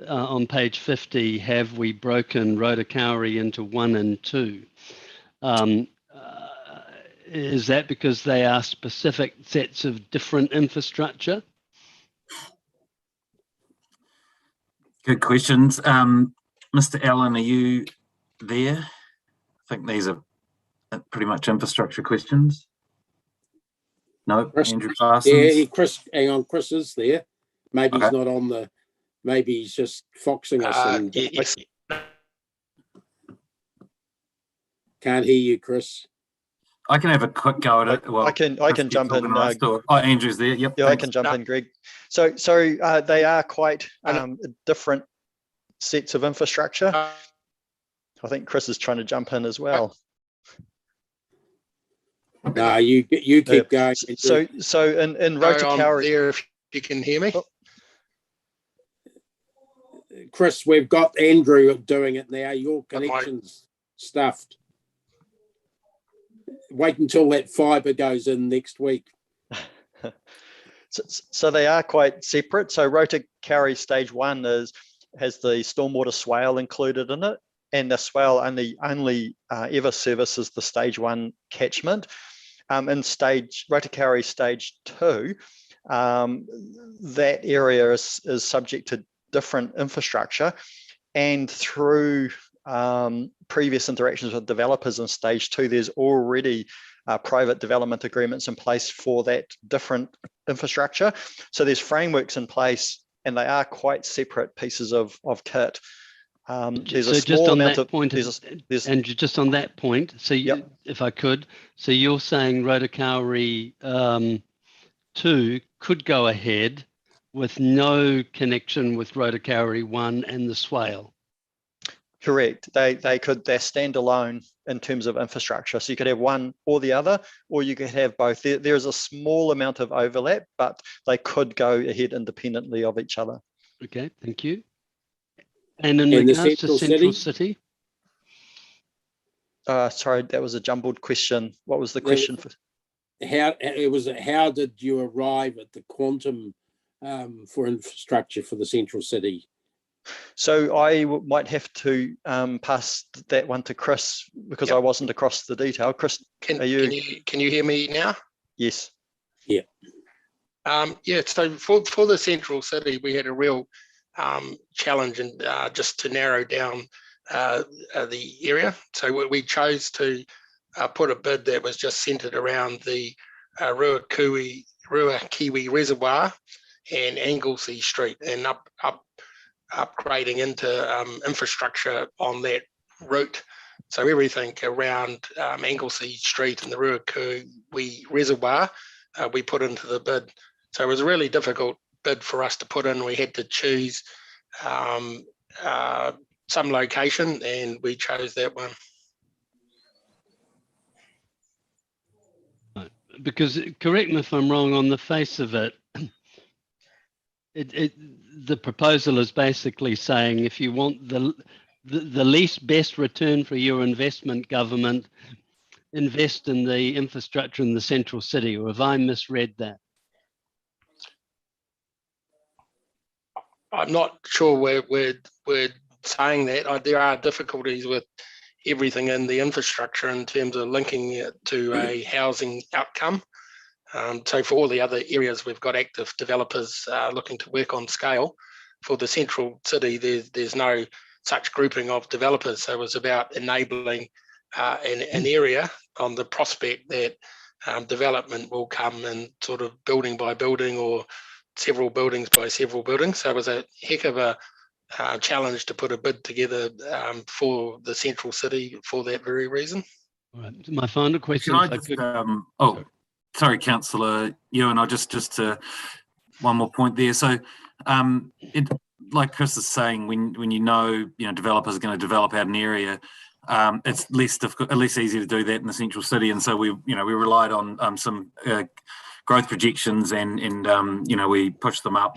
on page 50 have we broken Rotokauri into 1 and 2? Is that because they are specific sets of different infrastructure? Good questions. Mr. Allen, are you there? I think these are pretty much infrastructure questions. No, Chris, Andrew Parsons. Yeah, Chris, hang on, Chris is there. Maybe Okay. He's not on the, maybe he's just foxing us. Yes. Can't hear you, Chris. I can have a quick go at it. Well, I can jump in. Andrew's there. Yep. Yeah, thanks. I can jump in, Greg. So they are quite different sets of infrastructure. I think Chris is trying to jump in as well. No, you keep going. So in Rotokauri, there if you can hear me. Chris, we've got Andrew doing it now. Your connection's stuffed. Wait until that fibre goes in next week. So they are quite separate. So Rotokauri stage 1 has the stormwater swale included in it, and the swale only ever services the stage 1 catchment. In Rotokauri stage 2, that area is subject to different infrastructure, and through previous interactions with developers in stage 2, there's already private development agreements in place for that different infrastructure. So there's frameworks in place, and they are quite separate pieces of kit. There's a small amount of and just on that point, so if I could, so you're saying Rotokauri 2 could go ahead with no connection with Rotokauri 1 and the swale? Correct. They're standalone in terms of infrastructure. So you could have one or the other, or you could have both. There's a small amount of overlap, but they could go ahead independently of each other. Okay, thank you. And in regards to Central City? Sorry, that was a jumbled question. What was the question? How did you arrive at the quantum for infrastructure for the Central City? So I might have to pass that one to Chris, because I wasn't across the detail. Chris, can you hear me now? Yes. Yeah. So for the Central City, we had a real challenge and just to narrow down the area. So we chose to put a bid that was just centred around the Ruakiwi Reservoir and Anglesey Street, and upgrading into infrastructure on that route. So everything around Anglesey Street and the Ruakiwi Reservoir, we put into the bid. So it was a really difficult bid for us to put in. We had to choose some location, and we chose that one. Because, correct me if I'm wrong, on the face of it, the proposal is basically saying if you want the least best return for your investment, government, invest in the infrastructure in the central city, or have I misread that? I'm not sure we're saying that. There are difficulties with everything in the infrastructure in terms of linking it to a housing outcome. So for all the other areas, we've got active developers looking to work on scale. For the central city, there's no such grouping of developers. So it was about enabling an area on the prospect that development will come in sort of building by building or several buildings by several buildings. So it was a heck of a challenge to put a bid together for the central city for that very reason. All right. My final question. Sorry, Councillor Ewan, I just to one more point there. So, like Chris is saying, when you know developers are going to develop out an area, it's less difficult, less easy to do that in the central city, and so we relied on some growth projections and we pushed them up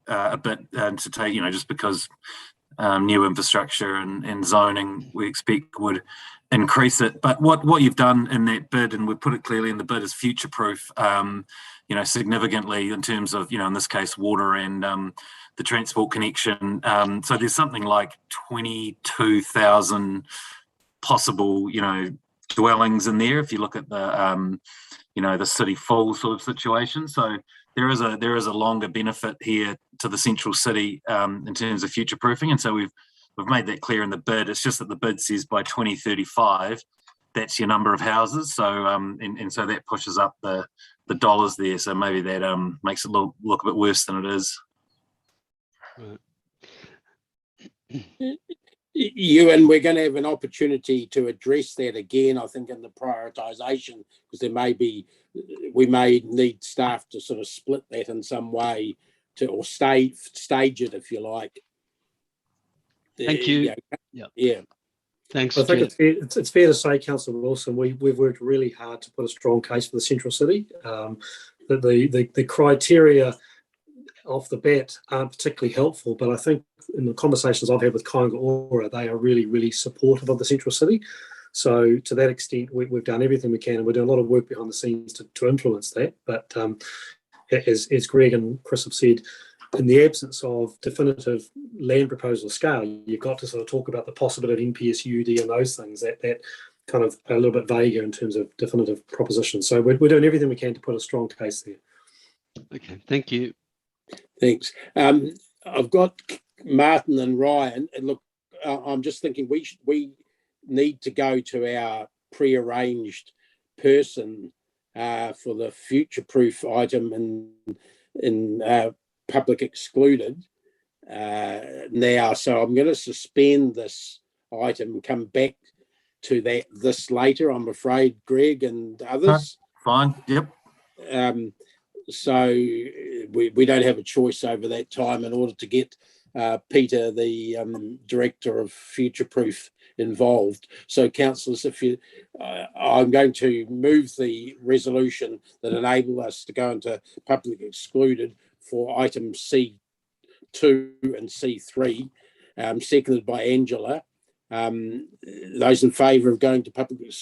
a bit to take just because new infrastructure and zoning we expect would increase it. But what you've done in that bid, and we put it clearly in the bid, is future-proof significantly in terms of in this case water and the transport connection. So there's something like 22,000 possible dwellings in there if you look at the the city full sort of situation. So there is a longer benefit here to the central city in terms of future proofing, and so we've made that clear in the bid. It's just that the bid says by 2035 that's your number of houses. So and so that pushes up the dollars there. So maybe that makes it look a bit worse than it is. Ewan, we're going to have an opportunity to address that again, I think, in the prioritisation, because we may need staff to sort of split that in some way or stage it, if you like. Thank you. Yeah. Thanks. I think it's fair to say, Councillor Wilson, we've worked really hard to put a strong case for the central city. That the criteria off the bat aren't particularly helpful, but I think in the conversations I've had with Kāinga Ora, they are really, really supportive of the central city. So to that extent, we've done everything we can, and we're doing a lot of work behind the scenes to influence that. But as Greg and Chris have said, in the absence of definitive land proposal scale, you've got to sort of talk about the possibility of NPSUD and those things that kind of are a little bit vaguer in terms of definitive propositions. So we're doing everything we can to put a strong case there. Okay, thank you. Thanks. I've got Martin and Ryan. And look, I'm just thinking we need to go to our pre-arranged person for the future-proof item in public excluded now. So I'm going to suspend this item and come back to this later, I'm afraid, Greg and others. Fine. Yep. So we don't have a choice over that time in order to get Peter, the Director of Future Proof, involved. So, councillors, I'm going to move the resolution that enable us to go into public excluded for items C2 and C3, seconded by Angela. Those in favour of going to public excluded